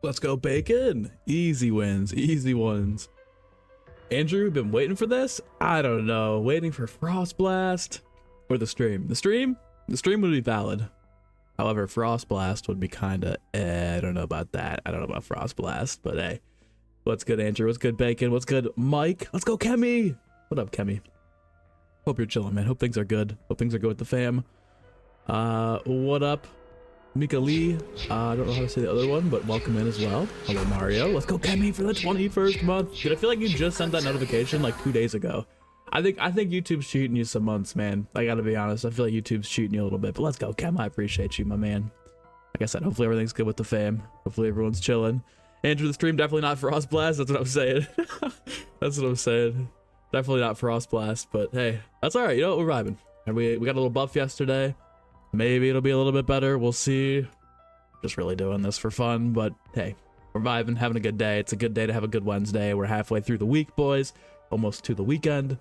Let's go, Bacon. Easy wins, easy ones. Andrew, been waiting for this? I don't know. Waiting for Frost Blast or the stream. The stream would be valid. However, Frost Blast would be kind of, I don't know about that. I don't know about Frost Blast, but hey. What's good, Andrew? What's good, Bacon? What's good, Mike? Let's go, Kemi. What up, Kemi? Hope you're chilling, man. Hope things are good. Hope things are good with the fam. What up, Mika Lee? I don't know how to say the other one, but welcome in as well. Hello, Mario. Let's go, Kemi, for the 21st month. Dude, I feel like you just sent that notification like 2 days ago. I think YouTube's cheating you some months, man. I gotta be honest. I feel like YouTube's cheating you a little bit, but let's go, Kem. I appreciate you, my man. Like I said, hopefully everything's good with the fam. Hopefully everyone's chilling. Andrew, the stream definitely not Frost Blast. That's what I'm saying. That's what I'm saying. Definitely not Frost Blast, but hey, that's all right. You know what? We're vibing. And we got a little buff yesterday. Maybe it'll be a little bit better. We'll see. Just really doing this for fun, but hey, we're vibing, having a good day. It's a good day to have a good Wednesday. We're halfway through the week, boys. Almost to the weekend.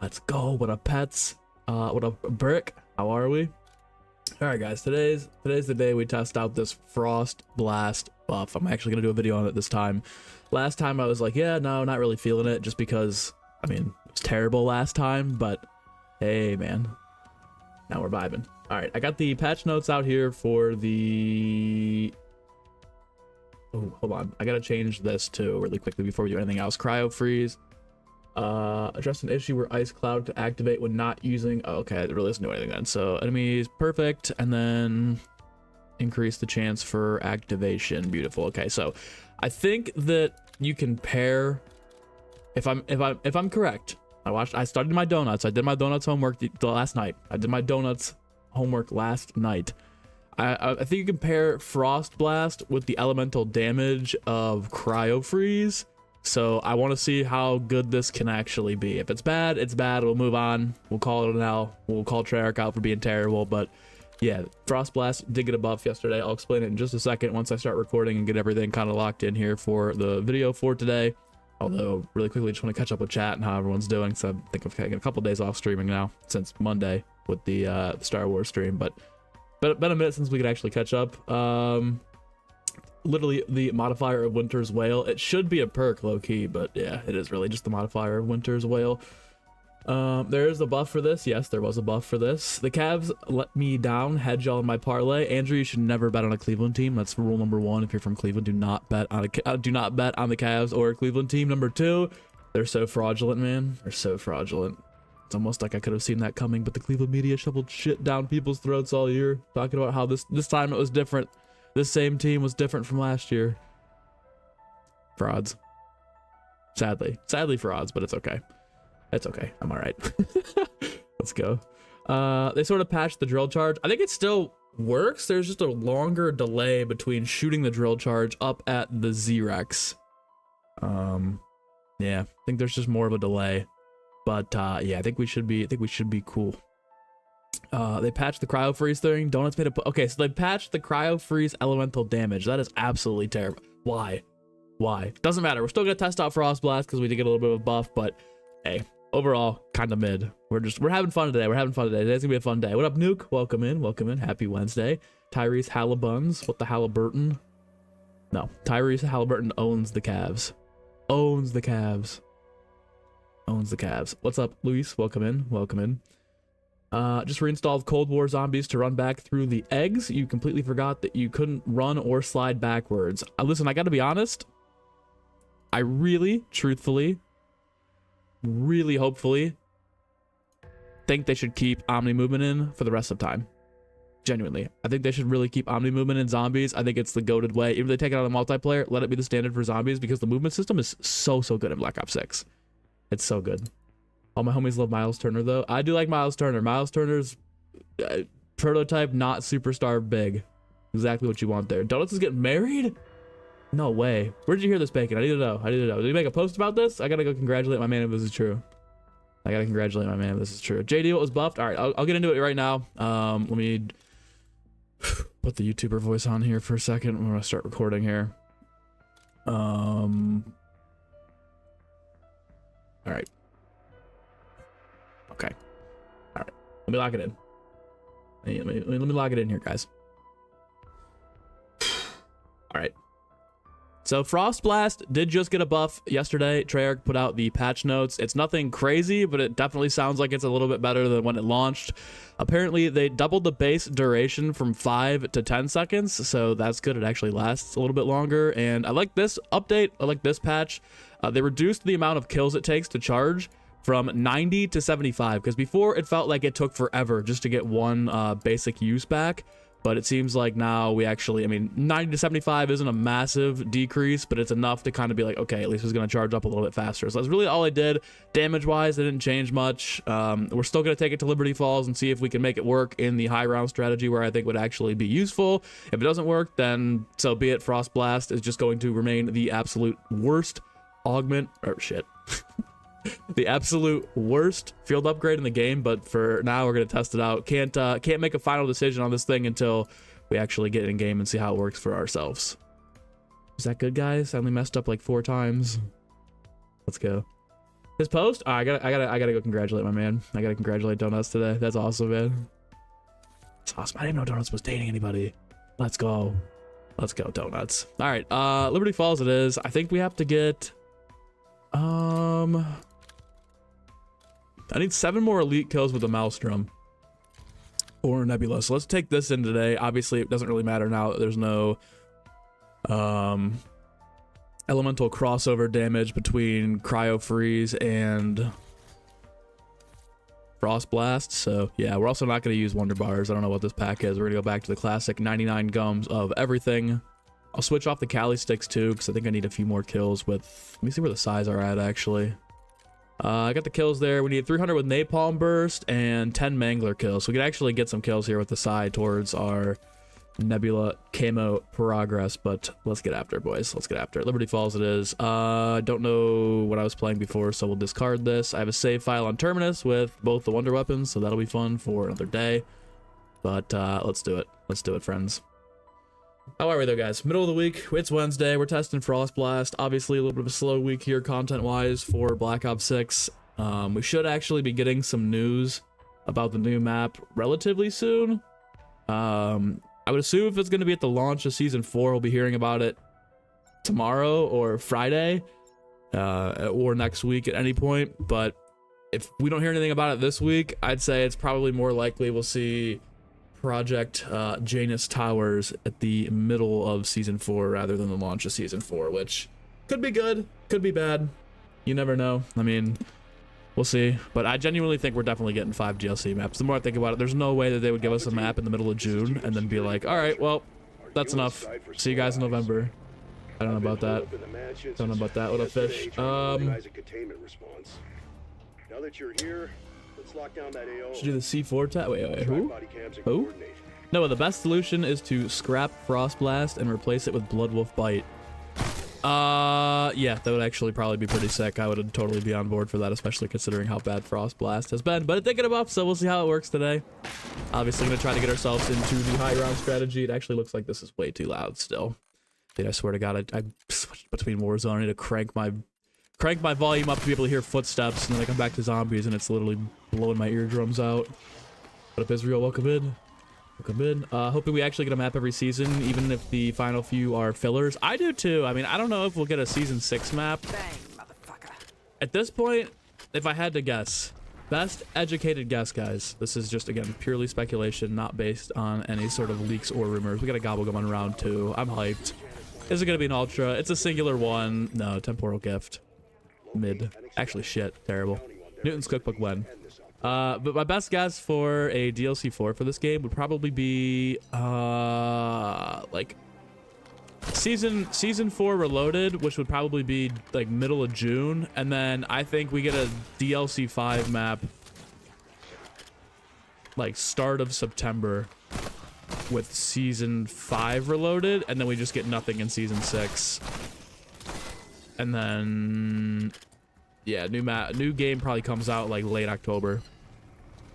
Let's go. What up, pets? What up, Brick? How are we? All right, guys. Today's the day we test out this Frost Blast buff. I'm actually gonna do a video on it this time. Last time I was like, yeah, no, not really feeling it, just because, I mean, it was terrible last time, but hey, man, now we're vibing. All right, I got the patch notes out here for the, oh, hold on, I gotta change this too really quickly before we do anything else. Cryo freeze, address an issue where ice cloud to activate when not using, oh, okay, it really doesn't do anything then. So enemies, perfect, and then increase the chance for activation. Beautiful. Okay, so I think that you can pair, if I'm correct, I started my donuts. I did my donuts homework the last night. I did my donuts homework last night. I think you can pair Frost Blast with the elemental damage of Cryo Freeze. So I want to see how good this can actually be. If it's bad, it's bad. We'll move on. We'll call it an L. We'll call Treyarch out for being terrible. But yeah, Frost Blast did get a buff yesterday. I'll explain it in just a second once I start recording and get everything kind of locked in here for the video for today. Although, really quickly, just want to catch up with chat and how everyone's doing. So I think I've taken a couple days off streaming now since Monday with the Star Wars stream. But been a minute since we could actually catch up. Literally the modifier of Winter's Wail. It should be a perk, low-key, but yeah, it is really just the modifier of Winter's Wail. There is a buff for this. Yes, there was a buff for this. The Cavs let me down. Hedge on my parlay. Andrew, you should never bet on a Cleveland team. That's rule number one. If you're from Cleveland, do not bet on the Cavs or a Cleveland team. Number two, they're so fraudulent, man. They're so fraudulent. It's almost like I could have seen that coming, but the Cleveland media shoveled shit down people's throats all year, talking about how this time it was different. This same team was different from last year. Frauds. Sadly frauds, but it's okay. It's okay. I'm all right. Let's go. They sort of patched the drill charge. I think it still works. There's just a longer delay between shooting the drill charge up at the Z-Rex. Yeah, I think there's just more of a delay. But yeah, I think we should be cool. They patched the cryo freeze thing. Donuts made a okay, so they patched the cryo freeze elemental damage. That is absolutely terrible. Why? Doesn't matter. We're still gonna test out Frost Blast because we did get a little bit of a buff, but hey, overall, kind of mid. We're having fun today. Today's gonna be a fun day. What up, Nuke? Welcome in. Happy Wednesday. Tyrese Hallibuns. What the Halliburton? No, Tyrese Halliburton owns the Cavs. Owns the Cavs. What's up, Luis? Welcome in. Just reinstalled Cold War zombies to run back through the eggs. You completely forgot that you couldn't run or slide backwards. Listen, I gotta be honest. I really, truthfully, really hopefully think they should keep Omni movement in for the rest of time. Genuinely. I think they should really keep Omni movement in zombies. I think it's the goated way. Even if they take it out of multiplayer, let it be the standard for zombies because the movement system is so good in Black Ops 6. It's so good. All my homies love Miles Turner, though. I do like Miles Turner. Miles Turner's prototype, not superstar big. Exactly what you want there. Donuts is getting married? No way. Where did you hear this, Bacon? I need to know. Did you make a post about this? I gotta go congratulate my man if this is true. JD, what was buffed? All right, I'll get into it right now. Let me put the YouTuber voice on here for a second. I'm gonna start recording here. All right. Okay. All right. Let me lock it in. Let me lock it in here, guys. All right. So Frost Blast did just get a buff yesterday. Treyarch put out the patch notes. It's nothing crazy, but it definitely sounds like it's a little bit better than when it launched. Apparently, they doubled the base duration from 5 to 10 seconds, so that's good. It actually lasts a little bit longer, and I like this update. I like this patch. They reduced the amount of kills it takes to charge from 90 to 75, because before it felt like it took forever just to get one basic use back. But it seems like now we actually, I mean, 90 to 75 isn't a massive decrease, but it's enough to kind of be like, okay, at least it's going to charge up a little bit faster. So that's really all I did. Damage-wise, it didn't change much. We're still going to take it to Liberty Falls and see if we can make it work in the high round strategy where I think would actually be useful. If it doesn't work, then so be it. Frost Blast is just going to remain the absolute worst augment, or shit. The absolute worst field upgrade in the game, but for now we're gonna test it out. Can't make a final decision on this thing until we actually get in game and see how it works for ourselves. Is that good, guys? I only messed up like 4 times. Let's go. His post? Oh, I gotta go congratulate my man. I gotta congratulate Donuts today. That's awesome, man. It's awesome. I didn't know Donuts was dating anybody. Let's go. Let's go, Donuts. All right, Liberty Falls it is. I think we have to get I need 7 more elite kills with the Maelstrom or Nebula. So let's take this in today. Obviously, it doesn't really matter now that there's no elemental crossover damage between Cryo Freeze and Frost Blast. So yeah, we're also not going to use Wonder Bars. I don't know what this pack is. We're going to go back to the classic 99 gums of everything. I'll switch off the Cali sticks too, because I think I need a few more kills with... Let me see where the size are at, actually. I got the kills there. We need 300 with Napalm Burst and 10 Mangler kills. So we can actually get some kills here with the side towards our Nebula Camo progress. But let's get after it, boys. Let's get after it. Liberty Falls it is. I don't know what I was playing before, so we'll discard this. I have a save file on Terminus with both the Wonder Weapons, so that'll be fun for another day. But let's do it. Let's do it, friends. How are we though, guys? Middle of the week, it's Wednesday, we're testing Frost Blast. Obviously a little bit of a slow week here content wise for Black Ops 6. We should actually be getting some news about the new map relatively soon. I would assume if it's going to be at the launch of season 4, we'll be hearing about it tomorrow or Friday or next week at any point. But if we don't hear anything about it this week, I'd say it's probably more likely we'll see Project Janus Towers at the middle of season 4 rather than the launch of season 4, which could be good, could be bad. You never know. I mean, we'll see. But I genuinely think we're definitely getting 5 DLC maps. The more I think about it, there's no way that they would give us a map in the middle of June and then be like, all right, well, that's enough. See you guys in November. I don't know about that. Don't know about that. What a fish. Now that you're here, let's lock down that AO. Should do the C4 tap. Wait, who? Who? No, the best solution is to scrap Frost Blast and replace it with Bloodwolf Bite. Yeah, that would actually probably be pretty sick. I would totally be on board for that, especially considering how bad Frost Blast has been. But it did get a buff, so we'll see how it works today. Obviously, gonna try to get ourselves into the high round strategy. It actually looks like this is way too loud still. Dude, I swear to God, I switched between Warzone. I need to crank my volume up to be able to hear footsteps, and then I come back to zombies, and it's literally blowing my eardrums out. What up, Israel? Welcome in. Welcome in. Hoping we actually get a map every season, even if the final few are fillers. I do too. I mean, I don't know if we'll get a season 6 map. Bang, motherfucker. At this point, if I had to guess, best educated guess, guys. This is just, again, purely speculation, not based on any sort of leaks or rumors. We got a Gobble Gum on round 2. I'm hyped. Is it going to be an Ultra? It's a singular one. No, Temporal Gift. Mid. Actually, shit. Terrible. Newton's Cookbook when. But my best guess for a DLC 4 for this game would probably be like season 4 Reloaded, which would probably be like middle of June, and then I think we get a DLC 5 map like start of September with season 5 Reloaded, and then we just get nothing in season 6. And then yeah, new game probably comes out like late October.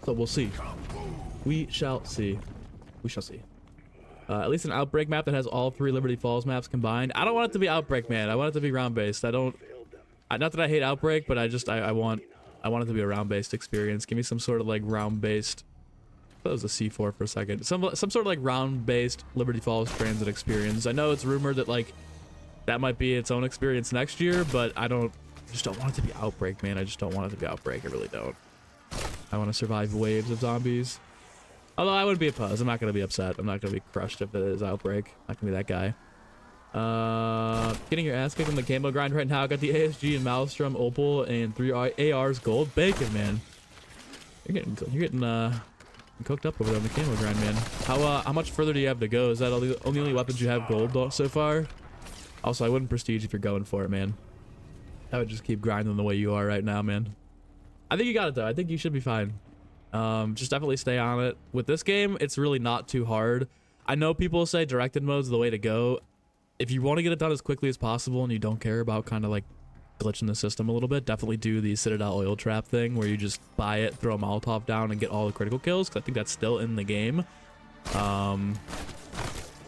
So we'll see. We shall see. We shall see. At least an Outbreak map that has all 3 Liberty Falls maps combined. I don't want it to be Outbreak, man. I want it to be round-based. I don't... not that I hate Outbreak, but I want it to be a round-based experience. Give me some sort of like round-based... I thought it was a C4 for a second. Some sort of like round-based Liberty Falls transit experience. I know it's rumored that like that might be its own experience next year, but I just don't want it to be Outbreak, man. I just don't want it to be Outbreak. I really don't. I want to survive waves of zombies. Although I wouldn't be opposed. I'm not going to be upset. I'm not going to be crushed if it is Outbreak. I'm not going to be that guy. Getting your ass kicked on the camo grind right now. I got the ASG and Maelstrom Opal and 3 ARs gold. Bacon, man. You're getting cooked up over there on the camo grind, man. How much further do you have to go? Is that all the only weapons you have gold so far? Also, I wouldn't prestige if you're going for it, man. I would just keep grinding the way you are right now, man. I think you got it though. I think you should be fine. Just definitely stay on it. With this game, it's really not too hard. I know people say directed mode's the way to go. If you want to get it done as quickly as possible and you don't care about kind of like glitching the system a little bit, definitely do the Citadel oil trap thing where you just buy it, throw a Molotov down, and get all the critical kills, because I think that's still in the game.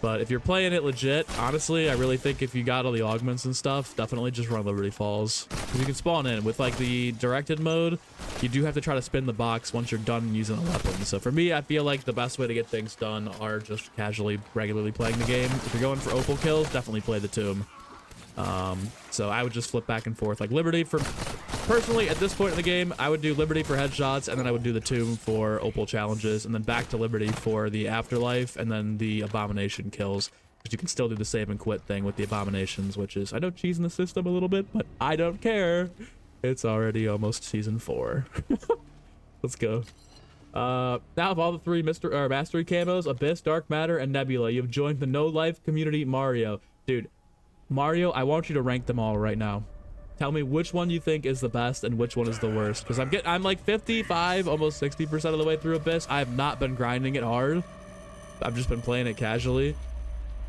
But if you're playing it legit, honestly, I really think if you got all the augments and stuff, definitely just run Liberty Falls. Because you can spawn in. With like the directed mode, you do have to try to spin the box once you're done using a weapon. So for me, I feel like the best way to get things done are just casually, regularly playing the game. If you're going for opal kills, definitely play the tomb. So I would just flip back and forth. Like Liberty for... Personally, at this point in the game, I would do Liberty for headshots, and then I would do the tomb for opal challenges, and then back to Liberty for the afterlife, and then the abomination kills. Because you can still do the save and quit thing with the abominations, which is, I know, cheesing the system a little bit, but I don't care. It's already almost season 4. Let's go. Now of all the 3 mastery camos, Abyss, Dark Matter, and Nebula, you've joined the No Life community Mario. Dude, Mario, I want you to rank them all right now. Tell me which one you think is the best and which one is the worst. Because I'm like 55, almost 60% of the way through Abyss. I have not been grinding it hard. I've just been playing it casually.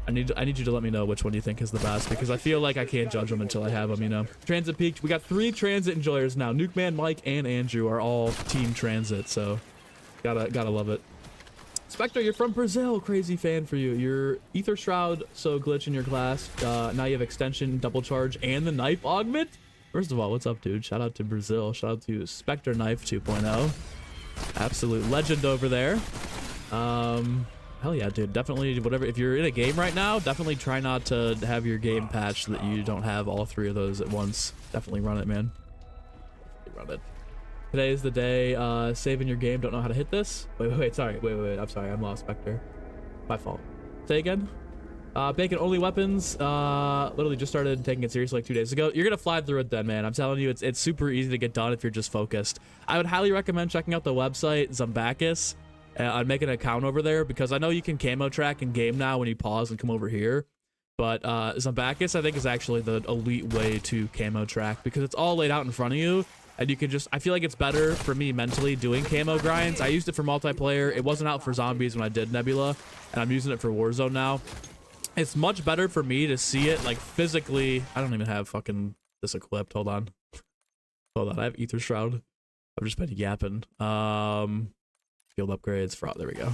I need you to let me know which one you think is the best, because I feel like I can't judge them until I have them, you know. Transit Peak, we got 3 transit enjoyers now. Nuke Man, Mike, and Andrew are all team transit, so gotta love it. Spectre, you're from Brazil. Crazy fan for you. Your Ether Shroud, so glitch in your class. Now you have extension, double charge, and the knife augment. First of all, what's up, dude? Shout out to Brazil. Shout out to Spectre Knife 2.0. Absolute legend over there. Hell yeah, dude. Definitely, whatever. If you're in a game right now, definitely try not to have your game patched so that you don't have all 3 of those at once. Definitely run it, man. Run it. Today is the day. Saving your game. Don't know how to hit this. Wait. Sorry. Wait. I'm sorry. I'm lost, Spectre. My fault. Say again. Bacon only weapons. Literally just started taking it seriously like 2 days ago. You're gonna fly through it then, man. I'm telling you, it's super easy to get done if you're just focused. I would highly recommend checking out the website Zumbakis. I'd make an account over there, because I know you can camo track in game now when you pause and come over here. But Zumbakis, I think, is actually the elite way to camo track, because it's all laid out in front of you. And you can just, I feel like it's better for me mentally doing camo grinds. I used it for multiplayer. It wasn't out for zombies when I did Nebula, and I'm using it for Warzone now. It's much better for me to see it like physically. I don't even have fucking this equipped. Hold on. I have Ether Shroud. I've just been yapping. Field upgrades, fraud. There we go.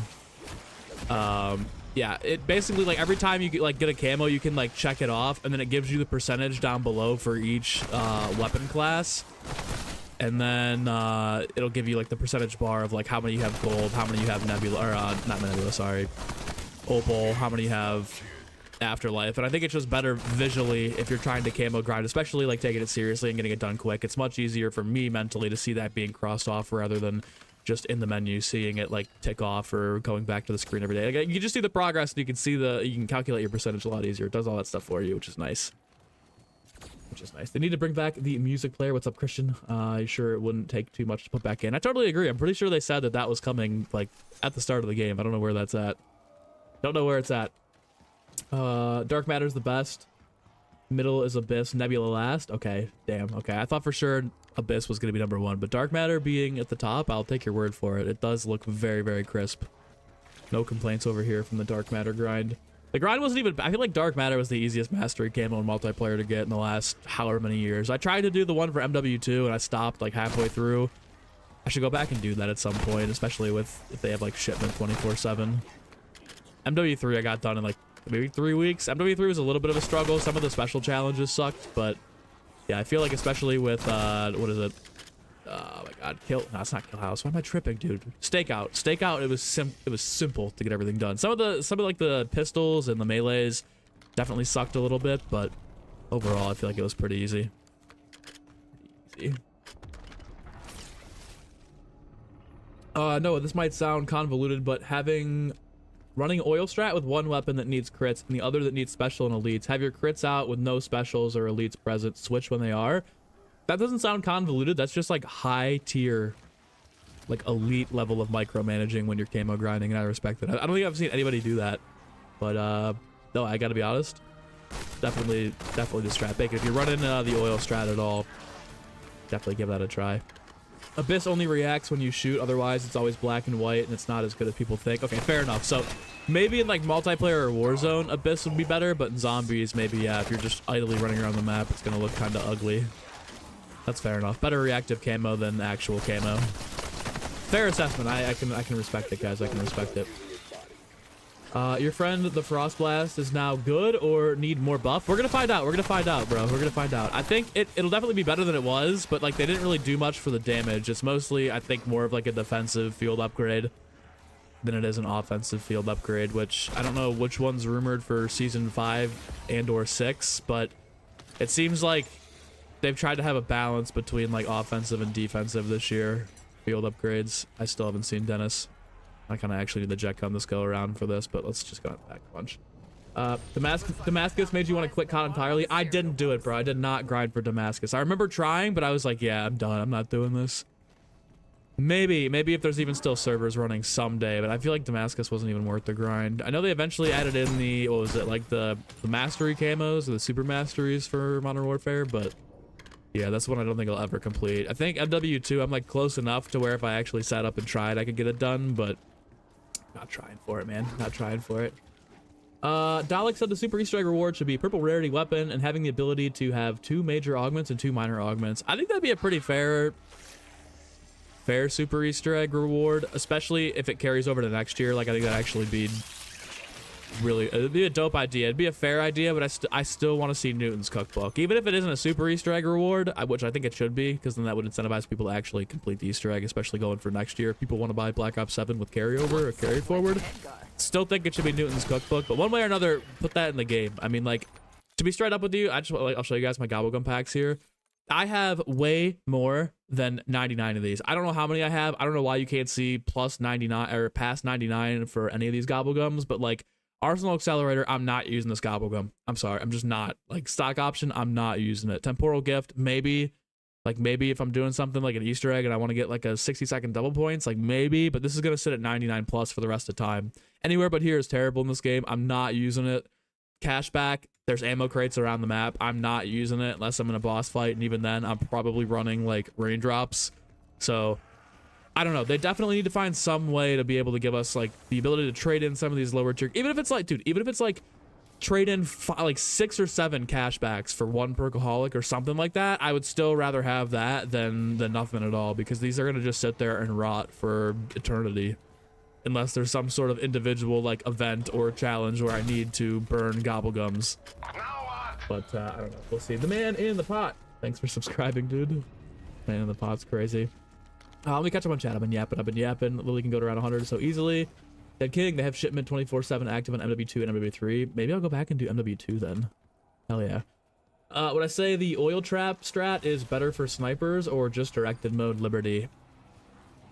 Yeah, it basically, like, every time you get a camo, you can like check it off, and then it gives you the percentage down below for each weapon class. And then it'll give you like the percentage bar of like how many you have gold, how many you have nebula, or not nebula, sorry, opal, how many you have afterlife. And I think it's just better visually if you're trying to camo grind, especially like taking it seriously and getting it done quick. It's much easier for me mentally to see that being crossed off rather than just in the menu seeing it like tick off or going back to the screen every day. Like, you can just see the progress, and you can see you can calculate your percentage a lot easier. It does all that stuff for you, which is nice. They need to bring back the music player. What's up, Christian? You sure it wouldn't take too much to put back in? I totally agree. I'm pretty sure they said that was coming like at the start of the game. I don't know where that's at. Don't know where it's at. Dark Matter's the best. Middle is Abyss. Nebula last. Okay, damn. Okay, I thought for sure Abyss was going to be number 1, but Dark Matter being at the top, I'll take your word for it. It does look very, very crisp. No complaints over here from the Dark Matter grind. The grind wasn't even... I feel like Dark Matter was the easiest mastery camo in multiplayer to get in the last however many years. I tried to do the one for MW2, and I stopped like halfway through. I should go back and do that at some point, especially if they have like shipment 24/7. MW3 I got done in like maybe 3 weeks. MW3 was a little bit of a struggle. Some of the special challenges sucked, but yeah, I feel like especially with what is it? Oh my god, no, it's not Kill House. Why am I tripping, dude? Stakeout. It was simple to get everything done. Some of like the pistols and the melees definitely sucked a little bit, but overall, I feel like it was pretty easy. Easy. No, this might sound convoluted, but running oil strat with one weapon that needs crits and the other that needs special and elites. Have your crits out with no specials or elites present. Switch when they are. That doesn't sound convoluted. That's just like high tier, like elite level of micromanaging when you're camo grinding, and I respect it. I don't think I've seen anybody do that. But no, I gotta be honest. Definitely the strat. Bacon, if you're running the oil strat at all, definitely give that a try. Abyss only reacts when you shoot, otherwise it's always black and white and it's not as good as people think. Okay, fair enough. So maybe in like multiplayer or Warzone, Abyss would be better, but in zombies, maybe, yeah, if you're just idly running around the map, it's gonna look kind of ugly. That's fair enough. Better reactive camo than actual camo. Fair assessment. I can respect it, guys. I can respect it. Your friend, the Frost Blast, is now good or need more buff? We're gonna find out. We're gonna find out, bro. We're gonna find out. I think it'll definitely be better than it was, but like they didn't really do much for the damage. It's mostly, I think, more of like a defensive field upgrade than it is an offensive field upgrade, which I don't know which one's rumored for season 5 and or 6, but it seems like they've tried to have a balance between like offensive and defensive this year. Field upgrades. I still haven't seen Dennis. I kind of actually need the jet gun this go around for this, but let's just go back a bunch. Damascus made you want to quit COD entirely. I didn't do it, bro. I did not grind for Damascus. I remember trying, but I was like, yeah, I'm done. I'm not doing this. Maybe if there's even still servers running someday, but I feel like Damascus wasn't even worth the grind. I know they eventually added in the, what was it, like the mastery camos or the super masteries for Modern Warfare, but yeah, that's one I don't think I'll ever complete. I think MW2, I'm like close enough to where if I actually sat up and tried, I could get it done, but not trying for it, man. Not trying for it. Dalek said the super Easter egg reward should be purple rarity weapon and having the ability to have 2 major augments and 2 minor augments. I think that'd be a pretty fair super Easter egg reward, especially if it carries over to next year. Like, I think that'd actually be really, it'd be a dope idea. It'd be a fair idea, but I still want to see Newton's cookbook, even if it isn't a super Easter egg reward, which I think it should be, because then that would incentivize people to actually complete the Easter egg, especially going for next year. If people want to buy Black Ops 7 with carryover or carry forward, still think it should be Newton's cookbook, but one way or another, put that in the game. I mean, like, to be straight up with you, I'll show you guys my Gobble Gum packs here. I have way more than 99 of these. I don't know how many I have. I don't know why you can't see plus 99 or past 99 for any of these Gobble Gums, but like, Arsenal Accelerator, I'm not using this Gobble Gum. I'm sorry, I'm just not. Like, stock option, I'm not using it. Temporal Gift, maybe. Like, maybe if I'm doing something like an Easter egg and I want to get like a 60-second double points, like maybe, but this is going to sit at 99 plus for the rest of the time. Anywhere but here is terrible in this game. I'm not using it. Cashback, there's ammo crates around the map. I'm not using it unless I'm in a boss fight, and even then, I'm probably running like raindrops. So I don't know. They definitely need to find some way to be able to give us like the ability to trade in some of these lower tier, even if it's like, dude, even if it's like trade in like 6 or 7 cashbacks for 1 perkaholic or something like that, I would still rather have that than nothing at all, because these are going to just sit there and rot for eternity unless there's some sort of individual like event or challenge where I need to burn Gobble Gums. But I don't know. We'll see. The man in the pot. Thanks for subscribing, dude. Man in the pot's crazy. Let me catch up on chat. I've been yapping. Lily can go to around 100 so easily. Dead King, they have shipment 24/7 active on MW2 and MW3. Maybe I'll go back and do MW2 then. Hell yeah. Would I say the oil trap strat is better for snipers or just directed mode Liberty?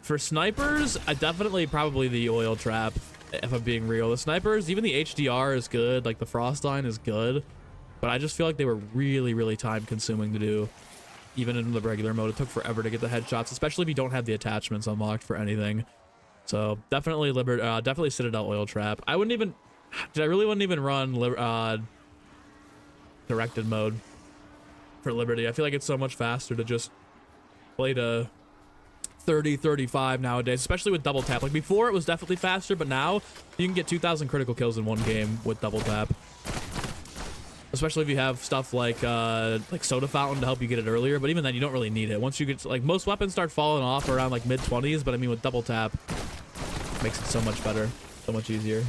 For snipers, I definitely probably the oil trap, if I'm being real. The snipers, even the HDR is good, like the frost line is good, but I just feel like they were really, really time consuming to do. Even in the regular mode, it took forever to get the headshots, especially if you don't have the attachments unlocked for anything. So definitely definitely Citadel oil trap. I wouldn't even, I really wouldn't even run directed mode for Liberty. I feel like it's so much faster to just play to 30, 35 nowadays, especially with double tap. Like before it was definitely faster, but now you can get 2,000 critical kills in one game with double tap. Especially if you have stuff like Soda Fountain to help you get it earlier, but even then you don't really need it. Once you get to, like, most weapons start falling off around like mid-20s, but I mean with double tap, makes it so much better, so much easier.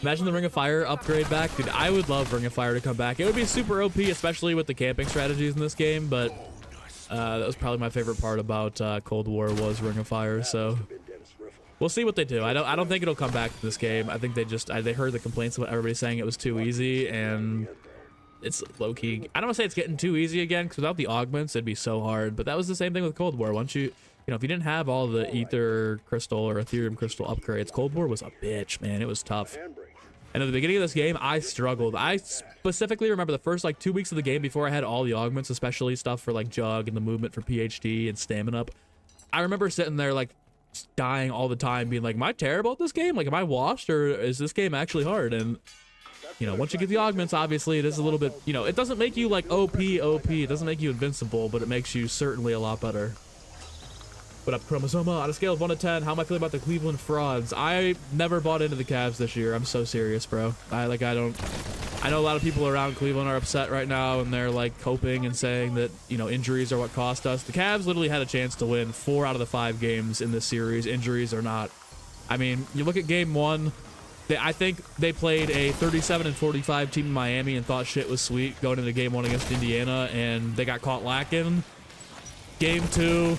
Imagine the Ring of Fire upgrade back. Dude, I would love Ring of Fire to come back. It would be super OP, especially with the camping strategies in this game, but that was probably my favorite part about Cold War was Ring of Fire, so we'll see what they do. I don't think it'll come back to this game. I think they heard the complaints about everybody saying it was too easy, and it's low-key. I don't want to say it's getting too easy again, because without the augments, it'd be so hard. But that was the same thing with Cold War. Once you know, if you didn't have all the Ether Crystal or Ethereum Crystal upgrades, Cold War was a bitch, man. It was tough. And at the beginning of this game, I struggled. I specifically remember the first like 2 weeks of the game before I had all the augments, especially stuff for like Jug and the movement for PhD and Stamina up. I remember sitting there like dying all the time, being like, am I terrible at this game? Like, am I washed, or is this game actually hard? And you know, once you get the augments, obviously it is a little bit, you know, it doesn't make you like OP. It doesn't make you invincible, but it makes you certainly a lot better. What up, Chromosoma? On a scale of 1 to 10, how am I feeling about the Cleveland frauds? I never bought into the Cavs this year. I'm so serious, bro. I know a lot of people around Cleveland are upset right now, and they're like coping and saying that, you know, injuries are what cost us. The Cavs literally had a chance to win 4 out of the 5 games in this series. Injuries or not. I mean, you look at game 1, I think they played a 37-45 team in Miami and thought shit was sweet going into game 1 against Indiana, and they got caught lacking. Game 2,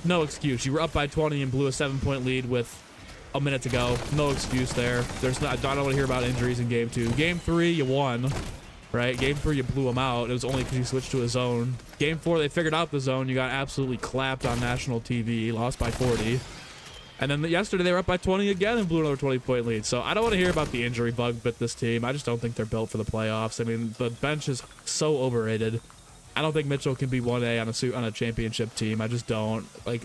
no excuse. You were up by 20 and blew a 7-point lead with a minute to go. No excuse there. I don't want to hear about injuries in game 2. Game 3, you won, right? Game 3, you blew them out. It was only because you switched to a zone. Game 4, they figured out the zone. You got absolutely clapped on national TV, lost by 40. And then yesterday, they were up by 20 again and blew another 20-point lead. So I don't want to hear about the injury bug with this team. I just don't think they're built for the playoffs. I mean, the bench is so overrated. I don't think Mitchell can be 1A on a championship team. I just don't. Like,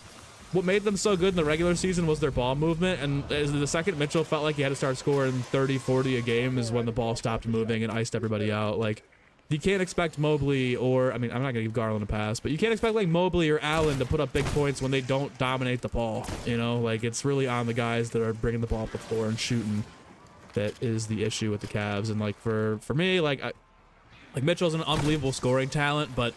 what made them so good in the regular season was their ball movement, and the second Mitchell felt like he had to start scoring 30, 40 a game is when the ball stopped moving and iced everybody out. Like, you can't expect Mobley or, I mean, I'm not going to give Garland a pass, but you can't expect, like, Mobley or Allen to put up big points when they don't dominate the ball, you know? Like, it's really on the guys that are bringing the ball up the floor and shooting that is the issue with the Cavs. And, like, for me, like Mitchell's an unbelievable scoring talent, but,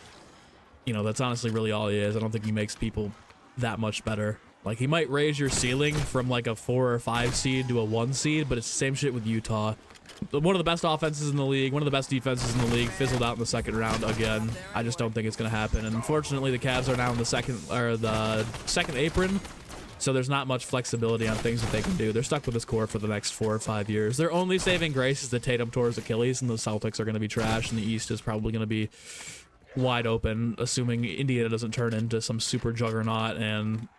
you know, that's honestly really all he is. I don't think he makes people that much better. Like, he might raise your ceiling from, like, a 4 or 5 seed to a 1 seed, but it's the same shit with Utah. One of the best offenses in the league, one of the best defenses in the league, fizzled out in the second round again. I just don't think it's going to happen. And unfortunately, the Cavs are now in the second apron, so there's not much flexibility on things that they can do. They're stuck with this core for the next 4 or 5 years. Their only saving grace is that Tatum tore his Achilles, and the Celtics are going to be trash, and the East is probably going to be wide open, assuming Indiana doesn't turn into some super juggernaut and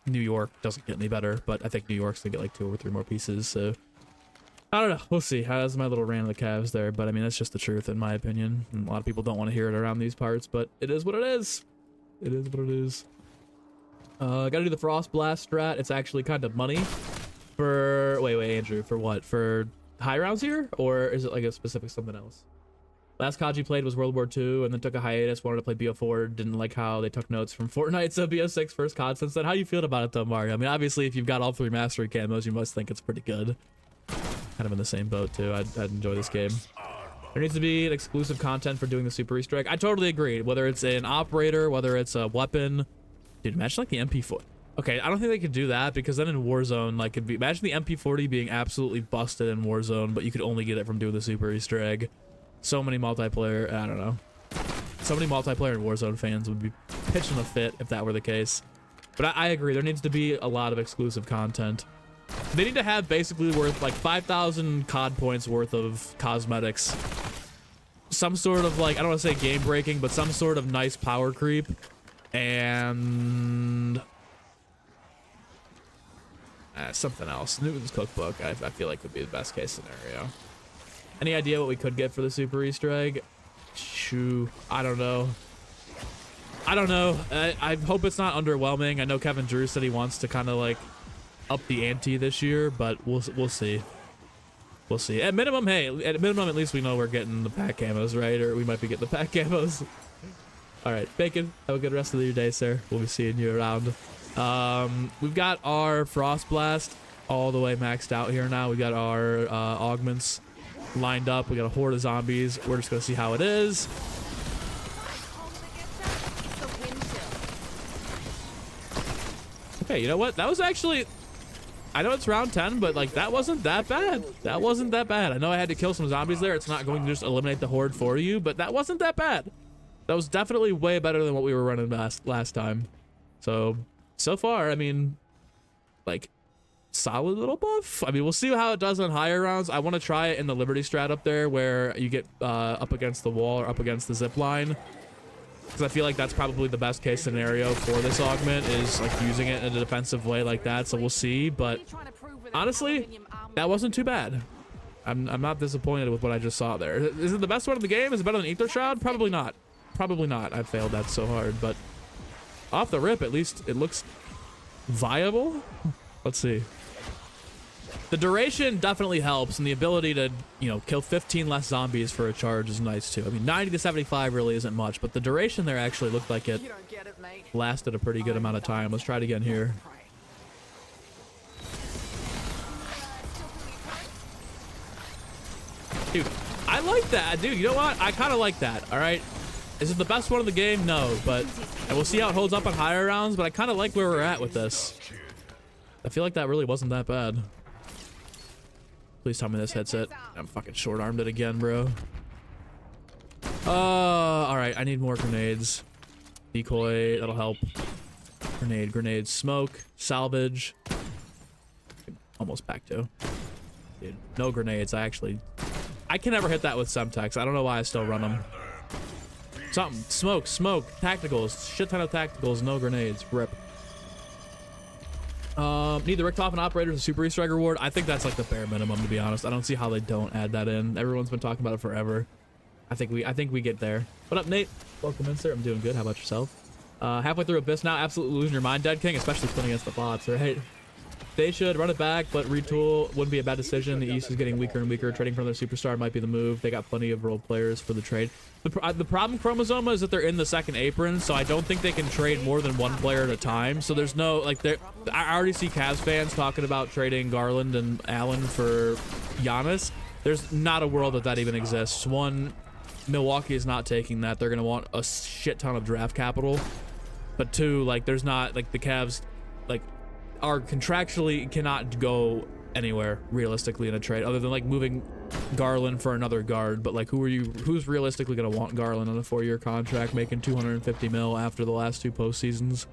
New York doesn't get any better. But I think New York's going to get like 2 or 3 more pieces, so I don't know. We'll see. That's my little rant of the Cavs there, but I mean, that's just the truth in my opinion. And a lot of people don't want to hear it around these parts, but it is what it is. It is what it is. Gotta do the Frost Blast strat. It's actually kind of money for... Wait, Andrew. For what? For high rounds here? Or is it like a specific something else? Last COD you played was World War II, and then took a hiatus, wanted to play BO4, didn't like how they took notes from FORTNITE, so BO6 first COD since then. How you feel about it though, Mario? I mean, obviously, if you've got all 3 mastery camos, you must think it's pretty good. Kind of in the same boat too. I'd enjoy this game. There needs to be an exclusive content for doing the super restrike. I totally agree. Whether it's an operator, whether it's a weapon. Dude, imagine like the MP4. Okay, I don't think they could do that, because then in Warzone, like, it'd be, imagine the MP40 being absolutely busted in Warzone, but you could only get it from doing the super restrike. So many multiplayer, I don't know. So many multiplayer and Warzone fans would be pitching a fit if that were the case. But I agree, there needs to be a lot of exclusive content. They need to have basically worth like 5,000 COD points worth of cosmetics. Some sort of like, I don't want to say game breaking, but some sort of nice power creep. And something else. Newton's cookbook, I feel like would be the best case scenario. Any idea what we could get for the super Easter egg? Shoo, I don't know. I hope it's not underwhelming. I know Kevin Drew said he wants to kind of like up the ante this year, but we'll see. We'll see. At minimum, hey, at minimum, at least we know we're getting the pack camos, right? Or we might be getting the pack camos. All right, Bacon, have a good rest of your day, sir. We'll be seeing you around. We've got our Frost Blast all the way maxed out here now. We got our augments lined up. We got a horde of zombies. We're just gonna see how it is. Okay, you know what? That was actually, I know it's round 10, but like that wasn't that bad. That wasn't that bad. I know I had to kill some zombies there. It's not going to just eliminate the horde for you, but that wasn't that bad. That was definitely way better than what we were running last time. So far, I mean, like, solid little buff. I mean, we'll see how it does on higher rounds. I want to try it in the Liberty strat up there where you get up against the wall or up against the zip line, because I feel like that's probably the best case scenario for this augment, is like using it in a defensive way like that. So we'll see, but honestly, that wasn't too bad. I'm not disappointed with what I just saw there. Is it the best one in the game? Is it better than Ether Shroud? Probably not. Probably not. I failed that so hard, but off the rip, at least it looks viable. Let's see. The duration definitely helps, and the ability to, you know, kill 15 less zombies for a charge is nice too. I mean, 90 to 75 really isn't much, but the duration there actually looked like it lasted a pretty good amount of time. Let's try it again here. Dude, I like that. Dude, you know what? I kind of like that, all right? Is it the best one in the game? No, but... And we'll see how it holds up on higher rounds, but I kind of like where we're at with this. I feel like that really wasn't that bad. Please tell me this hits it. I'm fucking short-armed it again, bro. Alright, I need more grenades. Decoy, that'll help. Grenade, smoke, salvage. Almost back to. Dude, no grenades. I can never hit that with Semtex. I don't know why I still run them. Something. Smoke, tacticals. Shit ton of tacticals, no grenades. Rip. Need the Richthofen operators a super Easter egg reward. I think that's like the bare minimum, to be honest. I don't see how they don't add that in. Everyone's been talking about it forever. I think we get there. What up, Nate? Welcome in, sir. I'm doing good. How about yourself? Halfway through Abyss now, absolutely losing your mind, Dead King, especially playing against the bots, right? They should run it back, but retool wouldn't be a bad decision. The East is getting weaker and weaker. Trading from their superstar might be the move. They got plenty of role players for the trade. The problem, Chromosoma, is that they're in the second apron, so I don't think they can trade more than one player at a time. So there's no, like, I already see Cavs fans talking about trading Garland and Allen for Giannis. There's not a world that even exists. One, Milwaukee is not taking that. They're going to want a shit ton of draft capital. But two, like, there's not, like, the Cavs, like, are contractually cannot go anywhere realistically in a trade other than like moving Garland for another guard. But like, who's realistically going to want Garland on a 4-year contract making 250 mil after the last 2 postseasons?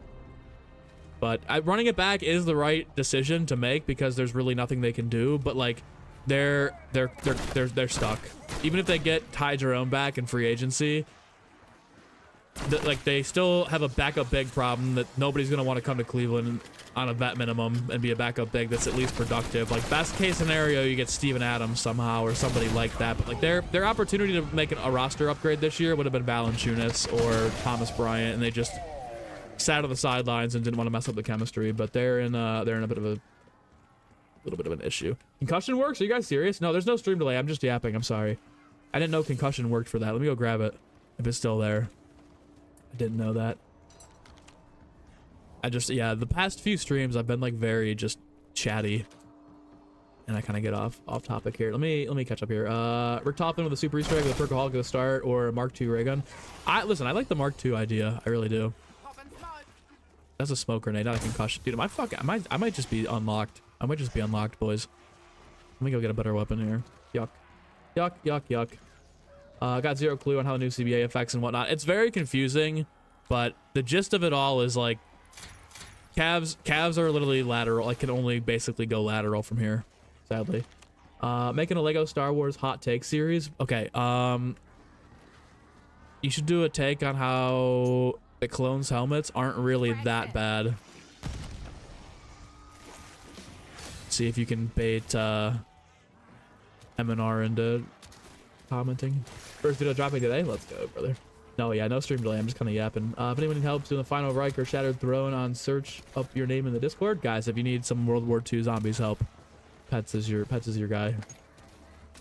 But running it back is the right decision to make because there's really nothing they can do. But like, they're stuck. Even if they get Ty Jerome back in free agency, like, they still have a backup big problem that nobody's going to want to come to Cleveland on a vet minimum and be a backup big that's at least productive. Like, best case scenario, you get Steven Adams somehow or somebody like that. But like, their opportunity to make a roster upgrade this year would have been Valanciunas or Thomas Bryant, and they just sat on the sidelines and didn't want to mess up the chemistry. But they're in a bit of a little bit of an issue. Concussion works? Are you guys serious? No, there's no stream delay. I'm just yapping. I'm sorry. I didn't know concussion worked for that. Let me go grab it if it's still there. I didn't know that. Yeah, the past few streams I've been like very just chatty, and I kind of get off topic here. Let me catch up here. Richthofen with a super Easter egg with a Perkaholic at the start, or a Mark II ray gun. Listen, I like the Mark II idea. I really do. That's a smoke grenade, not a concussion. Dude, I might just be unlocked. I might just be unlocked, boys. Let me go get a better weapon here. Yuck. Yuck, yuck, yuck. Got zero clue on how the new CBA affects and whatnot. It's very confusing, but the gist of it all is like Cavs are literally lateral. I can only basically go lateral from here, sadly. Making a Lego Star Wars hot take series. Okay, you should do a take on how the clones helmets aren't really that bad. See if you can bait M&R into commenting. First video dropping today. Let's go, brother. No, yeah, no stream delay. I'm just kind of yapping. If anyone needs help doing the final Riker Shattered Throne on, search up your name in the Discord, guys. If you need some World War II zombies help, Pets is your guy.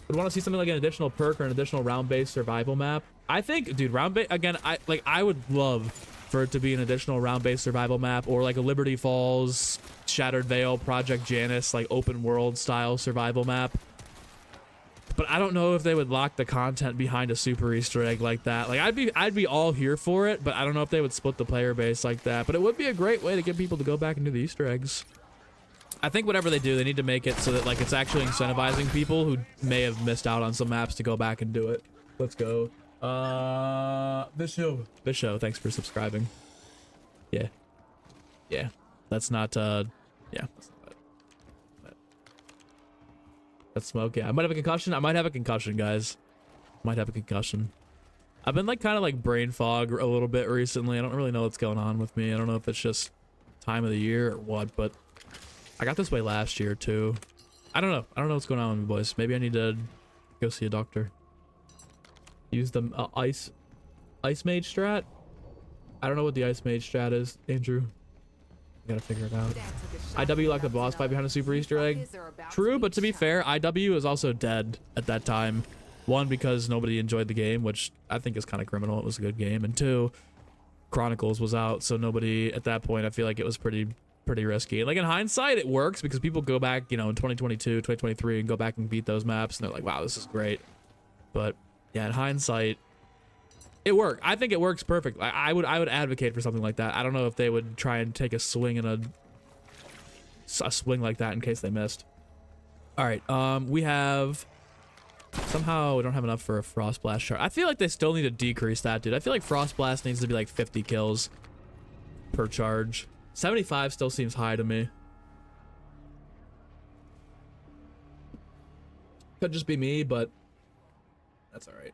Would want to see something like an additional perk or an additional round-based survival map. I think, dude, round-based again. I would love for it to be an additional round-based survival map, or like a Liberty Falls, Shattered Veil, Project Janus, like open world style survival map. But I don't know if they would lock the content behind a super Easter egg like that. Like, I'd be all here for it, but I don't know if they would split the player base like that. But it would be a great way to get people to go back and do the Easter eggs. I think whatever they do, they need to make it so that like it's actually incentivizing people who may have missed out on some maps to go back and do it. Let's go. This show, thanks for subscribing. Yeah. That's not yeah. That's smoke. Yeah, I might have a concussion. I might have a concussion, guys. Might have a concussion. I've been like kind of like brain fog a little bit recently. I don't really know what's going on with me. I don't know if it's just time of the year or what, but I got this way last year too. I don't know. I don't know what's going on with me, boys. Maybe I need to go see a doctor. Use the ice mage strat. I don't know what the ice mage strat is, Andrew. I gotta figure it out. IW like the boss fight behind a super Easter egg. True, but to be fair, IW is also dead at that time. One, because nobody enjoyed the game, which I think is kind of criminal. It was a good game. And two, Chronicles was out, so nobody at that point, I feel like it was pretty risky. Like in hindsight, it works because people go back, you know, in 2022, 2023 and go back and beat those maps and they're like, wow, this is great. But yeah, in hindsight, it worked. I think it works perfect. I would advocate for something like that. I don't know if they would try and take a swing in a swing like that in case they missed. All right, we have somehow we don't have enough for a Frost Blast chart. I feel like they still need to decrease that, dude. I feel like Frost Blast needs to be like 50 kills per charge. 75 still seems high to me. Could just be me, but that's all right.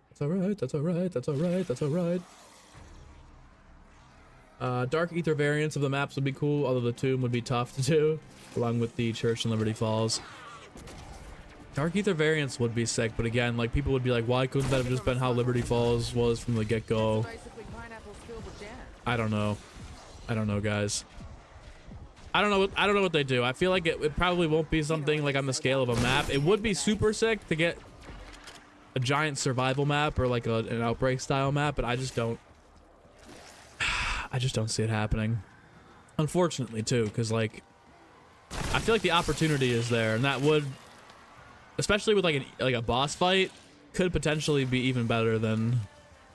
That's all right. That's all right. That's all right. That's all right. Dark Ether variants of the maps would be cool, although the Tomb would be tough to do, along with the Church and Liberty Falls. Dark Ether variants would be sick, but again, like people would be like, why couldn't that have just been how Liberty Falls was from the get-go? I don't know. I don't know, guys. I don't know what they do. I feel like it probably won't be something like on the scale of a map. It would be super sick to get a giant survival map or like an outbreak style map, but I just don't see it happening. Unfortunately too, because like I feel like the opportunity is there, and that would, especially with like a boss fight, could potentially be even better than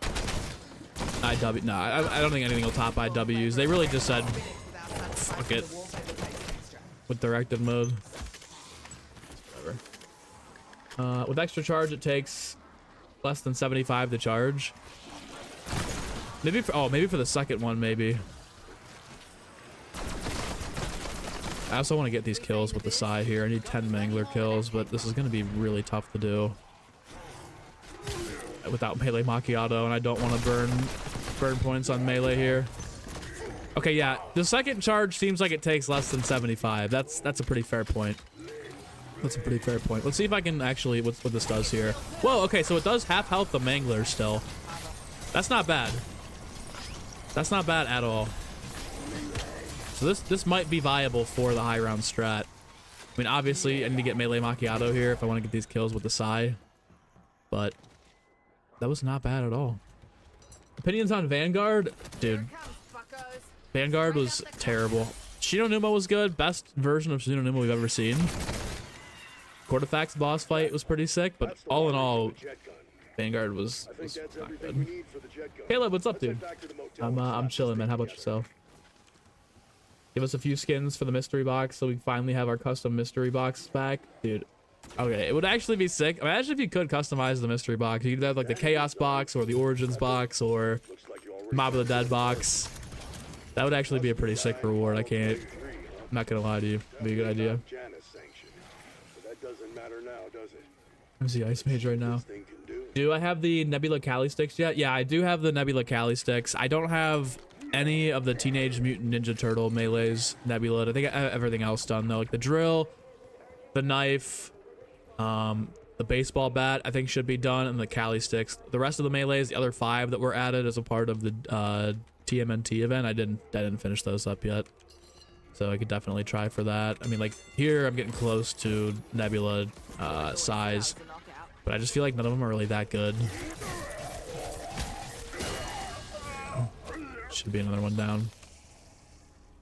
IW. No, I don't think anything will top IWs. They really just said fuck it with directed mode. Whatever. With extra charge, it takes less than 75 to charge. Maybe for, maybe for the second one, maybe. I also want to get these kills with the Psy here. I need 10 Mangler kills, but this is going to be really tough to do without melee macchiato, and I don't want to burn points on melee here. Okay, yeah, the second charge seems like it takes less than 75. That's a pretty fair point. That's a pretty fair point. Let's see if I can actually what this does here. Whoa, okay, so it does half health the Mangler still. That's not bad. That's not bad at all. So this might be viable for the high round strat. I mean, obviously, I need to get melee macchiato here if I want to get these kills with the Psy. But that was not bad at all. Opinions on Vanguard? Dude. Vanguard was terrible. Shinonuma was good. Best version of Shinonuma we've ever seen. Quarterfax boss fight was pretty sick, but all in all, Vanguard was not good. Caleb, what's up, dude? I'm chilling, man. How about yourself? Give us a few skins for the mystery box so we finally have our custom mystery box back. Dude, okay, it would actually be sick. Imagine if you could customize the mystery box. You could have like the Chaos box or the Origins box or Mob of the Dead box. That would actually be a pretty sick reward. I'm not gonna lie to you. It'd be a good idea. Where's the Ice Mage right now? Do I have the Nebula Kali sticks yet? Yeah, I do have the Nebula Kali sticks. I don't have any of the Teenage Mutant Ninja Turtle melees Nebula. I think I have everything else done though. Like the drill, the knife, the baseball bat I think should be done, and the Kali sticks. The rest of the melees, the other 5 that were added as a part of the TMNT event, I didn't finish those up yet. So I could definitely try for that. I mean, like here I'm getting close to Nebula size, but I just feel like none of them are really that good. Should be another one down.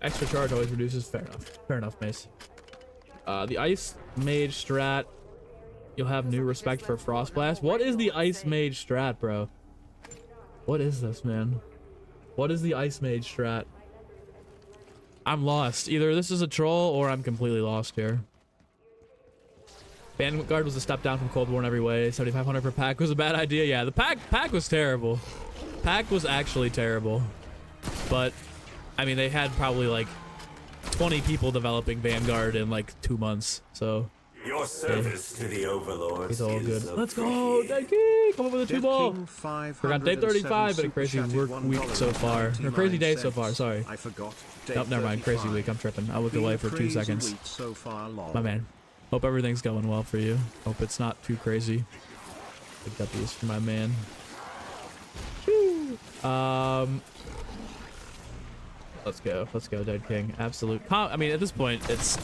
Extra charge always reduces. Fair enough. Fair enough, Mace. The Ice Mage strat. You'll have new respect for Frost Blast. What is the Ice Mage strat, bro? What is this, man? What is the Ice Mage strat? I'm lost. Either this is a troll or I'm completely lost here. Vanguard was a step down from Cold War in every way. 7,500 per pack was a bad idea. Yeah, the pack was terrible. Pack was actually terrible. But I mean, they had probably like 20 people developing Vanguard in like 2 months. So Your service to the overlords it's all good. is Let's go, Dead King! Come up with a 2-ball. King Forgot day 35, but a crazy work week so far. Or crazy day so far, sorry. I forgot. Nope, never mind. Crazy week. I'm tripping. I looked away for 2 seconds. So far, My man. Hope everything's going well for you. Hope it's not too crazy. Big W's for my man. Woo. Let's go. Let's go, Dead King. Absolute. I mean, at this point, it's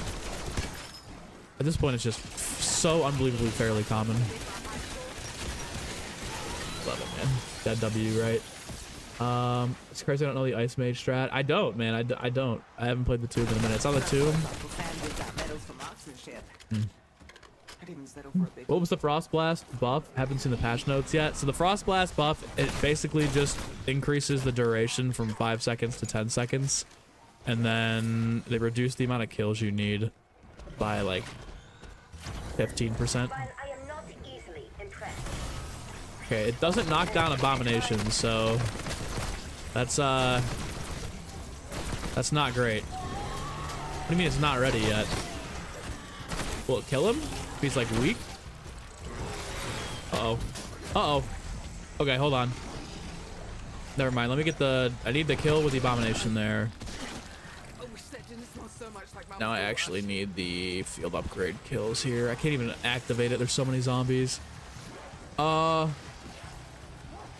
just so unbelievably fairly common. Love it, man. Dead W, right? It's crazy I don't know the Ice Mage strat. I don't, man. I don't. I haven't played the tube in a minute. It's on the tube. What was the Frost Blast buff? Haven't seen the patch notes yet. So the Frost Blast buff, it basically just increases the duration from 5 seconds to 10 seconds. And then they reduce the amount of kills you need by like 15%. Okay, it doesn't knock down abominations, so that's not great. What do you mean it's not ready yet? Will it kill him? If he's like weak? Uh-oh. Uh-oh. Okay, hold on. Never mind. Let me get the... I need the kill with the abomination there. Now I actually need the field upgrade kills here. I can't even activate it. There's so many zombies. I'll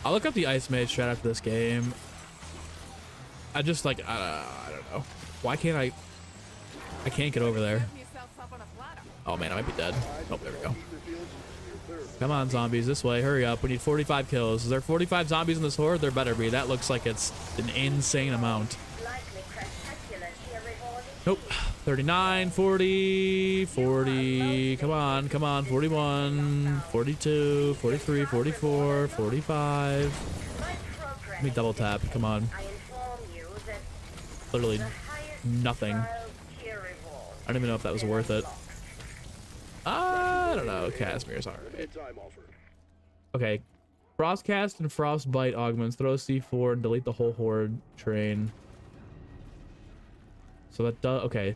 look up the Ice Mage strat after this game. I just like... I don't know. Why can't I can't get over there. Oh man, I might be dead. Oh, there we go. Come on, zombies, this way. Hurry up. We need 45 kills. Is there 45 zombies in this horde? There better be. That looks like it's an insane amount. Nope. 39, 40, 40. Come on, come on. 41, 42, 43, 44, 45. Let me double tap. Come on. Literally nothing. I don't even know if that was worth it. I don't know. Casimir's alright. Okay. Frostcast and Frostbite augments. Throw C4 and delete the whole horde train. So that does... Okay.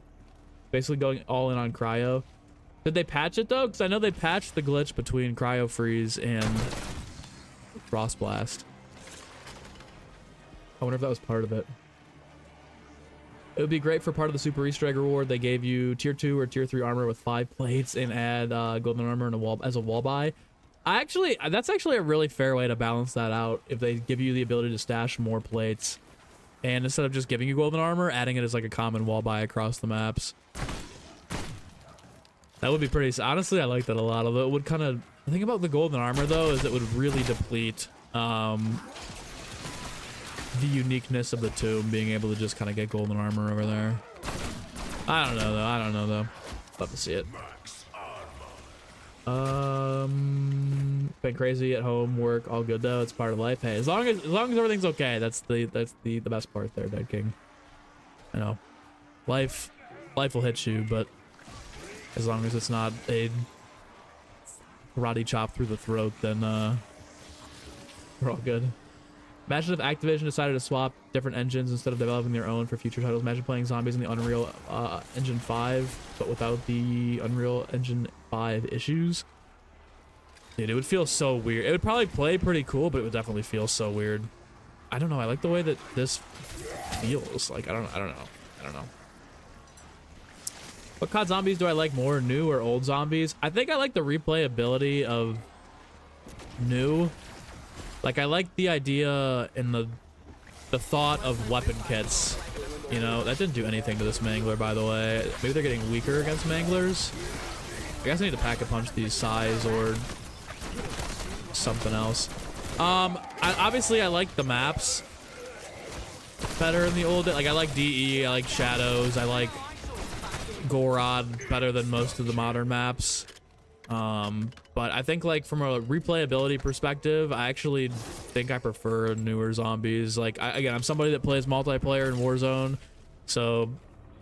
Basically going all in on Cryo. Did they patch it though? Because I know they patched the glitch between Cryo Freeze and Frost Blast. I wonder if that was part of it. It would be great for part of the Super Easter Egg reward. They gave you tier 2 or tier 3 armor with 5 plates and add golden armor and as a wall buy. That's actually a really fair way to balance that out. If they give you the ability to stash more plates, and instead of just giving you golden armor, adding it as like a common wall buy across the maps. That would be pretty. Honestly, I like that a lot. Although it would kind of. The thing about the golden armor though is it would really deplete the uniqueness of the tomb, being able to just kind of get golden armor over there. I don't know though. Love to see it. Been crazy at home, work, all good though. It's part of life. Hey, as long as everything's okay, that's the best part there, Dead King. I know, life will hit you, but as long as it's not a karate chop through the throat, then we're all good. Imagine if Activision decided to swap different engines instead of developing their own for future titles. Imagine playing zombies in the Unreal Engine 5, but without the Unreal Engine 5 issues. Dude, it would feel so weird. It would probably play pretty cool, but it would definitely feel so weird. I don't know. I like the way that this feels. Like, I don't know. What COD zombies do I like more, new or old zombies? I think I like the replayability of new. Like, I like the idea and the thought of weapon kits. You know, that didn't do anything to this Mangler, by the way. Maybe they're getting weaker against Manglers. I guess I need to pack-a-punch these size or something else. Obviously, I like the maps better in the old... Like, I like DE, I like Shadows, I like Gorod better than most of the modern maps. But I think, like, from a replayability perspective, I actually think I prefer newer zombies. Like, again, I'm somebody that plays multiplayer in Warzone, so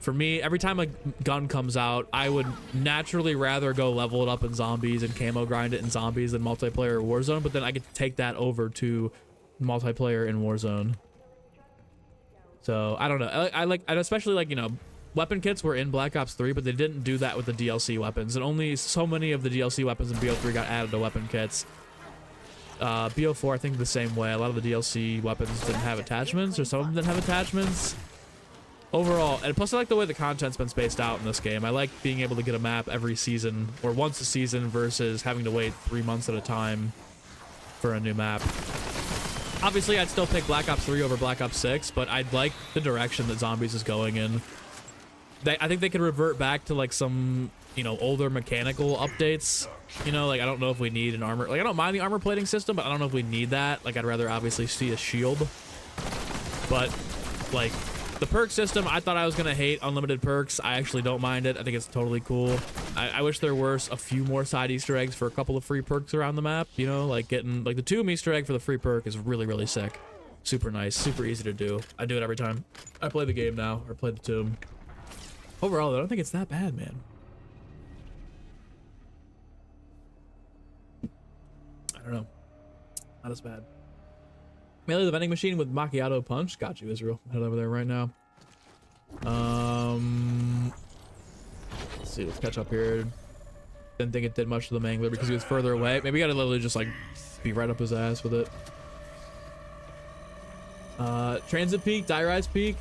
for me, every time a gun comes out, I would naturally rather go level it up in zombies and camo grind it in zombies than multiplayer or Warzone, but then I get to take that over to multiplayer in Warzone. So, I don't know. I like, and especially, like, you know, weapon kits were in Black Ops 3, but they didn't do that with the DLC weapons, and only so many of the DLC weapons in BO3 got added to weapon kits. BO4, I think the same way. A lot of the DLC weapons didn't have attachments, or some of them didn't have attachments. Overall, and plus I like the way the content's been spaced out in this game. I like being able to get a map every season, or once a season, versus having to wait 3 months at a time for a new map. Obviously, I'd still pick Black Ops 3 over Black Ops 6, but I'd like the direction that Zombies is going in. I think they could revert back to like some, you know, older mechanical updates. You know, like I don't know if we need an armor. Like I don't mind the armor plating system, but I don't know if we need that. Like I'd rather obviously see a shield. But like the perk system, I thought I was gonna hate unlimited perks. I actually don't mind it. I think it's totally cool. I wish there were a few more side Easter eggs for a couple of free perks around the map. You know, like getting like the tomb Easter egg for the free perk is really, really sick. Super nice, super easy to do. I do it every time I play the game now, or play the tomb. Overall, I don't think it's that bad, man. I don't know. Not as bad. Melee the vending machine with macchiato punch. Got you, Israel. Head over there right now. Let's see. Let's catch up here. Didn't think it did much to the mangler because he was further away. Maybe we gotta literally just like be right up his ass with it. Transit peak, die rise peak.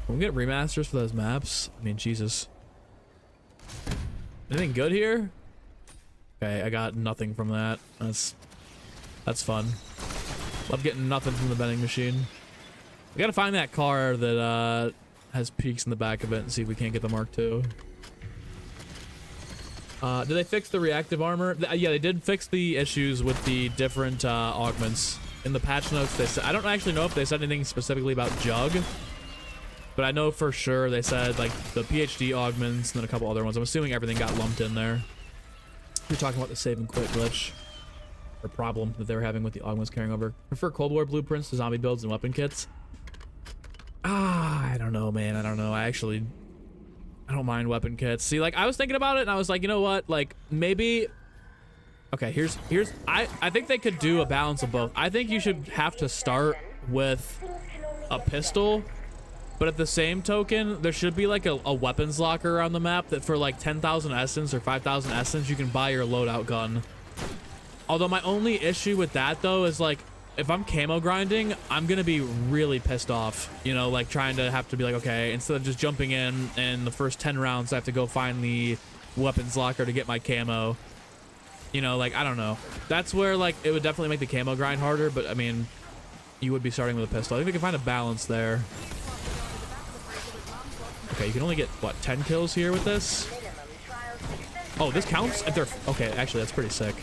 Can we get remasters for those maps? I mean, Jesus. Anything good here? Okay, I got nothing from that. That's fun. Love getting nothing from the vending machine. We gotta find that car that has peaks in the back of it and see if we can't get the Mark II. Did they fix the reactive armor? Yeah, they did fix the issues with the different augments. In the patch notes, they said, I don't actually know if they said anything specifically about Jug, but I know for sure they said like the PhD augments and then a couple other ones. I'm assuming everything got lumped in there. You're talking about the save and quit glitch or problem that they were having with the augments carrying over. Prefer Cold War blueprints to zombie builds and weapon kits. I don't know, man. I don't know. I don't mind weapon kits. See, like I was thinking about it and I was like, you know what? Like maybe. Okay, here's I think they could do a balance of both. I think you should have to start with a pistol, but at the same token, there should be like a weapons locker on the map that for like 10,000 essence or 5,000 essence, you can buy your loadout gun. Although my only issue with that though is like, if I'm camo grinding, I'm gonna be really pissed off, you know, like trying to have to be like, okay, instead of just jumping in and the first 10 rounds, I have to go find the weapons locker to get my camo. You know, like, I don't know. That's where, like, it would definitely make the camo grind harder, but, I mean, you would be starting with a pistol. I think we can find a balance there. Okay, you can only get, what, 10 kills here with this? Oh, this counts? If they're... Okay, actually, that's pretty sick.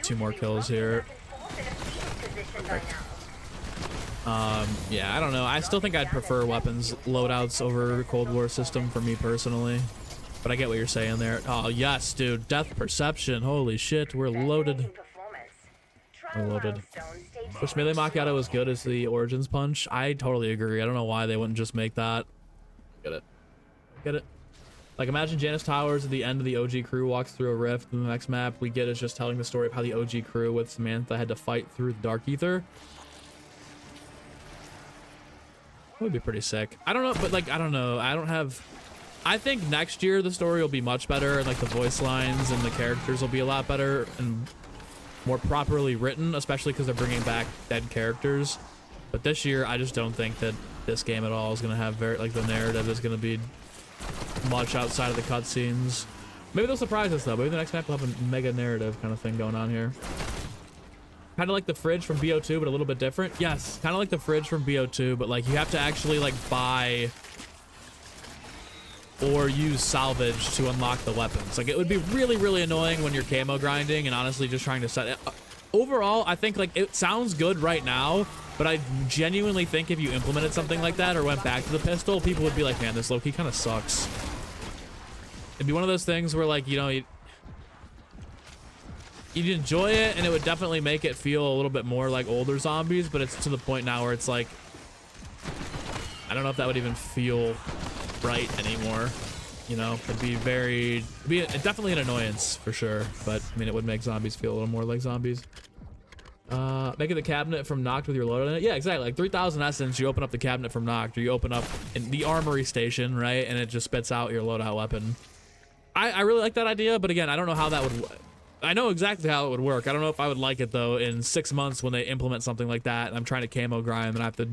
2 more kills here. Perfect. Yeah, I don't know. I still think I'd prefer weapons loadouts over Cold War system for me personally. But I get what you're saying there. Oh, yes, dude. Death perception. Holy shit. We're loaded. We're loaded. Wish melee macchiato as good as the Origins punch. I totally agree. I don't know why they wouldn't just make that. Get it. Get it. Like, imagine Janice Towers at the end of the OG crew walks through a rift, and the next map we get is just telling the story of how the OG crew with Samantha had to fight through the Dark Ether. That would be pretty sick. I don't know, but, like, I don't know. I think next year the story will be much better, and like the voice lines and the characters will be a lot better and more properly written, especially because they're bringing back dead characters. But this year, I just don't think that this game at all is going to have very, like, the narrative is going to be much outside of the cutscenes. Maybe they'll surprise us though. Maybe the next map will have a mega narrative kind of thing going on here. Kind of like the fridge from BO2, but a little bit different. Yes, kind of like the fridge from BO2, but like you have to actually like buy or use salvage to unlock the weapons. Like it would be really, really annoying when you're camo grinding and honestly just trying to set it. Overall, I think like it sounds good right now, but I genuinely think if you implemented something like that or went back to the pistol, people would be like, man, this low-key kind of sucks. It'd be one of those things where like, you know, you'd enjoy it and it would definitely make it feel a little bit more like older zombies, but it's to the point now where it's like, I don't know if that would even feel right anymore. You know, it'd be definitely an annoyance for sure, but I mean, it would make zombies feel a little more like zombies. Making the cabinet from Noct with your loadout in it. Yeah, exactly. Like 3,000 essence, you open up the cabinet from Noct, or you open up in the armory station, right? And it just spits out your loadout weapon. I really like that idea, but again, I don't know how that would... I know exactly how it would work. I don't know if I would like it, though, in 6 months when they implement something like that, and I'm trying to camo grind, and I have to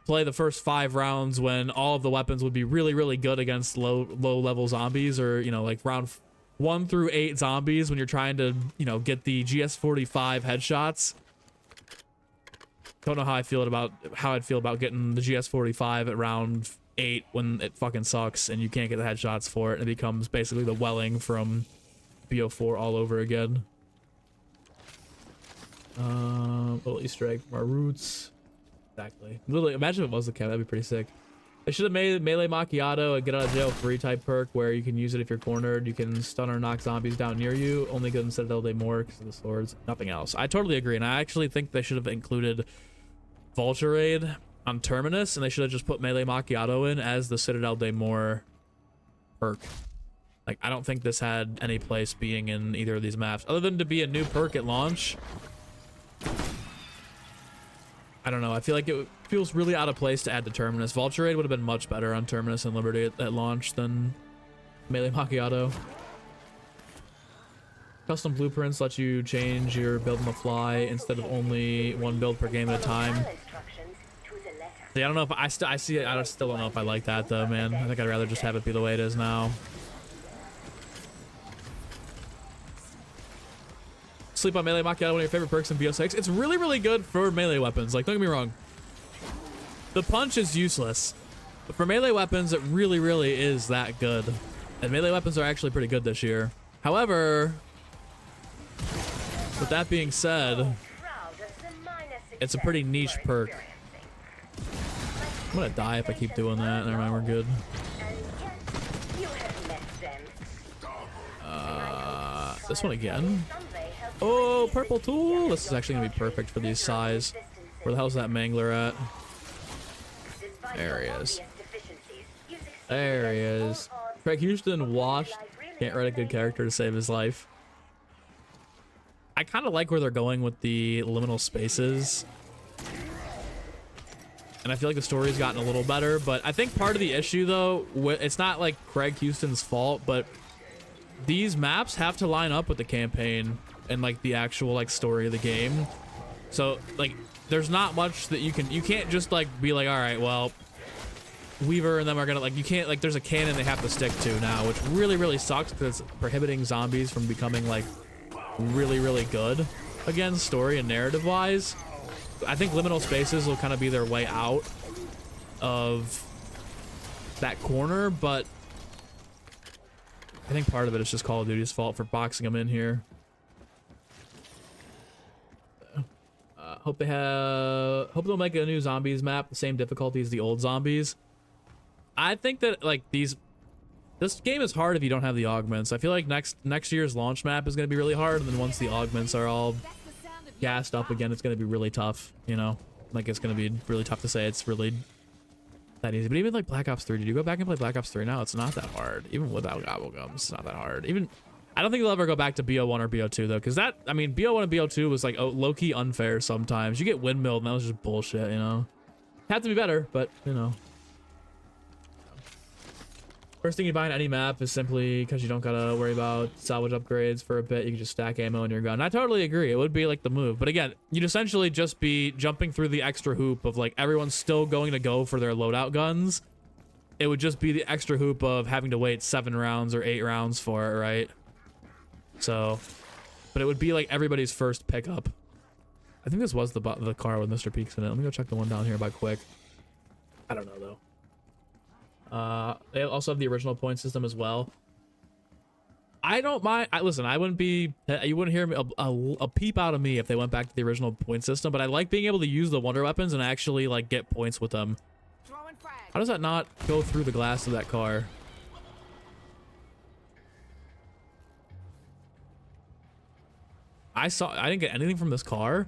play the first 5 rounds when all of the weapons would be really, really good against low-level zombies, or, you know, like round 1 through 8 zombies when you're trying to, you know, get the GS45 headshots. Don't know how I'd feel about getting the GS45 at round 8 when it fucking sucks and you can't get the headshots for it, and it becomes basically the welling from BO4 all over again. Little Easter egg from our roots. Exactly. Literally, imagine if it was the cam, that'd be pretty sick. They should have made melee macchiato a get out of jail free type perk where you can use it if you're cornered. You can stun or knock zombies down near you. Only good in Citadel Day more because of the swords. Nothing else. I totally agree, and I actually think they should have included Vulture Raid on Terminus, and they should have just put melee macchiato in as the Citadel Day more perk. Like, I don't think this had any place being in either of these maps other than to be a new perk at launch. I don't know. I feel like it feels really out of place to add to Terminus. Vulture Raid would have been much better on Terminus and Liberty at launch than melee macchiato. Custom blueprints let you change your build on the fly instead of only one build per game at a time. Yeah, I don't know if I still don't know if I like that though, man. I think I'd rather just have it be the way it is now. Sleep on melee macchiato, one of your favorite perks in BO6. It's really, really good for melee weapons. Like, don't get me wrong. The punch is useless. But for melee weapons, it really, really is that good. And melee weapons are actually pretty good this year. However, with that being said, it's a pretty niche perk. I'm gonna die if I keep doing that. Never mind, we're good. This one again. Oh, purple tool. This is actually gonna be perfect for these size. Where the hell's that mangler at? There he is. There he is. Craig Houston washed. Can't write a good character to save his life. I kind of like where they're going with the liminal spaces. And I feel like the story's gotten a little better, but I think part of the issue though, it's not like Craig Houston's fault, but these maps have to line up with the campaign and like the actual like story of the game. So like there's not much that you can't just like be like, all right, well, Weaver and them are gonna like, you can't like, there's a canon they have to stick to now, which really, really sucks because it's prohibiting zombies from becoming like really, really good again, story and narrative wise. I think liminal spaces will kind of be their way out of that corner, but I think part of it is just Call of Duty's fault for boxing them in here. Hope they'll make a new zombies map, the same difficulty as the old zombies. I think that like this game is hard if you don't have the augments. I feel like next year's launch map is going to be really hard, and then once the augments are all gassed up again, it's going to be really tough, you know? Like, it's going to be really tough to say it's really that easy. But even like Black Ops 3, did you go back and play Black Ops 3 now? It's not that hard. Even without Gobble Gums, it's not that hard. Even, I don't think they'll ever go back to BO1 or BO2 though, because that, I mean, BO1 and BO2 was like low-key unfair sometimes. You get windmilled and that was just bullshit, you know? Had to be better, but, you know. First thing you buy on any map is simply because you don't gotta worry about salvage upgrades for a bit. You can just stack ammo in your gun. I totally agree. It would be like the move. But again, you'd essentially just be jumping through the extra hoop of like everyone's still going to go for their loadout guns. It would just be the extra hoop of having to wait 7 rounds or 8 rounds for it, right? So, but it would be like everybody's first pickup. I think this was the car with Mr. Peaks in it. Let me go check the one down here by quick. I don't know though. They also have the original point system as well. I don't mind. Listen, I wouldn't be. You wouldn't hear me a peep out of me if they went back to the original point system. But I like being able to use the wonder weapons and actually like get points with them. How does that not go through the glass of that car? I didn't get anything from this car.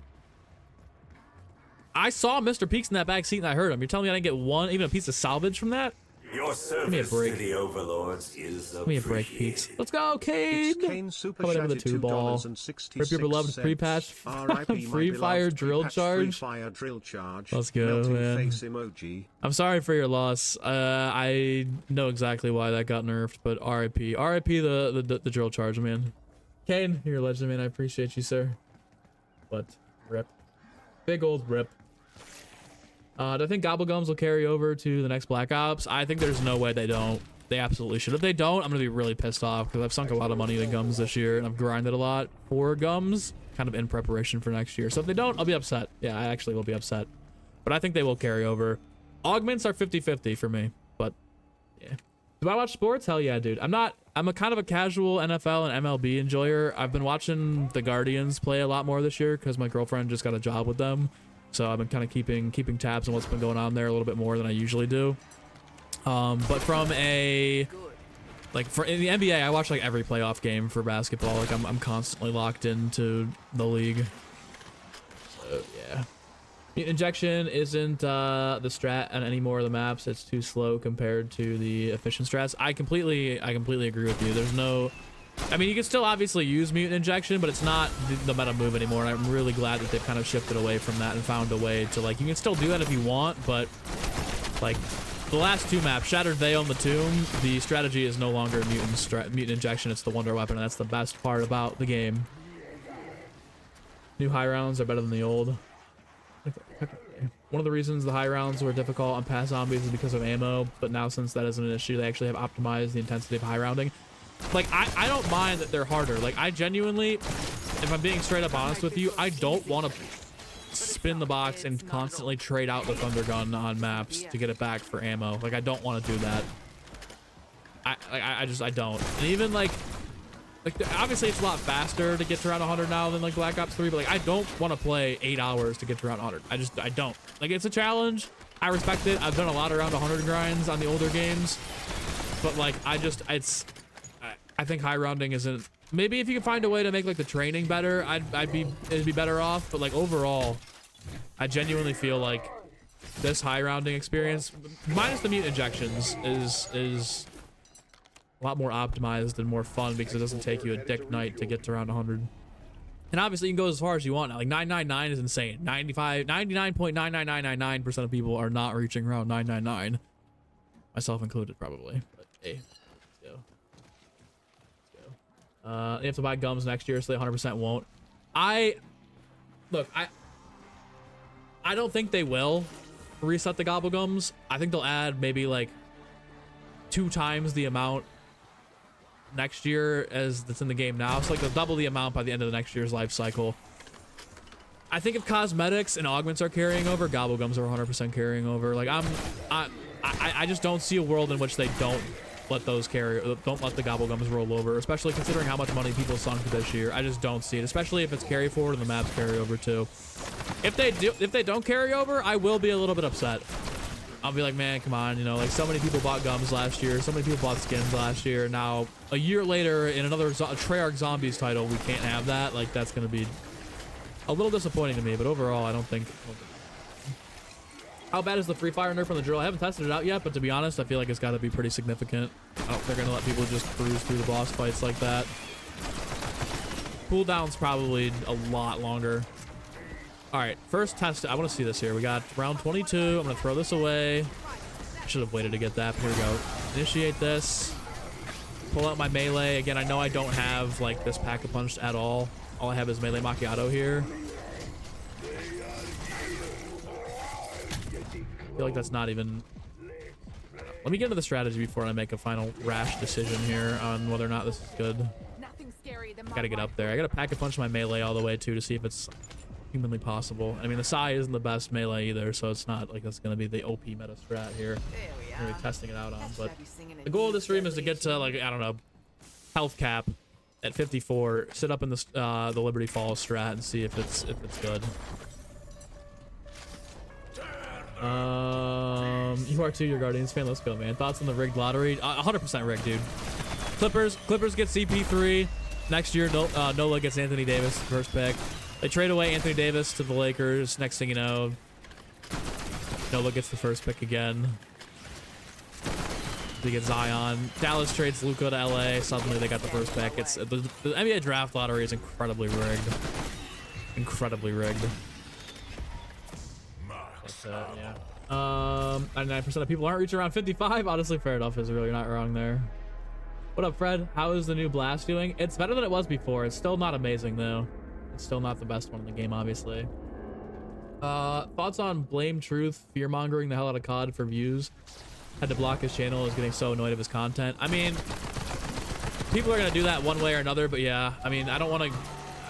I saw Mr. Peaks in that back seat and I heard him. You're telling me I didn't get even a piece of salvage from that? Your Give me a service break. to the overlords is Give me a break, Pete's. appreciated. Let's go, Cade! Kane super Coming in with a chatted two-ball. Rip your beloved pre-patch. Free fire drill charge. Let's go, man. Face emoji. I'm sorry for your loss. I know exactly why that got nerfed, but RIP. RIP the drill charge, man. Kane, you're a legend, man. I appreciate you, sir. But rip. Big old rip. Do I think Gobble Gums will carry over to the next Black Ops? I think there's no way they don't. They absolutely should. If they don't, I'm gonna be really pissed off because I've sunk a lot of money into Gums this year and I've grinded a lot for Gums, kind of in preparation for next year. So if they don't, I'll be upset. Yeah, I actually will be upset. But I think they will carry over. Augments are 50-50 for me, but yeah. Do I watch sports? Hell yeah, dude. I'm a kind of a casual NFL and MLB enjoyer. I've been watching the Guardians play a lot more this year because my girlfriend just got a job with them. So I've been kind of keeping tabs on what's been going on there a little bit more than I usually do. But from a in the NBA, I watch like every playoff game for basketball. Like I'm constantly locked into the league. So yeah. Mutant Injection isn't the strat on any more of the maps. It's too slow compared to the efficient strats. I completely agree with you. There's no, I mean, you can still obviously use Mutant Injection, but it's not the meta move anymore. And I'm really glad that they've kind of shifted away from that and found a way to like, you can still do that if you want, but like the last two maps, Shattered Veil and the Tomb, the strategy is no longer Mutant Injection. It's the Wonder Weapon, and that's the best part about the game. New high rounds are better than the old. One of the reasons the high rounds were difficult on past zombies is because of ammo, but now since that isn't an issue, they actually have optimized the intensity of high rounding. Like, I don't mind that they're harder. Like, I genuinely, if I'm being straight up honest with you, I don't want to spin the box and constantly trade out the Thunder Gun on maps to get it back for ammo. Like, I don't want to do that. I don't. And even like obviously it's a lot faster to get to around 100 now than like Black Ops 3, but like I don't want to play 8 hours to get to around 100. I don't. Like, it's a challenge. I respect it. I've done a lot around 100 grinds on the older games, but like I think high rounding isn't. Maybe if you can find a way to make like the training better, it'd be better off. But like overall, I genuinely feel like this high rounding experience, minus the mutant injections, is a lot more optimized and more fun because it doesn't take you a dick night to get to around 100. And obviously you can go as far as you want now. Like 999 is insane. 99.99999% of people are not reaching around 999, myself included probably. But hey, let's go. You have to buy gums next year, so they 100% won't. I don't think they will reset the Gobble Gums. I think they'll add maybe like 2 times the amount next year as that's in the game now. So like they'll double the amount by the end of the next year's life cycle. I think if cosmetics and augments are carrying over, Gobble Gums are 100% carrying over. Like I just don't see a world in which they don't let those don't let the Gobble Gums roll over, especially considering how much money people sunk this year. I just don't see it, especially if it's carry forward and the maps carry over too. If they don't carry over, I will be a little bit upset. I'll be like, man, come on, you know, like so many people bought gums last year, so many people bought skins last year. Now, a year later, in another Treyarch Zombies title, we can't have that. Like, that's gonna be a little disappointing to me, but overall, I don't think. How bad is the free fire nerf on the drill? I haven't tested it out yet, but to be honest, I feel like it's got to be pretty significant. Oh, they're gonna let people just cruise through the boss fights like that. Cooldown's probably a lot longer. All right, first test. I want to see this here. We got round 22. I'm gonna throw this away. I should have waited to get that. Here we go. Initiate this. Pull out my melee. Again, I know I don't have like this pack-a-punch at all. All I have is melee macchiato here. I feel like that's not even. Let me get into the strategy before I make a final rash decision here on whether or not this is good. Gotta get up there. I gotta pack-a-punch my melee all the way too to see if it's humanly possible. I mean, the Sai isn't the best melee either, so it's not like that's gonna be the OP meta strat here. I'm gonna be testing it out on, but the goal of this stream is to get to like, I don't know, health cap at 54, sit up in the Liberty Falls strat and see if it's good. You are too, your Guardians fan. Let's go, man. Thoughts on the rigged lottery? 100% rigged, dude. Clippers get CP3 next year. Nola gets Anthony Davis, first pick. They trade away Anthony Davis to the Lakers. Next thing you know, Nola gets the first pick again. They get Zion. Dallas trades Luka to LA. Suddenly they got the first pick. It's the NBA draft lottery is incredibly rigged. Incredibly rigged. That's it, yeah. 99% of people aren't reaching around 55. Honestly, fair enough. Is really not wrong there. What up, Fred? How is the new Blast doing? It's better than it was before. It's still not amazing though. It's still not the best one in the game, obviously. Thoughts on Blame Truth fear-mongering the hell out of COD for views? Had to block his channel. Is getting so annoyed of his content. I mean, people are gonna do that one way or another, but yeah, I mean, I don't want to.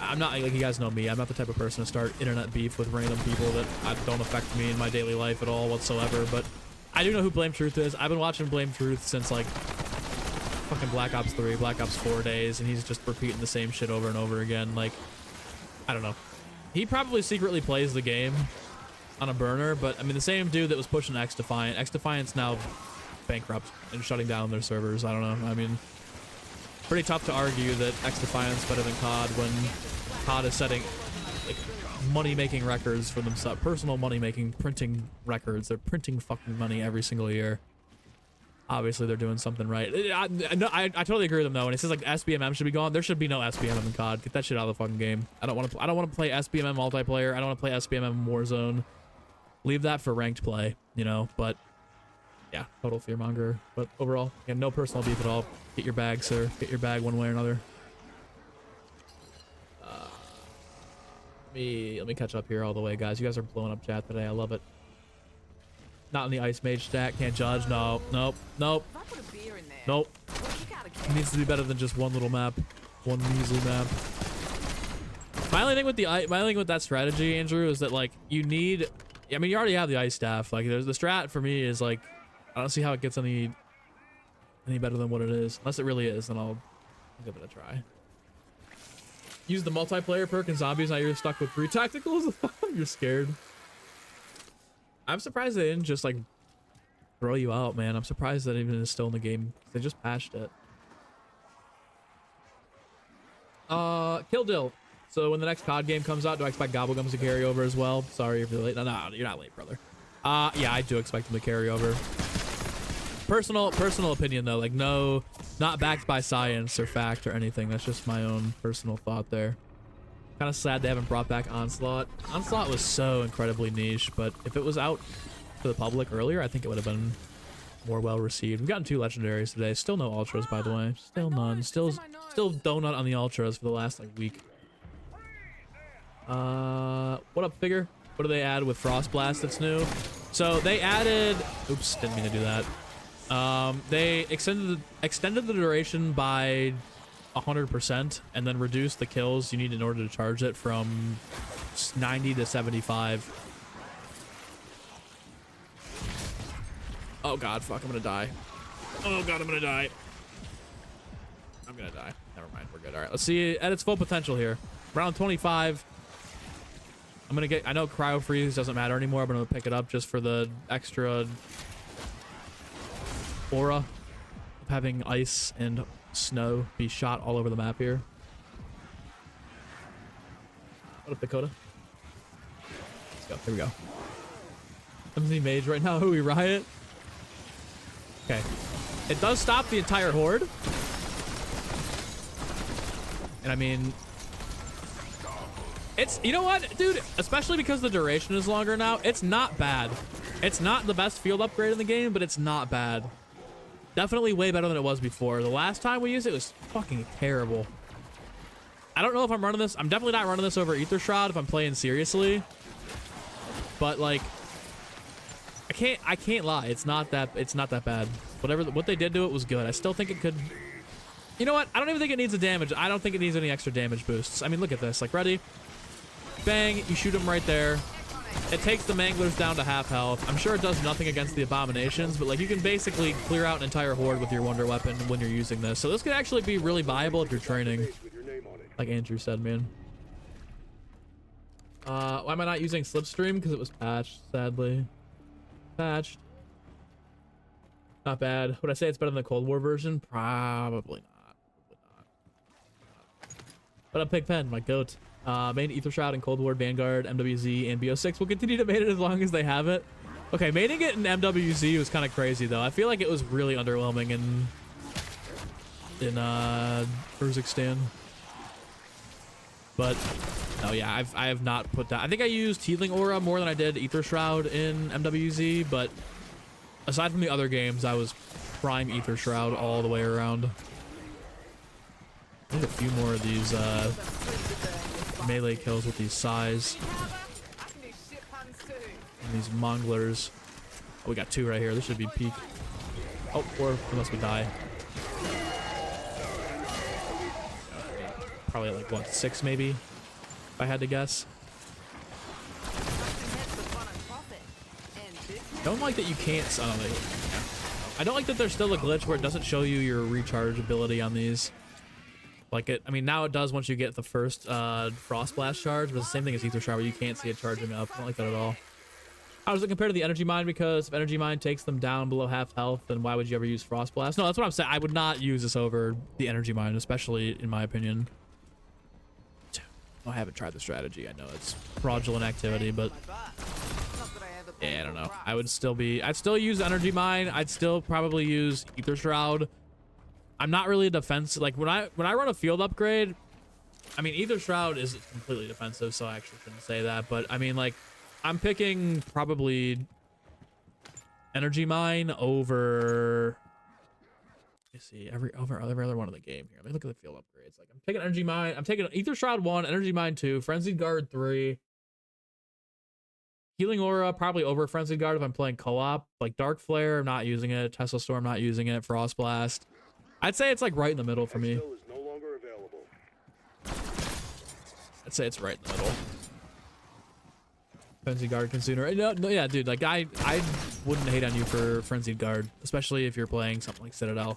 I'm not, like, you guys know me. I'm not the type of person to start internet beef with random people that don't affect me in my daily life at all whatsoever. But I do know who Blame Truth is. I've been watching Blame Truth since like fucking Black Ops 3, Black Ops 4 days, and he's just repeating the same shit over and over again. Like, I don't know. He probably secretly plays the game on a burner, but I mean, the same dude that was pushing X-Defiant. X-Defiant's now bankrupt and shutting down their servers. I don't know. I mean, pretty tough to argue that X-Defiant's better than COD when COD is setting like money-making records for themselves, personal money-making, printing records. They're printing fucking money every single year. Obviously, they're doing something right. I totally agree with him though. When he says like SBMM should be gone, there should be no SBMM in COD. Get that shit out of the fucking game. I don't want to play SBMM multiplayer. I don't want to play SBMM Warzone. Leave that for ranked play, you know. But yeah, total fearmonger. But overall, yeah, no personal beef at all. Get your bag, sir. Get your bag one way or another. Let me catch up here all the way, guys. You guys are blowing up chat today. I love it. Not in the Ice Mage stack. Can't judge. No. Nope. Nope. Nope. It needs to be better than just one little map. One measly map. My only thing with that strategy, Andrew, is that like you need. I mean, you already have the ice staff. Like, the strat for me is like, I don't see how it gets any better than what it is. Unless it really is, then I'll give it a try. Use the multiplayer perk in zombies. Now you're stuck with 3 tacticals. You're scared. I'm surprised they didn't just like throw you out, man. I'm surprised that even is still in the game. They just patched it. Kill Dill. So when the next COD game comes out, do I expect Gobble Gums to carry over as well? Sorry if you're late. No, you're not late, brother. Yeah, I do expect them to carry over. Personal opinion though, like no, not backed by science or fact or anything. That's just my own personal thought there. Kind of sad they haven't brought back Onslaught. Onslaught was so incredibly niche, but if it was out to the public earlier, I think it would have been more well received. We've gotten 2 legendaries today. Still no ultras, by the way. Still none. Still donut on the ultras for the last like week. What up, Figure? What do they add with Frost Blast that's new? So they added. Oops, didn't mean to do that. They extended the duration by 100% and then reduced the kills you need in order to charge it from 90 to 75. Oh god, fuck, I'm gonna die. Oh god, I'm gonna die. I'm gonna die. Never mind, we're good. All right, let's see it at its full potential here. Round 25. I'm gonna get, I know Cryo Freeze doesn't matter anymore, but I'm gonna pick it up just for the extra aura of having ice and snow be shot all over the map here. What up, Dakota? Let's go. Here we go. I'm the mage right now. Who we riot? Okay. It does stop the entire horde. And I mean, it's, you know what, dude? Especially because the duration is longer now, it's not bad. It's not the best field upgrade in the game, but it's not bad. Definitely way better than it was before. The last time we used it was fucking terrible. I don't know if I'm running this. I'm definitely not running this over Ether Shroud if I'm playing seriously. But like, I can't lie. It's not that bad. What they did to it was good. I still think it could. You know what? I don't even think it needs a damage. I don't think it needs any extra damage boosts. I mean, look at this. Like, ready? Bang! You shoot them right there. It takes the Manglers down to half health. I'm sure it does nothing against the Abominations, but like you can basically clear out an entire horde with your Wonder Weapon when you're using this. So this could actually be really viable if you're training. Like Andrew said, man. Why am I not using Slipstream? Because it was patched, sadly. Patched. Not bad. Would I say it's better than the Cold War version? Probably not. But I'm Pigpen, my goat. Main Ether Shroud and Cold War, Vanguard, MWZ, and BO6 will continue to main it as long as they have it. Okay, maining it in MWZ was kind of crazy though. I feel like it was really underwhelming in Urzikstan. But no, yeah, I have not put that. I think I used Healing Aura more than I did Ether Shroud in MWZ, but aside from the other games, I was prime Ether Shroud all the way around. I need a few more of these melee kills with these Sais. And these Monglers. Oh, we got 2 right here. This should be peak. Oh, or unless we die. Probably like, what, 6 maybe? If I had to guess. I don't like that you can't... I don't like that there's still a glitch where it doesn't show you your recharge ability on these. Like it, I mean, now it does once you get the first Frost Blast charge, but it's the same thing as Ether Shroud where you can't see it charging up. I don't like that at all. How does it compare to the Energy Mine? Because if Energy Mine takes them down below half health, then why would you ever use Frost Blast? No, that's what I'm saying. I would not use this over the Energy Mine, especially in my opinion. I haven't tried the strategy. I know it's fraudulent activity, but yeah, I don't know. I'd still use Energy Mine. I'd still probably use Ether Shroud. I'm not really a defense. Like when I run a field upgrade, I mean, Ether Shroud is completely defensive, so I actually shouldn't say that. But I mean, like, I'm picking probably Energy Mine over. Let me see every other one of the game here. Let me look at the field upgrades. Like I'm taking Energy Mine. I'm taking Ether Shroud 1, Energy Mine 2, Frenzied Guard 3. Healing Aura probably over Frenzied Guard if I'm playing co-op. Like Dark Flare, I'm not using it. Tesla Storm, not using it. Frost Blast. I'd say it's like right in the middle for me. I'd say it's right in the middle. Frenzied Guard Consumer. No, yeah, dude. Like I wouldn't hate on you for Frenzied Guard, especially if you're playing something like Citadel,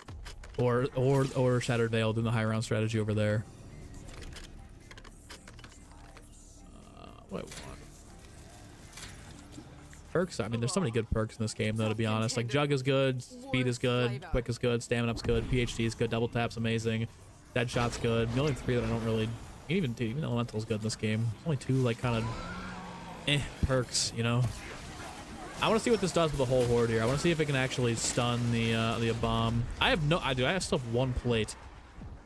or Shattered Veil, doing the high round strategy over there. What? Perks. I mean, there's so many good perks in this game, though. To be honest, like Jug is good, Speed is good, Quick is good, Stamina up's good, PhD is good, Double Tap's amazing, Deadshot's good. The only 3 that I don't really, even Elemental's good in this game. There's only 2 like kind of perks, you know. I want to see what this does with the whole horde here. I want to see if it can actually stun the bomb. I still have 1 plate.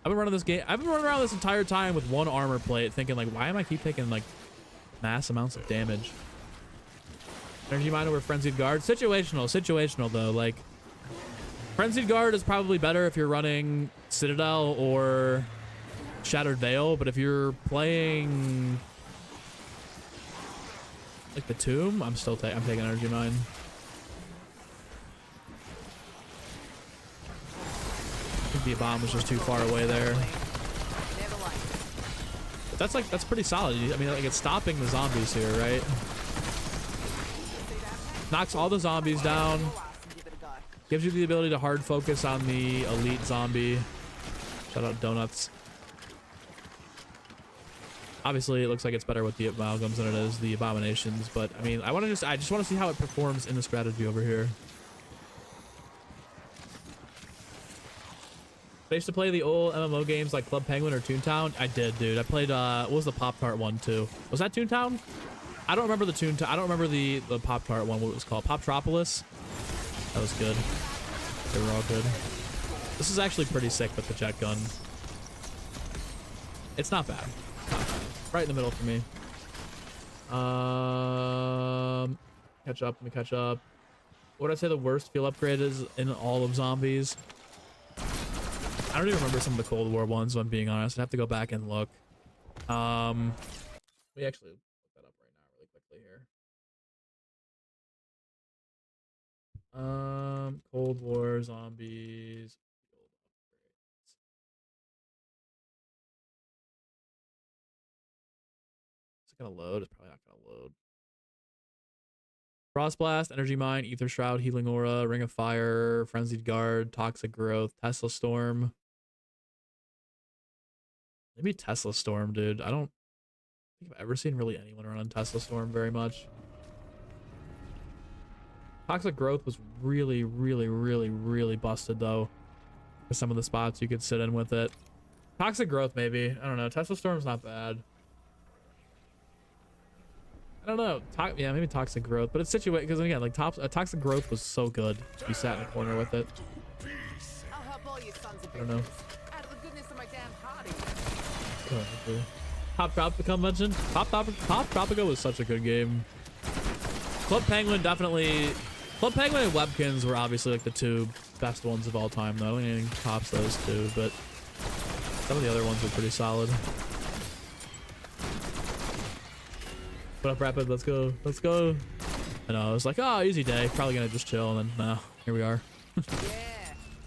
I've been running this game. I've been running around this entire time with 1 armor plate, thinking like, why am I keep taking like mass amounts of damage? Energy Mine over Frenzied Guard. Situational though. Like Frenzied Guard is probably better if you're running Citadel or Shattered Veil, but if you're playing like the Tomb, I'm taking Energy Mine. I think the bomb was just too far away there. But that's pretty solid. I mean, like it's stopping the zombies here, right? Knocks all the zombies down. Gives you the ability to hard focus on the elite zombie. Shout out Donuts. Obviously, it looks like it's better with the amalgams than it is the abominations, but I mean, I just want to see how it performs in the strategy over here. I used to play the old MMO games like Club Penguin or Toontown. I did, dude. I played what was the Pop-Tart one too? Was that Toontown? I don't remember the I don't remember the Pop-Tart one, what it was called. Poptropolis? That was good. They were all good. This is actually pretty sick with the jet gun. It's not bad. Right in the middle for me. Catch up. Let me catch up. What would I say the worst field upgrade is in all of zombies? I don't even remember some of the Cold War ones, if I'm being honest. I'd have to go back and look. We actually look that up right now really quickly here. Cold War zombies. Is it gonna load? It's probably not gonna load. Frost Blast, Energy Mine, Ether Shroud, Healing Aura, Ring of Fire, Frenzied Guard, Toxic Growth, Tesla Storm. Maybe Tesla Storm, dude. I don't think I've ever seen really anyone run on Tesla Storm very much. Toxic Growth was really, really, really, really busted, though. For some of the spots you could sit in with it. Toxic Growth, maybe. I don't know. Tesla Storm's not bad. I don't know. Yeah, maybe toxic growth, but it's situated because again, like toxic growth was so good. You sat in a corner with it. I'll help all you sons of I don't know. bitches. Out of the goodness of my damn party. Pop Tropico mentioned. Pop Tropico was such a good game. Club Penguin definitely. Club Penguin and Webkins were obviously like the two best ones of all time, though. I don't think anything tops those two, but some of the other ones were pretty solid. What up, Rapid? Let's go. Let's go. I know. I was like, oh, easy day. Probably gonna just chill, and then no, here we are. Yeah,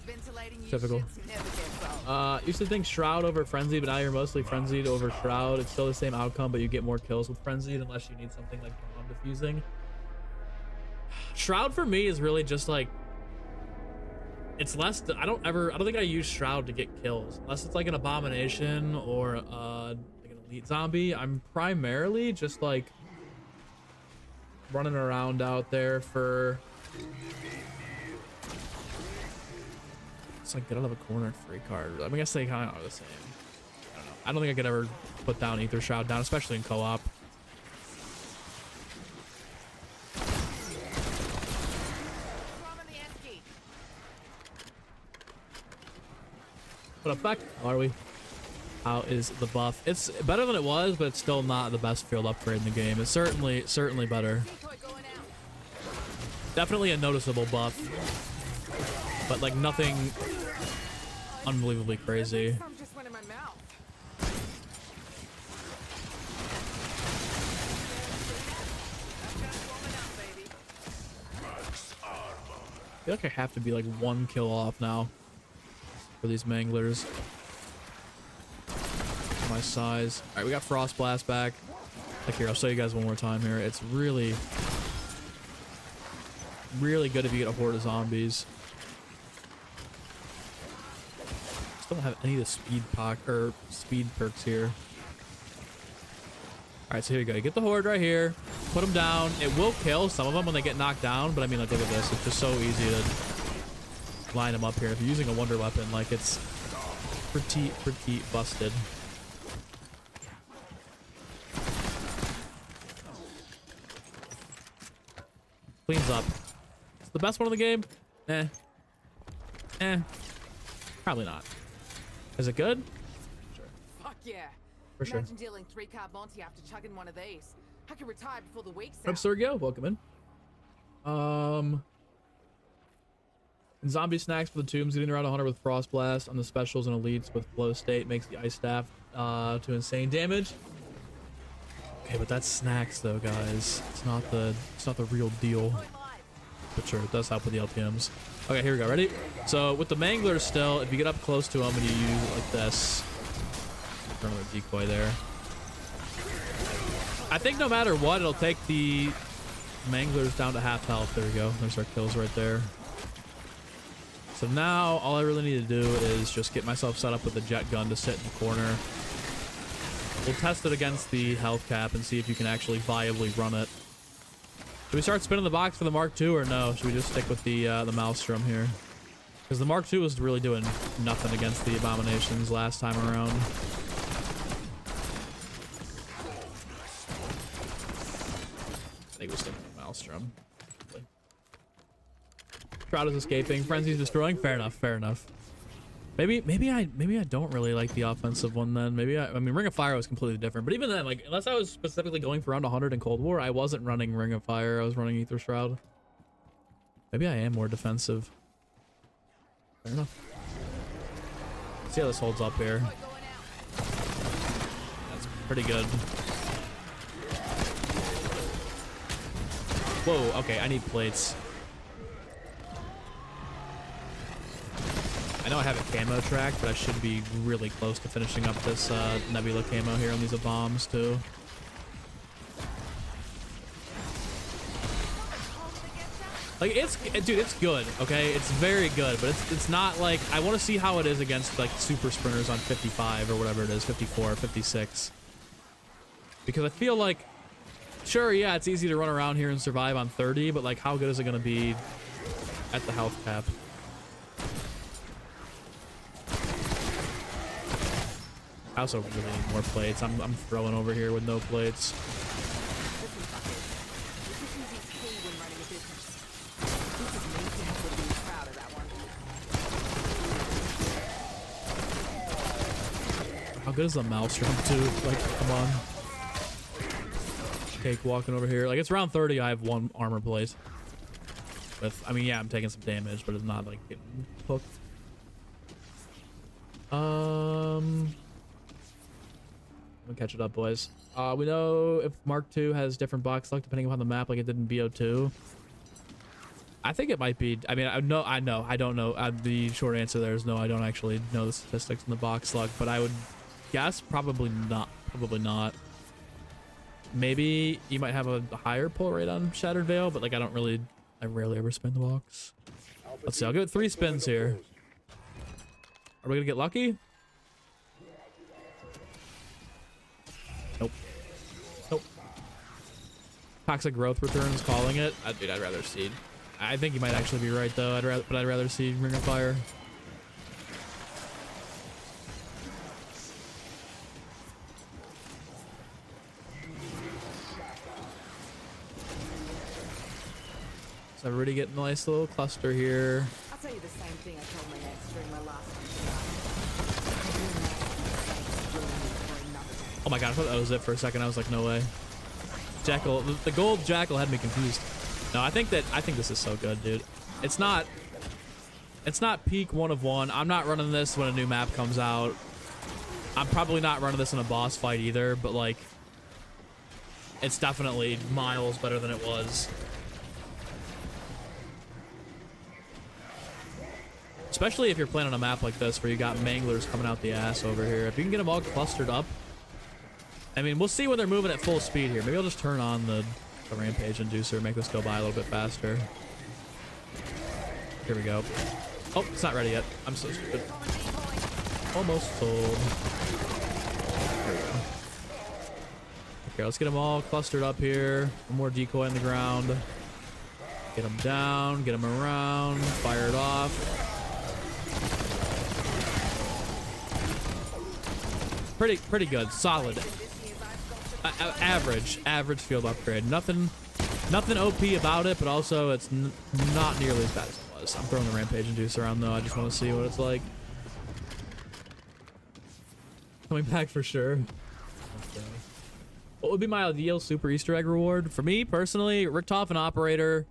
ventilating you Typical. shits never gets old. Used to think Shroud over Frenzy, but now you're mostly Frenzied over Shroud. It's still the same outcome, but you get more kills with Frenzied unless you need something like bomb defusing. Shroud for me is really just like, it's less. I don't think I use Shroud to get kills unless it's like an Abomination or like an Elite Zombie. I'm primarily just like running around out there for. It's like get out of a corner free card. I mean, I guess they kind of are the same. I don't know. I don't think I could ever put down Ether Shroud down, especially in co-op. What up, back? How are we? How is the buff? It's better than it was, but it's still not the best field upgrade in the game. It's certainly better. Definitely a noticeable buff, but like nothing unbelievably crazy. I feel like I have to be like one kill off now for these manglers. My size. All right, we got Frost Blast back. Like here, I'll show you guys one more time here. It's really good if you get a horde of zombies. Still don't have any of the speed perks here. All right, so here you go. You get the horde right here. Put them down. It will kill some of them when they get knocked down, but I mean, like, look at this. It's just so easy to line them up here. If you're using a wonder weapon, like, it's pretty busted. Cleans up. It's the best one in the game? Probably not. Is it good? Sure. Fuck yeah. For sure. Imagine dealing 3-card Monty after chugging one of these. I could retire before the week's Up, out. Sergio, welcome in. Zombie snacks for the tombs, getting around 100 with Frost Blast on the specials and elites with Flow State makes the ice staff to insane damage. Okay, but that's snacks though, guys. It's not the real deal. But sure, it does help with the LPMs. Okay, here we go. Ready? So with the manglers still, if you get up close to them and you use it like this, throw another decoy there. I think no matter what, it'll take the manglers down to half health. There we go. There's our kills right there. So now all I really need to do is just get myself set up with a jet gun to sit in the corner. We'll test it against the health cap and see if you can actually viably run it. Should we start spinning the box for the Mark II or no? Should we just stick with the Maelstrom here? Because the Mark II was really doing nothing against the Abominations last time around. I think we'll stick with the Maelstrom. Shroud is escaping. Frenzy's destroying. Fair enough. Fair enough. Maybe I don't really like the offensive one then. I mean, Ring of Fire was completely different. But even then, like, unless I was specifically going for around 100 in Cold War, I wasn't running Ring of Fire. I was running Ether Shroud. Maybe I am more defensive. Fair enough. Let's see how this holds up here. That's pretty good. Whoa, okay, I need plates. I know I have a camo track, but I should be really close to finishing up this Nebula camo here on these bombs too. Like dude, it's good, okay? It's very good, but it's not like, I want to see how it is against like super sprinters on 55 or whatever it is, 54, 56. Because I feel like, sure, yeah, it's easy to run around here and survive on 30, but like how good is it going to be at the health cap? I also really need more plates. I'm throwing over here with no plates. good is the Maelstrom too? Like, come on. Cake walking over here. Like, it's round 30. I have 1 armor plate. With, I mean, yeah, I'm taking some damage, but it's not like getting hooked. I'm gonna catch it up, boys. We know if Mark II has different box luck depending upon the map, like it did in BO2. I think it might be. I mean, I don't know. The short answer there is no. I don't actually know the statistics in the box luck, but I would guess probably not. Probably not. Maybe you might have a higher pull rate on Shattered Veil, but like I rarely ever spin the box. Let's see. I'll give it 3 spins here. Are we gonna get lucky? Nope. Nope. Toxic Growth Returns calling it. Dude, I'd rather Seed. I think you might actually be right though. I'd rather see Ring of Fire. So everybody getting a nice little cluster here. I'll tell you the same thing I told my ex during my last Oh my god, I thought that was it for a second. I was like, no way. Jackal, the gold Jackal had me confused. No, I think this is so good, dude. It's not peak 1 of 1. I'm not running this when a new map comes out. I'm probably not running this in a boss fight either, but like, it's definitely miles better than it was. Especially if you're playing on a map like this where you got manglers coming out the ass over here. If you can get them all clustered up. I mean, we'll see when they're moving at full speed here. Maybe I'll just turn on the Rampage Inducer, make this go by a little bit faster. Here we go. Oh, it's not ready yet. I'm so stupid. Almost sold. There we go. Okay, let's get them all clustered up here. One more decoy in the ground. Get them down, get them around, fire it off. Pretty good, solid. Average field upgrade. Nothing OP about it, but also it's not nearly as bad as it was. I'm throwing the Rampage Inducer around though. I just want to see what it's like. Coming back for sure. Okay. What would be my ideal super Easter egg reward? For me personally, Richtofen Operator,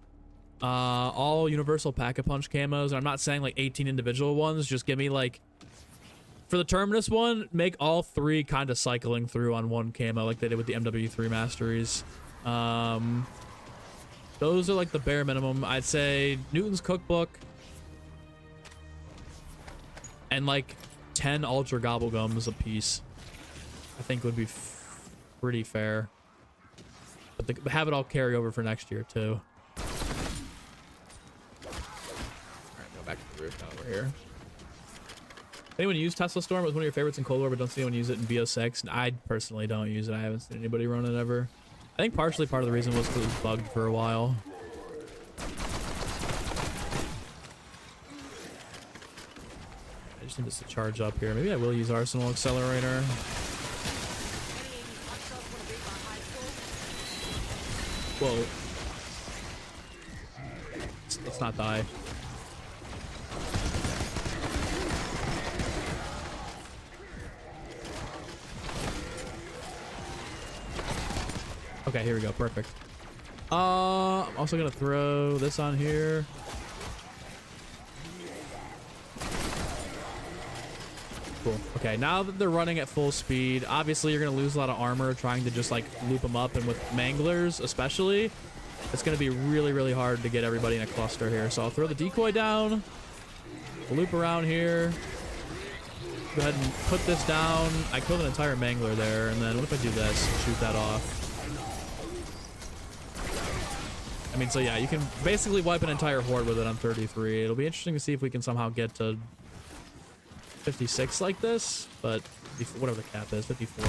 all Universal Pack-a-Punch camos, and I'm not saying like 18 individual ones. Just give me like, for the Terminus one, make all 3 kind of cycling through on 1 camo like they did with the MW3 Masteries. Those are like the bare minimum. I'd say Newton's Cookbook and like 10 Ultra Gobble Gums a piece, I think would be pretty fair. But have it all carry over for next year too. All right, go back to the roof now. We're here. Anyone use Tesla Storm? It was one of your favorites in Cold War, but don't see anyone use it in BO6. I personally don't use it. I haven't seen anybody run it ever. I think partially part of the reason was because it was bugged for a while. I just need this to charge up here. Maybe I will use Arsenal Accelerator. Whoa. Let's not die. Okay, here we go. Perfect. I'm also gonna throw this on here. Cool. Okay, now that they're running at full speed, obviously you're gonna lose a lot of armor trying to just like loop them up, and with manglers especially, it's gonna be really hard to get everybody in a cluster here. So I'll throw the decoy down, loop around here, go ahead and put this down. I killed an entire mangler there, and then what if I do this? Shoot that off. I mean, so yeah, you can basically wipe an entire horde with it on 33. It'll be interesting to see if we can somehow get to 56 like this, but whatever the cap is, 54. I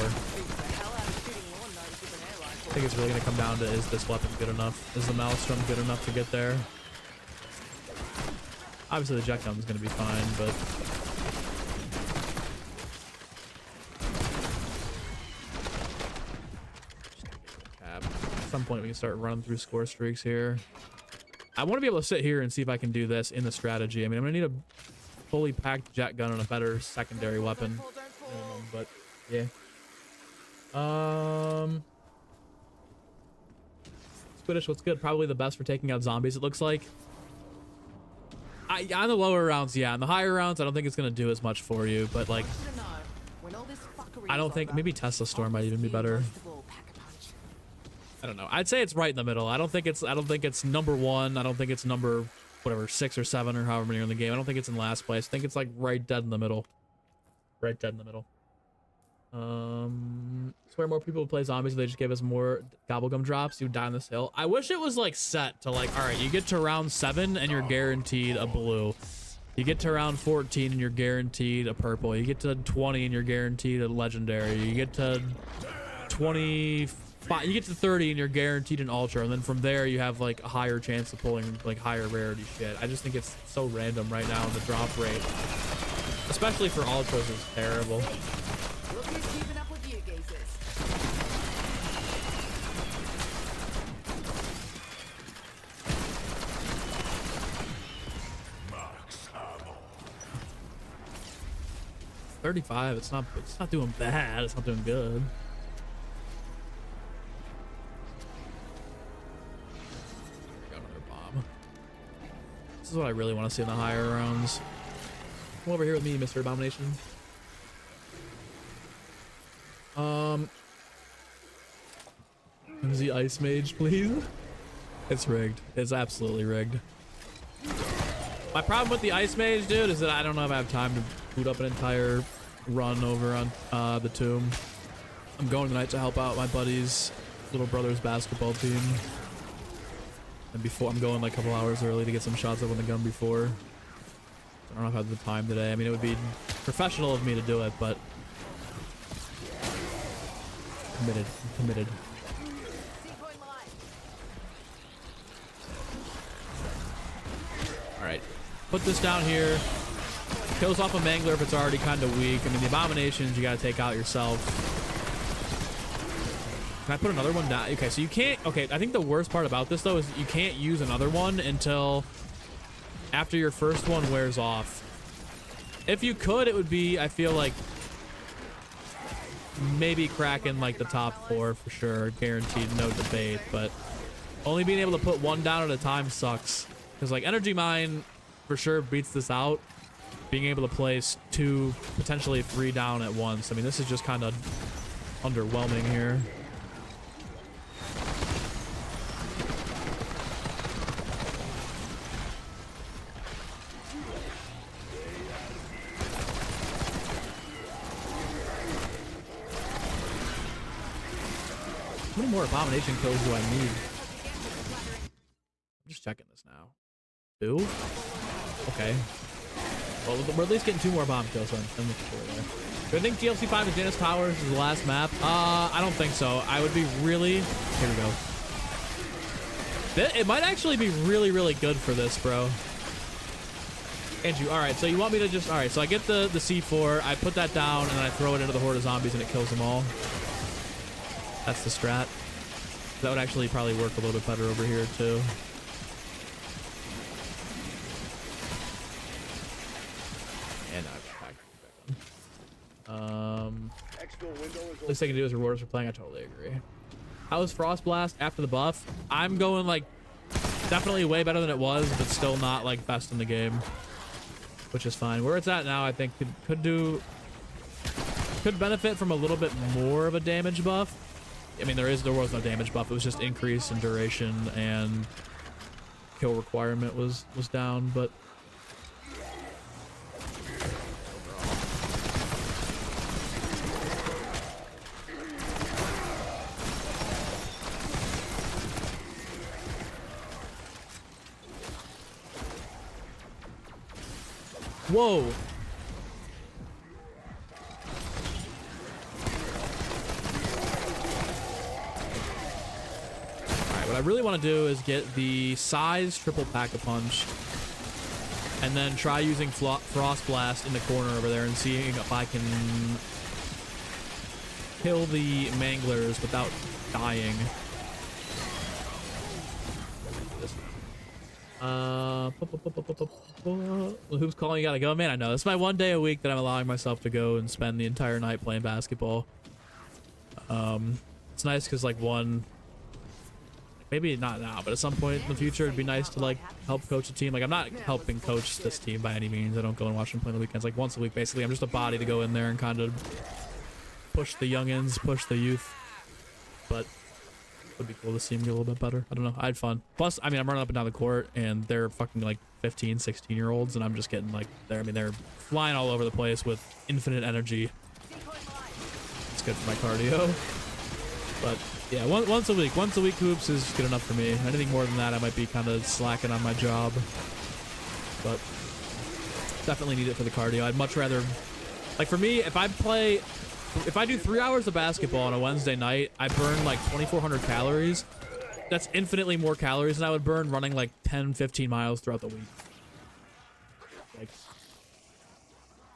think it's really going to come down to, is this weapon good enough? Is the Maelstrom good enough to get there? Obviously the Jet Gun is going to be fine, but... At some point we can start running through score streaks here. I want to be able to sit here and see if I can do this in the strategy. I mean, I'm going to need a fully packed Jet Gun and a better secondary weapon. But Yeah. Squiddish, what's good? Probably the best for taking out zombies, it looks like. On the lower rounds, yeah. On the higher rounds, I don't think it's gonna do as much for you, but like, I don't think, maybe Tesla Storm might even be better. I don't know. I'd say it's right in the middle. I don't think it's number 1. I don't think it's number whatever 6 or 7 or however many are in the game. I don't think it's in last place. I think it's like right dead in the middle. Right dead in the middle. Swear more people would play zombies if they just gave us more Gobble Gum drops. You'd die on this hill. I wish it was like set to like, all right, you get to round 7 and you're guaranteed a blue. You get to round 14 and you're guaranteed a purple. You get to 20 and you're guaranteed a legendary. You get to 25, you get to 30 and you're guaranteed an ultra. And then from there you have like a higher chance of pulling like higher rarity shit. I just think it's so random right now in the drop rate. Especially for ultras is terrible. $35. It's not doing bad. It's not doing good. Got another bomb. This is what I really want to see in the higher rounds. Come over here with me, Mr. Abomination. The Ice Mage, please. It's rigged. It's absolutely rigged. My problem with the Ice Mage, dude, is that I don't know if I have time to boot up an entire run over on the tomb. I'm going tonight to help out my buddy's little brother's basketball team. And before, I'm going like a couple hours early to get some shots up on the gun before. I don't know if I have the time today. I mean, it would be professional of me to do it, but committed. I'm committed. All right, put this down here. Kills off a mangler if it's already kind of weak. I mean, the abominations you gotta take out yourself. Can I put another one down? Okay, so you can't. Okay, I think the worst part about this though is you can't use another one until after your first one wears off. If you could, it would be, I feel like, maybe cracking like the top 4 for sure, guaranteed, no debate. But only being able to put one down at a time sucks, because like Energy Mine for sure beats this out. Being able to place 2, potentially 3 down at once. I mean, this is just kind of underwhelming here. How many more abomination kills do I need? I'm just checking this now. 2? Okay. Well, we're at least getting 2 more bomb kills, so I'm looking for there. Do I think GLC 5 is Janus Towers is the last map? I don't think so. I would be really... Here we go. It might actually be really, really good for this, bro. Andrew, all right, so you want me to just... All right, so I get the C4, I put that down, and then I throw it into the horde of zombies, and it kills them all. That's the strat. That would actually probably work a little bit better over here, too. And least I can do is reward us for playing. I totally agree. How is Frost Blast after the buff? I'm going like definitely way better than it was, but still not like best in the game, which is fine. Where it's at now, I think could benefit from a little bit more of a damage buff. I mean, there was no damage buff. It was just increase in duration, and kill requirement was down, but whoa. Alright, what I really want to do is get the size triple pack-a-punch and then try using Frost Blast in the corner over there and seeing if I can kill the manglers without dying. Who's calling? You gotta go, man. I know. It's my one day a week that I'm allowing myself to go and spend the entire night playing basketball. It's nice because like maybe not now, but at some point in the future, it'd be nice to like help coach a team. Like I'm not helping coach this team by any means. I don't go and watch them play on the weekends. Like once a week, basically. I'm just a body to go in there and kind of push the youngins, push the youth. But it would be cool to see them get a little bit better. I don't know. I had fun. Plus, I mean, I'm running up and down the court and they're fucking like 15, 16 year olds. And I'm just getting like they're flying all over the place with infinite energy. It's good for my cardio. But yeah, once a week hoops is good enough for me. Anything more than that, I might be kind of slacking on my job. But definitely need it for the cardio. I'd much rather, like for me, if I do 3 hours of basketball on a Wednesday night, I burn like 2,400 calories. That's infinitely more calories than I would burn running like 10, 15 miles throughout the week. Like,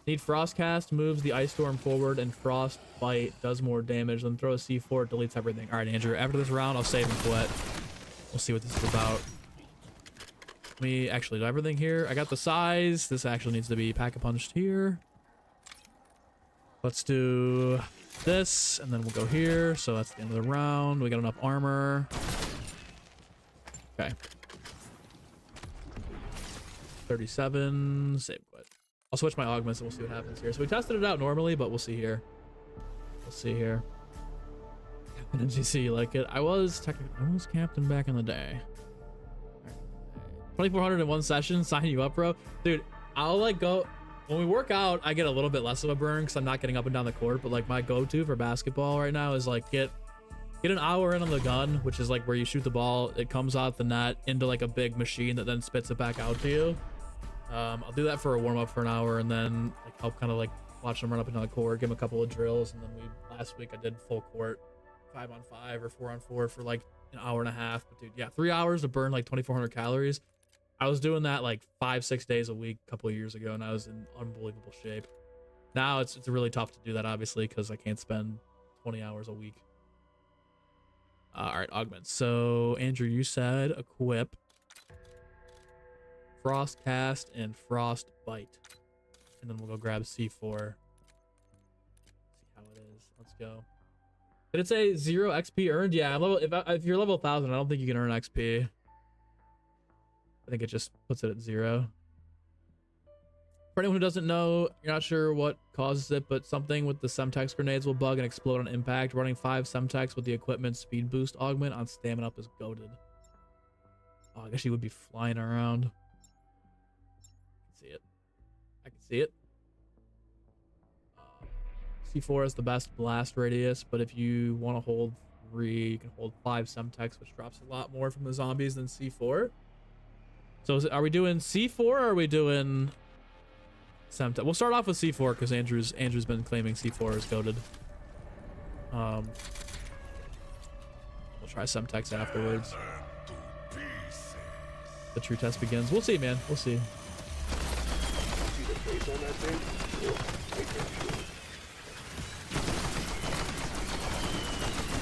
need Frostcast, moves the Ice Storm forward, and Frostbite does more damage. Then throw a C4, it deletes everything. All right, Andrew, after this round, I'll save and quit. We'll see what this is about. Let me actually do everything here. I got the size. This actually needs to be pack-a-punched here. Let's do this, and then we'll go here. So that's the end of the round. We got enough armor. Okay. 37. Save quit. I'll switch my augments and we'll see what happens here. So we tested it out normally, but we'll see here. We'll see here. Captain NGC, you like it? I was captain back in the day. 2,400 in one session. Sign you up, bro. Dude, I'll like go. When we work out, I get a little bit less of a burn because I'm not getting up and down the court. But like my go-to for basketball right now is like get an hour in on the gun, which is like where you shoot the ball. It comes out the net into like a big machine that then spits it back out to you. I'll do that for a warm-up for an hour and then like help kind of like watch them run up and down the court, give them a couple of drills, and then last week I did full court 5-on-5 or 4-on-4 for like an hour and a half. But dude, yeah, 3 hours to burn like 2,400 calories. I was doing that like 5-6 days a week a couple of years ago, and I was in unbelievable shape. Now it's really tough to do that, obviously, because I can't spend 20 hours a week. All right, augments. So Andrew, you said equip Frostcast and Frostbite, and then we'll go grab C4. See how it is. Let's go. Did it say 0 XP earned? Yeah, if you're level 1,000, I don't think you can earn XP. I think it just puts it at 0. For anyone who doesn't know, you're not sure what causes it, but something with the Semtex grenades will bug and explode on impact. Running 5 Semtex with the equipment speed boost augment on stamina up is goated. Oh, I guess you would be flying around. I can see it. C4 is the best blast radius, but if you want to hold 3, you can hold 5 Semtex, which drops a lot more from the zombies than C4. So are we doing C4 or are we doing Semtex? We'll start off with C4 because Andrew's been claiming C4 is goated. We'll try Semtex afterwards. The true test begins. We'll see, man. We'll see.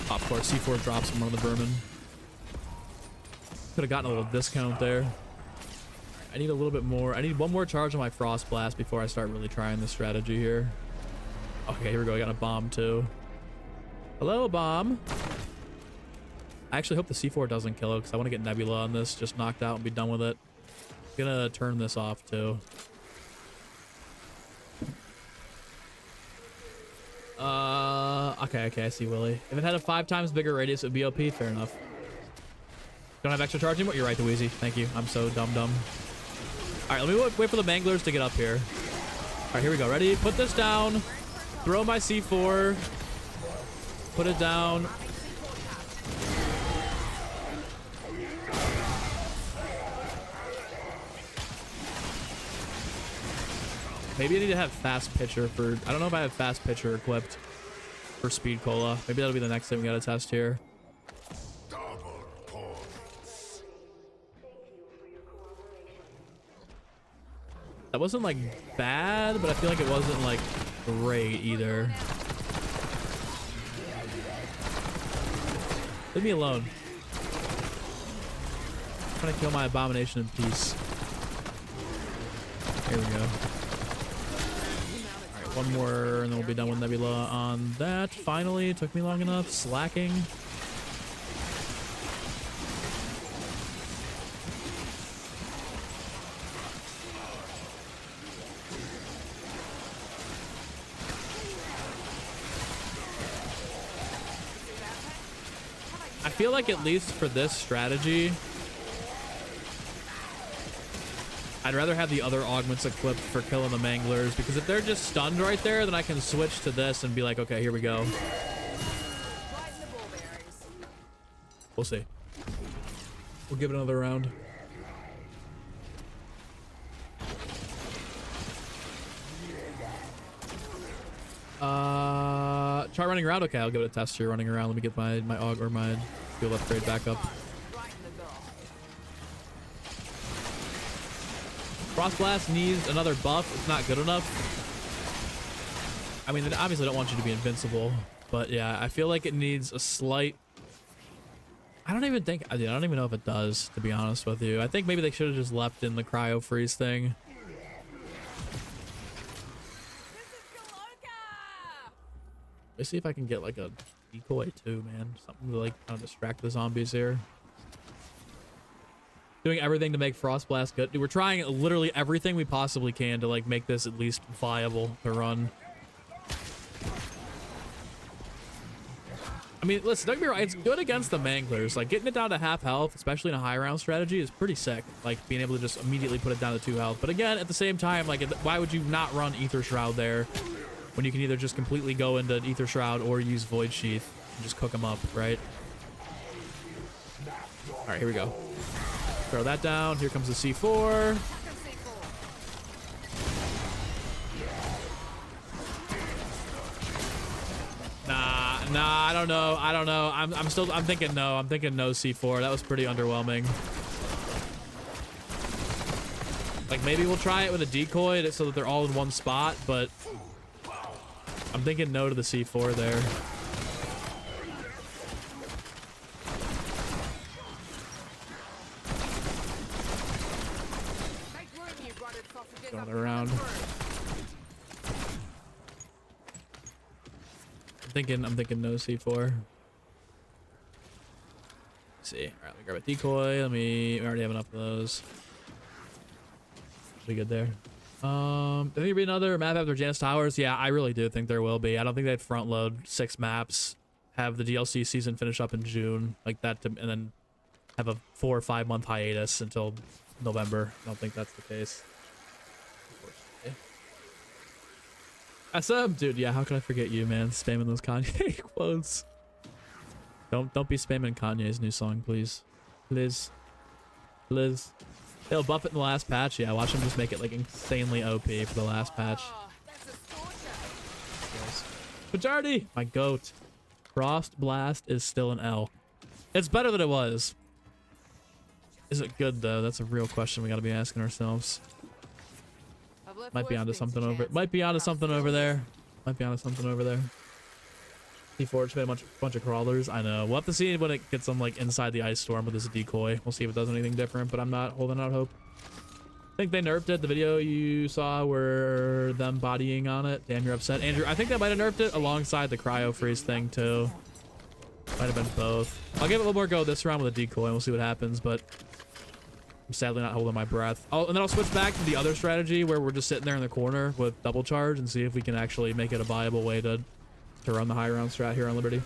Of course, C4 drops from one of the vermin. Could have gotten a little discount there. I need a little bit more. I need one more charge on my Frost Blast before I start really trying this strategy here. Okay, here we go. I got a bomb too. Hello, bomb. I actually hope the C4 doesn't kill it because I want to get Nebula on this, just knocked out and be done with it. I'm gonna turn this off too. Okay, I see Willy. If it had a 5 times bigger radius, it would be OP. Fair enough. Don't have extra charging? You're right, Dweezy. Thank you. I'm so dumb. All right, let me wait for the manglers to get up here. All right, here we go. Ready? Put this down. Throw my C4. Put it down. Maybe I need to have fast pitcher for... I don't know if I have fast pitcher equipped for speed cola. Maybe that'll be the next thing we gotta test here. That wasn't like bad, but I feel like it wasn't like great either. Leave me alone. trying to kill my abomination in peace. Here we go. Alright, one more and then we'll be done with Nebula on that. Finally, took me long enough. Slacking. I feel like at least for this strategy, I'd rather have the other augments equipped for killing the manglers, because if they're just stunned right there, then I can switch to this and be like, okay, here we go. We'll see. We'll give it another round. Try running around. Okay, I'll give it a test here. Running around. Let me get my aug or my field upgrade back up. Frost Blast needs another buff. It's not good enough. I mean, they obviously don't want you to be invincible, but yeah, I feel like it needs a slight. I don't even know if it does, to be honest with you. I think maybe they should have just left in the cryo freeze thing. Let's see if I can get like a decoy too, man. Something to like kind of distract the zombies here. Doing everything to make Frost Blast good. Dude, we're trying literally everything we possibly can to like make this at least viable to run. I mean, listen, don't get me wrong, it's good against the manglers. Like getting it down to half health, especially in a high round strategy, is pretty sick. Like being able to just immediately put it down to 2 health. But again, at the same time, like why would you not run Ether Shroud there when you can either just completely go into Ether Shroud or use Void Sheath and just cook them up, right? All right, here we go. Throw that down. Here comes the C4. Nah, I don't know. I'm thinking no. I'm thinking no C4. That was pretty underwhelming. Like maybe we'll try it with a decoy so that they're all in one spot, but I'm thinking no to the C4 there. Going around. I'm thinking no C4. Let's see. All right, let me grab a decoy. We already have enough of those. Pretty good there. I think there'll be another map after Janus Towers. Yeah, I really do think there will be. I don't think they'd front load 6 maps, have the DLC season finish up in June like that, and then have a 4 or 5 month hiatus until November. I don't think that's the case. SM, dude, yeah, how can I forget you, man? Spamming those Kanye quotes. Don't be spamming Kanye's new song, please. Please. They'll buff it in the last patch. Yeah, watch them just make it like insanely OP for the last patch. Majority, my goat. Frost Blast is still an L. It's better than it was. Is it good though? That's a real question we gotta be asking ourselves. Might be onto something over. Might be onto something over there. Might be onto something over there. C4 made a bunch of crawlers. I know. We'll have to see when it gets them like inside the ice storm with this decoy. We'll see if it does anything different, but I'm not holding out hope. I think they nerfed it. The video you saw were them bodying on it. Damn, you're upset, Andrew. I think they might have nerfed it alongside the cryo freeze thing too. Might have been both. I'll give it a little more go this round with a decoy and we'll see what happens, but I'm sadly not holding my breath. Oh, and then I'll switch back to the other strategy where we're just sitting there in the corner with double charge and see if we can actually make it a viable way to run the high round strat here on Liberty.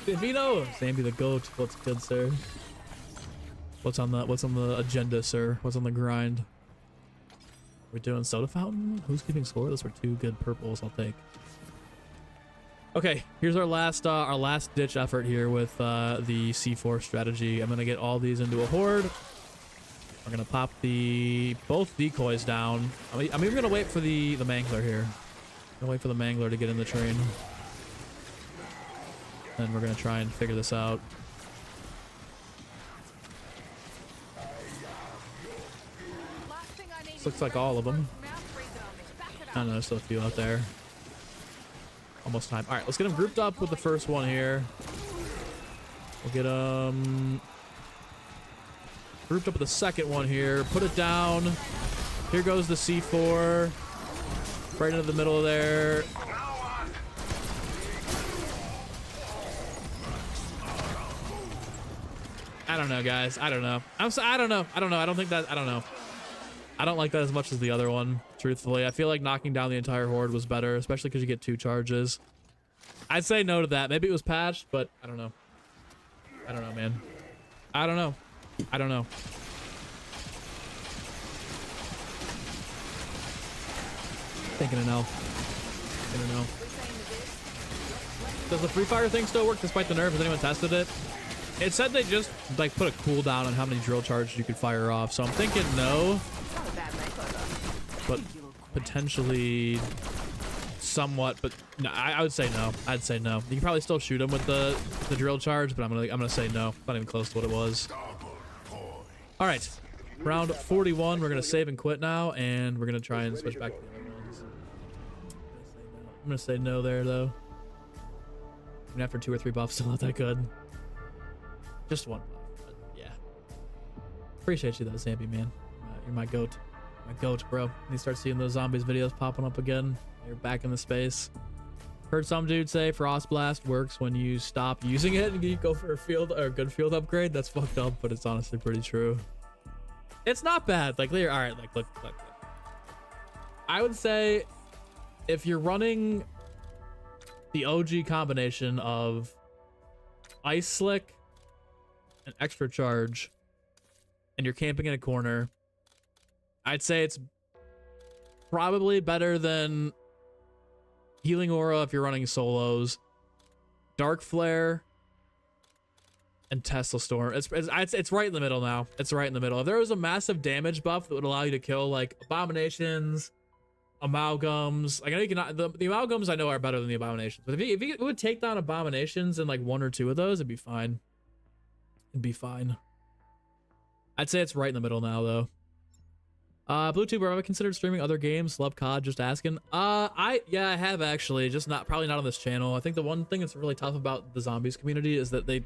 Vino, Zambi the goat. What's good, sir? What's on the agenda, sir? What's on the grind? We're doing soda fountain. Who's keeping score? Those were 2 good purples. I'll take. Okay, here's our last ditch effort here with the C4 strategy. I'm gonna get all these into a horde. We're gonna pop both decoys down. I'm even gonna wait for the mangler here. I'm gonna wait for the mangler to get in the train. Then we're gonna try and figure this out. This looks like all of them. I don't know, there's still a few out there. Almost time. All right, let's get them grouped up with the first one here. We'll get them Grouped up with the second one here. Put it down. Here goes the C4. Right into the middle there. I don't know, guys. I don't know. I don't know. I don't know. I don't think that. I don't know. I don't like that as much as the other one, truthfully. I feel like knocking down the entire horde was better, especially because you get 2 charges. I'd say no to that. Maybe it was patched, but I don't know. I don't know, man. I don't know. I don't know. Thinking of no. Thinking of no. Does the free fire thing still work despite the nerf? Has anyone tested it? It said they just like put a cooldown on how many drill charges you could fire off, so I'm thinking no. But potentially somewhat, but no, I would say no. I'd say no. You can probably still shoot them with the drill charge, but I'm gonna say no. Not even close to what it was. All right, round 41. We're gonna save and quit now, and we're gonna try and switch back to the other ones. I'm gonna say no there though. Even after 2 or 3 buffs, still not that good. Just 1 buff, but yeah. Appreciate you though, Zampy, man. You're my goat. My goat, bro. And you start seeing those zombies videos popping up again. You're back in the space. Heard some dude say Frost Blast works when you stop using it and you go for a field or a good field upgrade. That's fucked up, but it's honestly pretty true. It's not bad. Like, all right, like, look. I would say if you're running the OG combination of Ice Slick and Extra Charge, and you're camping in a corner, I'd say it's probably better than Healing Aura if you're running solos, Dark Flare, and Tesla Storm. It's right in the middle now. It's right in the middle. If there was a massive damage buff that would allow you to kill like Abominations, Amalgams, like I know you can, the Amalgams I know are better than the Abominations, but if you would take down Abominations and like 1 or 2 of those, it'd be fine. It'd be fine. I'd say it's right in the middle now though. BlueTuber, have I considered streaming other games? Love COD, just asking. Yeah, I have actually, just probably not on this channel. I think the one thing that's really tough about the zombies community is that they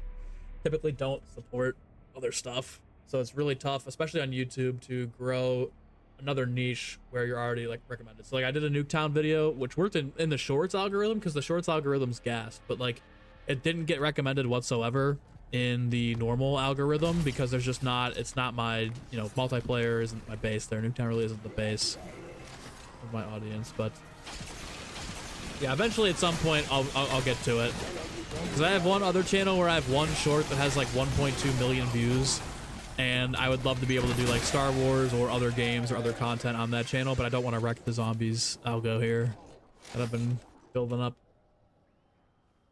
typically don't support other stuff. So it's really tough, especially on YouTube, to grow another niche where you're already like recommended. So like I did a Nuketown video, which worked in the shorts algorithm because the shorts algorithm's gassed, but like it didn't get recommended whatsoever in the normal algorithm because there's just not, it's not my, you know, multiplayer isn't my base there. Nuketown really isn't the base of my audience, but yeah, eventually at some point I'll get to it because I have one other channel where I have one short that has like 1.2 million views, and I would love to be able to do like Star Wars or other games or other content on that channel, but I don't want to wreck the zombies algo here that I've been building up.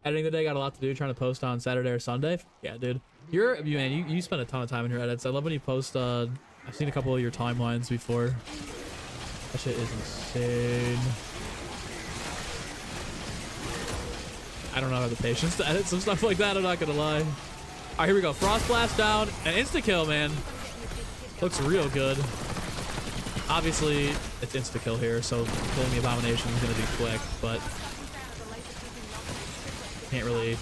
Editing the day, got a lot to do, trying to post on Saturday or Sunday. Yeah, dude. You spend a ton of time in your edits. I love when you post, I've seen a couple of your timelines before. That shit is insane. I don't know how the patience to edit some stuff like that, I'm not gonna lie. Alright, here we go. Frost Blast down. An insta-kill, man. Looks real good. Obviously, it's insta-kill here, so killing the Abomination is gonna be quick, but can't really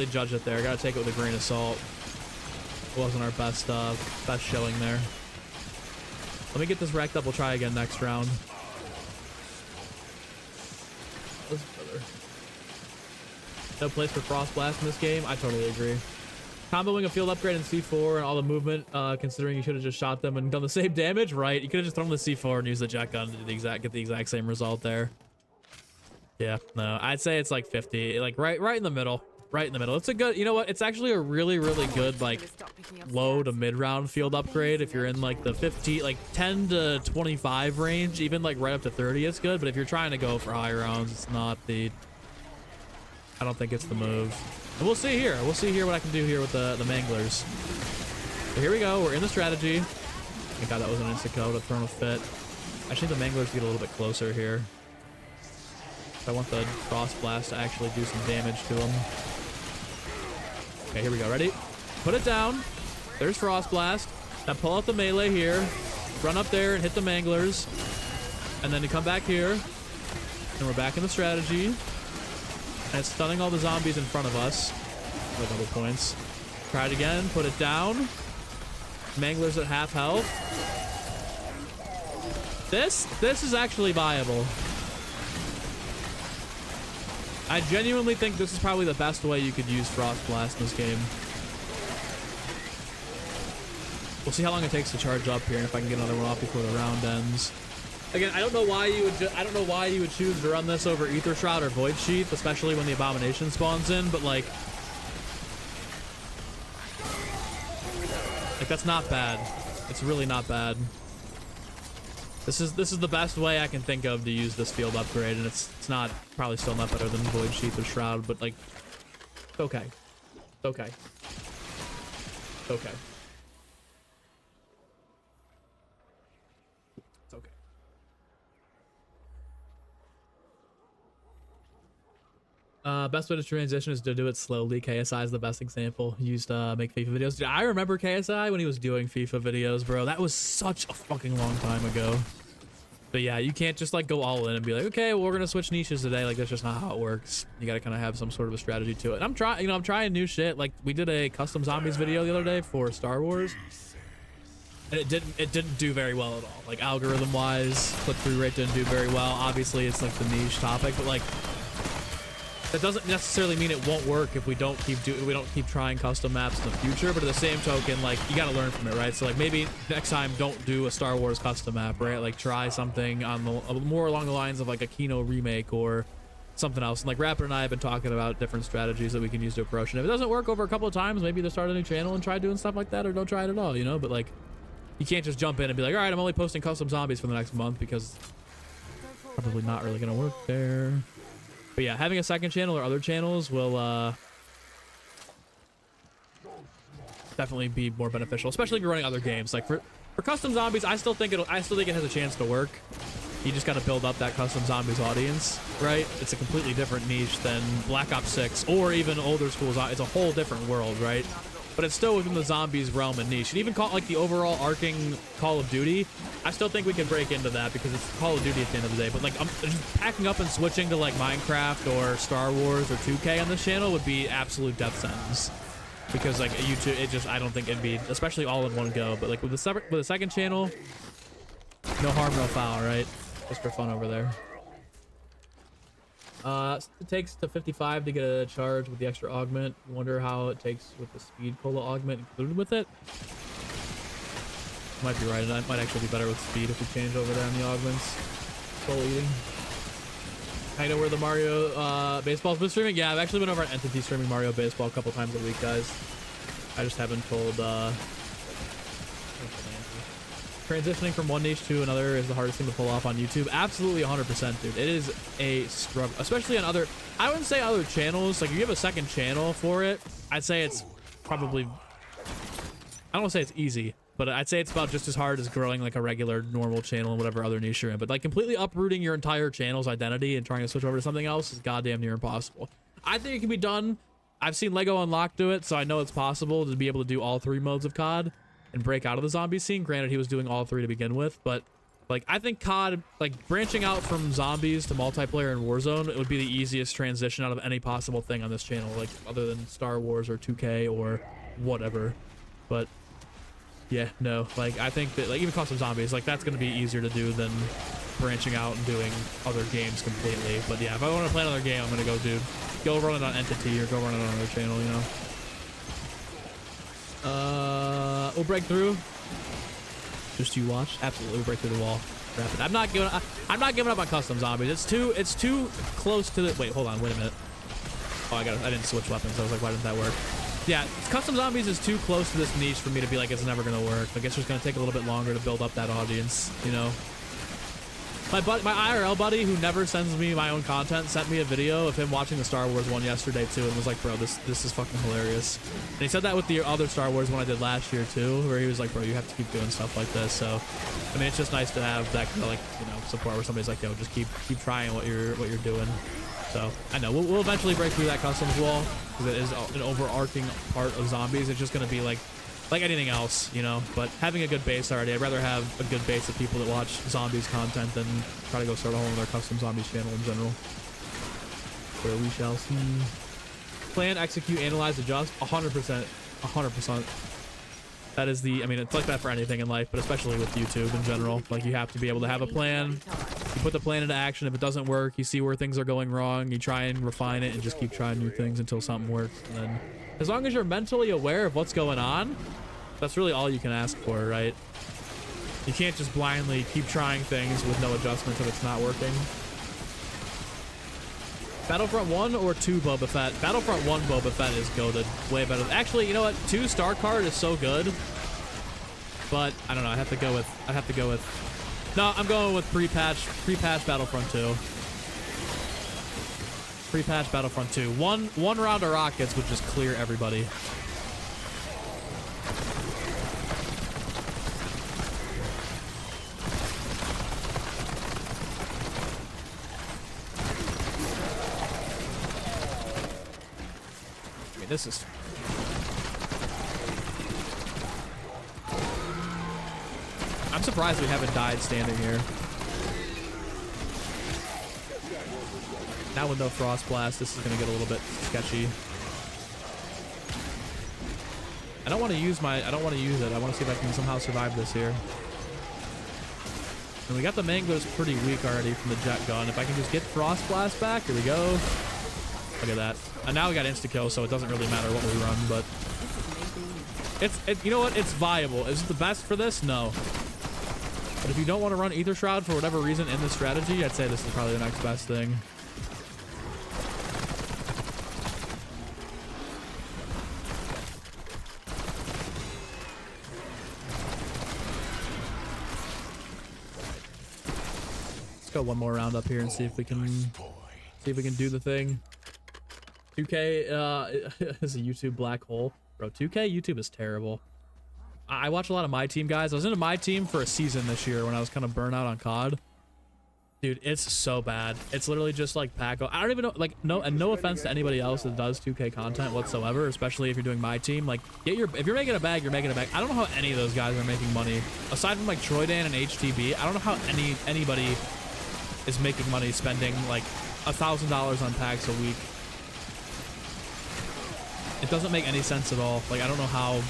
judge it there. Gotta take it with a grain of salt. It wasn't our best showing there. Let me get this racked up. We'll try again next round. No place for Frost Blast in this game. I totally agree. Comboing a field upgrade in C4 and all the movement, considering you should have just shot them and done the same damage, right? You could have just thrown the C4 and used the jet gun to do get the exact same result there. Yeah, no, I'd say it's like 50, like right in the middle. Right in the middle. It's a good, you know what? It's actually a really good like low to mid round field upgrade. If you're in like the 50, like 10 to 25 range, even like right up to 30, it's good. But if you're trying to go for high rounds, it's not the, I don't think it's the move. And we'll see here. We'll see here what I can do here with the manglers. So here we go. We're in the strategy. Thank God that was an insta-kill. Would have thrown a fit. I think the manglers get a little bit closer here. I want the Frost Blast to actually do some damage to him. Okay, here we go. Ready? Put it down. There's Frost Blast. Now pull out the melee here. Run up there and hit the manglers. And then you come back here. And we're back in the strategy. And it's stunning all the zombies in front of us. For double points. Try it again. Put it down. Manglers at half health. This is actually viable. I genuinely think this is probably the best way you could use Frost Blast in this game. We'll see how long it takes to charge up here, and if I can get another one off before the round ends. Again, I don't know why you would choose to run this over Ether Shroud or Void Sheath, especially when the Abomination spawns in, but like that's not bad. It's really not bad. This is the best way I can think of to use this field upgrade, and it's not probably still not better than Void Sheath or Shroud, but like it's okay. It's okay. It's okay. It's okay. Best way to transition is to do it slowly. KSI is the best example used to make FIFA videos. Dude, I remember KSI when he was doing FIFA videos, bro. That was such a fucking long time ago. But yeah, you can't just like go all in and be like, okay, well, we're gonna switch niches today. Like that's just not how it works. You gotta kind of have some sort of a strategy to it. And I'm trying new shit. Like we did a custom zombies video the other day for Star Wars, and it didn't do very well at all. Like algorithm wise, click-through rate didn't do very well. Obviously, it's like the niche topic, but like that doesn't necessarily mean it won't work if we don't keep trying custom maps in the future. But at the same token, like you got to learn from it, right? So like maybe next time don't do a Star Wars custom map, right? Like try something on the more along the lines of like a Kino remake or something else. And like Rapid and I have been talking about different strategies that we can use to approach. And if it doesn't work over a couple of times, maybe to start a new channel and try doing stuff like that, or don't try it at all, you know? But like you can't just jump in and be like, all right, I'm only posting custom zombies for the next month, because probably not really gonna work there. But yeah, having a second channel or other channels will definitely be more beneficial, especially if you're running other games. Like for custom zombies, I still think it has a chance to work. You just got to build up that custom zombies audience, right? It's a completely different niche than Black Ops 6 or even older school. It's a whole different world, right? But it's still within the zombies realm and niche. And even call like the overall arcing Call of Duty, I still think we can break into that because it's Call of Duty at the end of the day. But like I'm just packing up and switching to like Minecraft or Star Wars or 2K on this channel would be absolute death sentence. Because like YouTube, I don't think it'd be, especially all in one go. But like with a second channel, no harm, no foul, right? Just for fun over there. It takes to 55 to get a charge with the extra augment. Wonder how it takes with the speed cola augment included with it. Might be right, and that might actually be better with speed if we change over there on the augments. Full eating. I know where the Mario baseball's been streaming. Yeah, I've actually been over at Entity streaming Mario Baseball a couple times a week, guys. I just haven't told. Transitioning from one niche to another is the hardest thing to pull off on YouTube. Absolutely 100%, dude. It is a struggle, especially on other, I wouldn't say other channels. Like if you have a second channel for it, I'd say it's probably, I don't want to say it's easy, but I'd say it's about just as hard as growing like a regular normal channel and whatever other niche you're in. But like completely uprooting your entire channel's identity and trying to switch over to something else is goddamn near impossible. I think it can be done. I've seen Lego Unlock do it, so I know it's possible to be able to do all three modes of COD and break out of the zombie scene. Granted, he was doing all three to begin with, but like I think COD, like branching out from zombies to multiplayer and Warzone, it would be the easiest transition out of any possible thing on this channel, like other than Star Wars or 2K or whatever. But yeah, no, like I think that like even custom zombies, like that's gonna be easier to do than branching out and doing other games completely. But yeah, if I want to play another game, I'm gonna go run it on Entity or go run it on another channel, you know. We'll break through. Just you watch. Absolutely, we'll break through the wall. Rapid. I'm not giving up on custom zombies. It's too close to the. Wait, hold on. Wait a minute. Oh, I didn't switch weapons. I was like, why didn't that work? Yeah, custom zombies is too close to this niche for me to be like, it's never gonna work. I guess it's gonna take a little bit longer to build up that audience, you know. My IRL buddy, who never sends me my own content, sent me a video of him watching the Star Wars one yesterday too, and was like, bro, this is fucking hilarious. And he said that with the other Star Wars one I did last year too, where he was like, bro, you have to keep doing stuff like this. So, I mean, it's just nice to have that kind of like, you know, support where somebody's like, yo, just keep trying what you're doing. So I know we'll eventually break through that customs wall because it is an overarching part of zombies. It's just gonna be like anything else, you know. But having a good base already, I'd rather have a good base of people that watch zombies content than try to go start a whole other custom zombies channel in general. So we shall see. Plan, execute, analyze, adjust. 100%. 100%. That is the, I mean, it's like that for anything in life, but especially with YouTube in general. Like, you have to be able to have a plan. You put the plan into action. If it doesn't work, you see where things are going wrong. You try and refine it and just keep trying new things until something works. And then, as long as you're mentally aware of what's going on, that's really all you can ask for, right? You can't just blindly keep trying things with no adjustments if it's not working. Battlefront 1 or 2 Boba Fett? Battlefront 1 Boba Fett is goated. Way better. Actually, you know what? 2 Star Card is so good. But, I don't know. I have to go with... No, I'm going with pre-patch Battlefront 2. Pre-patch Battlefront 2. One round of rockets would just clear everybody. This is... I'm surprised we haven't died standing here. Now with no Frost Blast, this is going to get a little bit sketchy. I don't want to use it. I want to see if I can somehow survive this here. And we got the mangoes pretty weak already from the jet gun. If I can just get Frost Blast back, here we go. Look at that. And now we got insta-kill, so it doesn't really matter what we run, but... You know what? It's viable. Is it the best for this? No. But if you don't want to run Ether Shroud for whatever reason in this strategy, I'd say this is probably the next best thing. Let's go one more round up here and see if we can do the thing. 2K is a YouTube black hole. Bro, 2K YouTube is terrible. I watch a lot of my team guys. I was into my team for a season this year when I was kind of burnt out on COD. Dude, it's so bad. It's literally just like Paco. I don't even know, like, no offense to anybody else that does 2K content whatsoever, especially if you're doing my team. Like, if you're making a bag, you're making a bag. I don't know how any of those guys are making money. Aside from like Troydan and HTB, I don't know how anybody is making money spending like $1,000 on packs a week. It doesn't make any sense at all. Like, I don't know how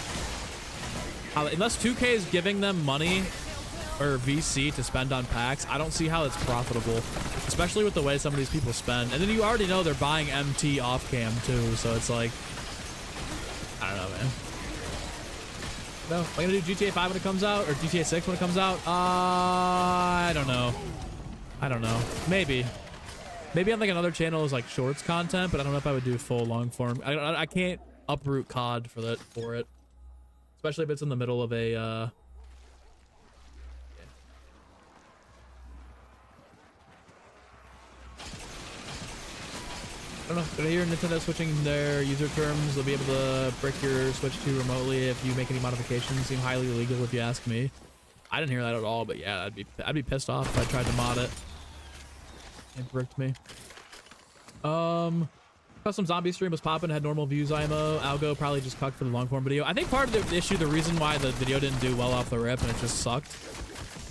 unless 2K is giving them money or VC to spend on packs, I don't see how it's profitable, especially with the way some of these people spend. And then you already know they're buying MT off cam too, so it's like, I don't know, man. No, am I gonna do GTA 5 when it comes out, or GTA 6 when it comes out? I don't know. Maybe on like another channel is like shorts content, but I don't know if I would do full long form. I can't uproot COD for it, especially if it's in the middle of a yeah. I don't know. Did I hear Nintendo switching their user terms? They'll be able to brick your Switch 2 remotely if you make any modifications. Seem highly illegal if you ask me. I didn't hear that at all, but yeah, I'd be pissed off if I tried to mod it. It bricked me. Custom zombie stream was popping, had normal views IMO. Algo probably just cucked for the long form video. I think part of the issue, the reason why the video didn't do well off the rip and it just sucked.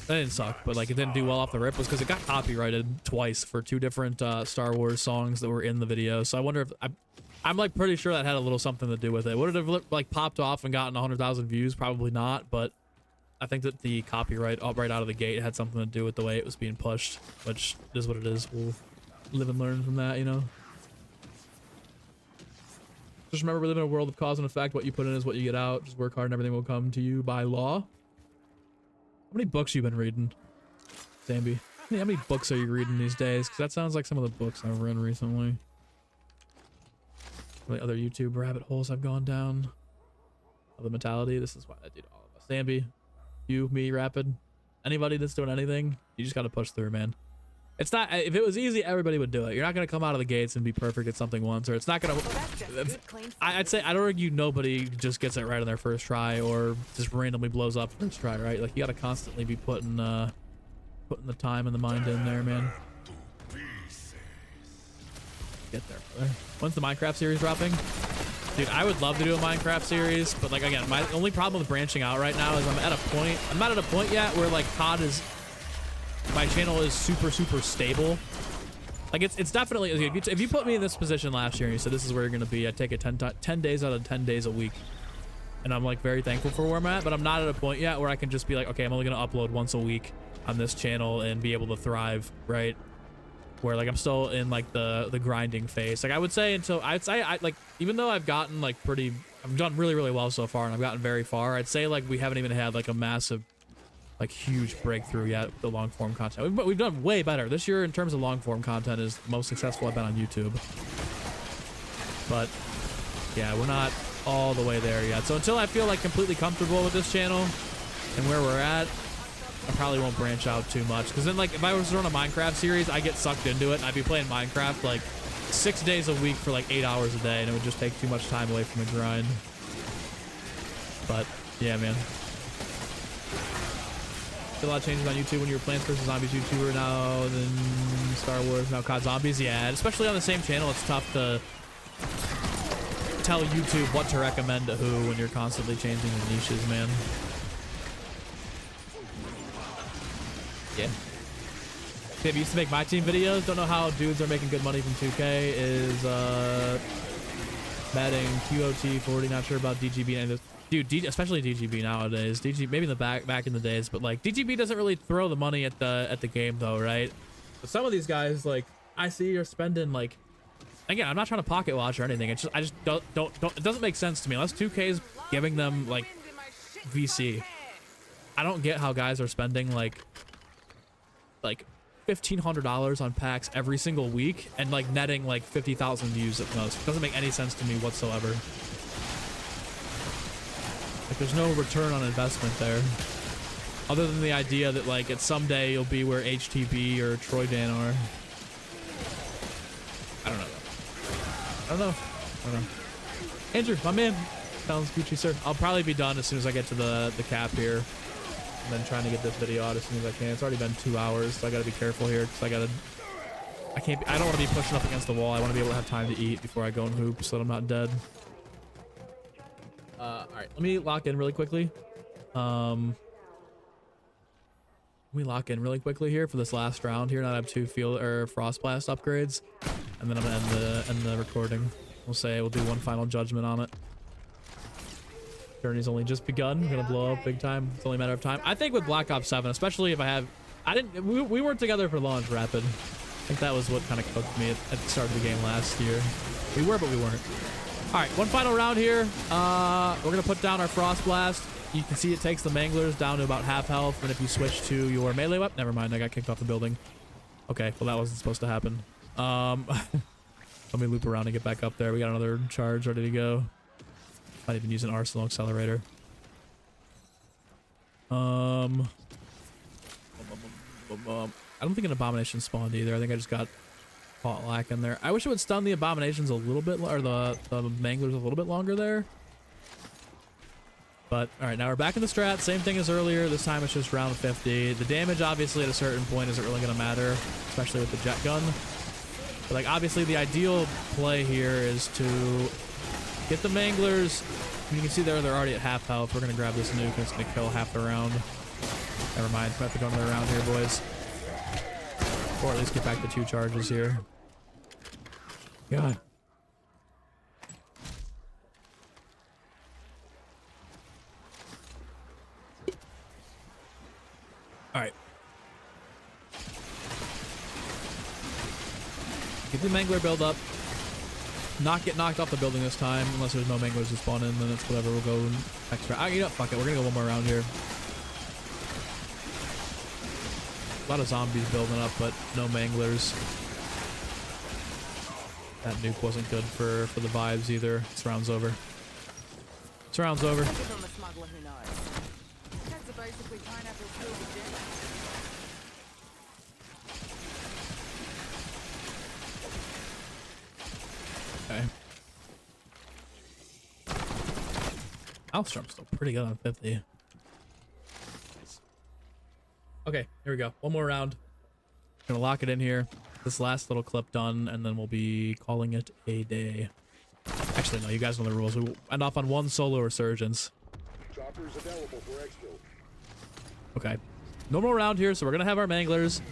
It didn't suck, but like it didn't do well off the rip was because it got copyrighted twice for 2 different Star Wars songs that were in the video. So I wonder if I'm like pretty sure that had a little something to do with it. Would it have like popped off and gotten 100,000 views? Probably not, but I think that the copyright right out of the gate had something to do with the way it was being pushed, which is what it is. We'll live and learn from that, you know? Just remember, we live in a world of cause and effect. What you put in is what you get out. Just work hard and everything will come to you by law. How many books you been reading, Zambi? How many books are you reading these days? Because that sounds like some of the books I've read recently. The other YouTube rabbit holes I've gone down. Of the mentality. This is why I did all of us. Zambi. You, me, Rapid, anybody that's doing anything, you just got to push through, man. It's not, if it was easy, everybody would do it. You're not going to come out of the gates and be perfect at something once, or it's not going to, I'd say, I'd argue nobody just gets it right on their first try or just randomly blows up first try, right? Like, you got to constantly be putting the time and the mind in there, man. Get there, brother. When's the Minecraft series dropping? Dude, I would love to do a Minecraft series, but like, again, my only problem with branching out right now is I'm not at a point yet where like COD is, my channel is super stable. Like it's definitely, if you put me in this position last year and you said this is where you're going to be, I'd take it 10 days out of 10 days a week. and I'm like very thankful for where I'm at, but I'm not at a point yet where I can just be like, okay, I'm only gonna upload once a week on this channel and be able to thrive, right? Where like I'm still in like the grinding phase. Like I would say until I'd say I like, even though I've gotten like I've done really, really well so far and I've gotten very far, I'd say like we haven't even had like a massive, like huge breakthrough yet with the long form content. We've done way better this year in terms of long form content. Is the most successful I've been on YouTube. But yeah, we're not all the way there yet. So until I feel like completely comfortable with this channel and where we're at, I probably won't branch out too much. Because then, like, if I was to run a Minecraft series, I get sucked into it, and I'd be playing Minecraft, like, 6 days a week for, like, 8 hours a day, and it would just take too much time away from the grind. But, yeah, man. A lot of changes on YouTube when you were Plants vs. Zombies YouTuber now, then Star Wars, now COD Zombies. Yeah, especially on the same channel, it's tough to tell YouTube what to recommend to who when you're constantly changing the niches, man. Yeah. Maybe used to make my team videos. Don't know how dudes are making good money from 2K. Is betting QOT 40. Not sure about DGB and dude, especially DGB nowadays. DGB maybe in the back in the days, but like DGB doesn't really throw the money at the game though, right? But some of these guys, like I see, are spending like. Again, I'm not trying to pocket watch or anything. It's just I just don't. It doesn't make sense to me unless 2K is giving them like VC. I don't get how guys are spending like $1,500 on packs every single week and like netting like 50,000 views at most. It doesn't make any sense to me whatsoever. Like there's no return on investment there, other than the idea that like at someday you'll be where HTB or Troy Dan are. I don't know. Andrew, my man. Sounds Gucci, sir. I'll probably be done as soon as I get to the cap here. And then trying to get this video out as soon as I can. It's already been 2 hours, so I gotta be careful here because I don't want to be pushing up against the wall. I want to be able to have time to eat before I go and hoop so that I'm not dead. All right, let me lock in really quickly. Let me lock in really quickly here for this last round here. Now I have 2 field or frost blast upgrades, and then I'm gonna end the recording. We'll do one final judgment on it. Journey's only just begun. We're gonna blow up big time. It's only a matter of time. I think with Black Ops 7, especially if we weren't together for launch rapid. I think that was what kind of cooked me at the start of the game last year. We were, but we weren't. All right, one final round here. We're gonna put down our Frost Blast. You can see it takes the Manglers down to about half health, and if you switch to your melee weapon, never mind, I got kicked off the building. Okay, well that wasn't supposed to happen. Let me loop around and get back up there. We got another charge ready to go. Might even use an arsenal accelerator. I don't think an abomination spawned either. I think I just got caught lacking there. I wish it would stun the abominations a little bit, or the manglers a little bit longer there. But all right, now we're back in the strat. Same thing as earlier. This time it's just round 50. The damage, obviously, at a certain point isn't really going to matter, especially with the jet gun. But like, obviously, the ideal play here is to get the manglers. You can see they're already at half health. We're gonna grab this nuke and it's gonna kill half the round. Never mind, we have to go another round here, boys. Or at least get back the 2 charges here. God. Alright. Get the mangler build up. Not get knocked off the building this time, unless there's no manglers to spawn in, then it's whatever, we'll go next round. You know, fuck it, we're gonna go one more round here. A lot of zombies building up, but no manglers. That nuke wasn't good for the vibes either. This round's over. This round's over. Okay. Alstrom's still pretty good on 50. Okay, here we go. One more round. Gonna lock it in here. This last little clip done, and then we'll be calling it a day. Actually, no, you guys know the rules. We end off on 1 solo resurgence. Choppers available for exfil. Okay. Normal round here, so we're gonna have our manglers.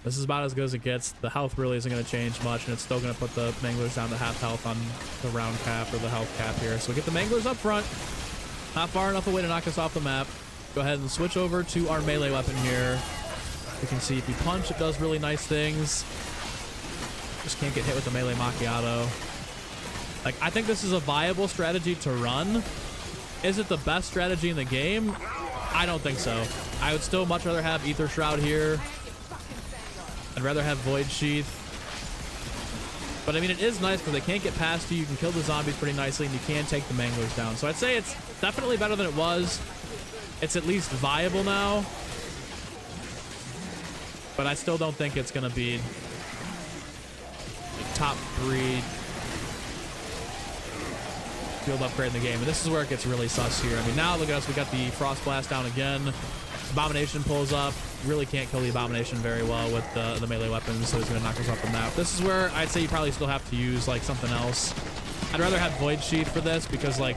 This is about as good as it gets. The health really isn't going to change much, and it's still going to put the manglers down to half health on the round cap or the health cap here. So we get the manglers up front. Not far enough away to knock us off the map. Go ahead and switch over to our melee weapon here. You can see if you punch, it does really nice things. Just can't get hit with the melee macchiato. Like, I think this is a viable strategy to run. Is it the best strategy in the game? I don't think so. I would still much rather have Ether Shroud here. I'd rather have Void Sheath. But I mean, it is nice because they can't get past you. You can kill the zombies pretty nicely, and you can take the manglers down. So I'd say it's definitely better than it was. It's at least viable now. But I still don't think it's going to be like top 3 field upgrade in the game. And this is where it gets really sus here. I mean, now look at us. We got the Frost Blast down again. Abomination pulls up. Really can't kill the Abomination very well with the melee weapons, so he's going to knock us off the map. This is where I'd say you probably still have to use like something else. I'd rather have Void Sheath for this because like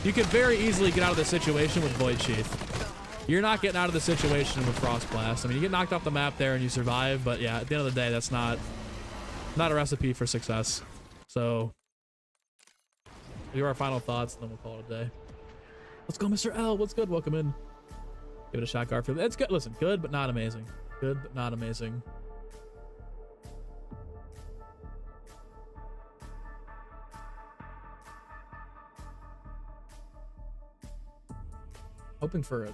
you could very easily get out of this situation with Void Sheath. You're not getting out of the situation with Frost Blast. I mean, you get knocked off the map there and you survive, but yeah, at the end of the day, that's not a recipe for success. So, do our final thoughts, and then we'll call it a day. Let's go, Mr. L. What's good? Welcome in. Give it a shot, Garfield. It's good. Listen, good, but not amazing. Good, but not amazing. Hoping for a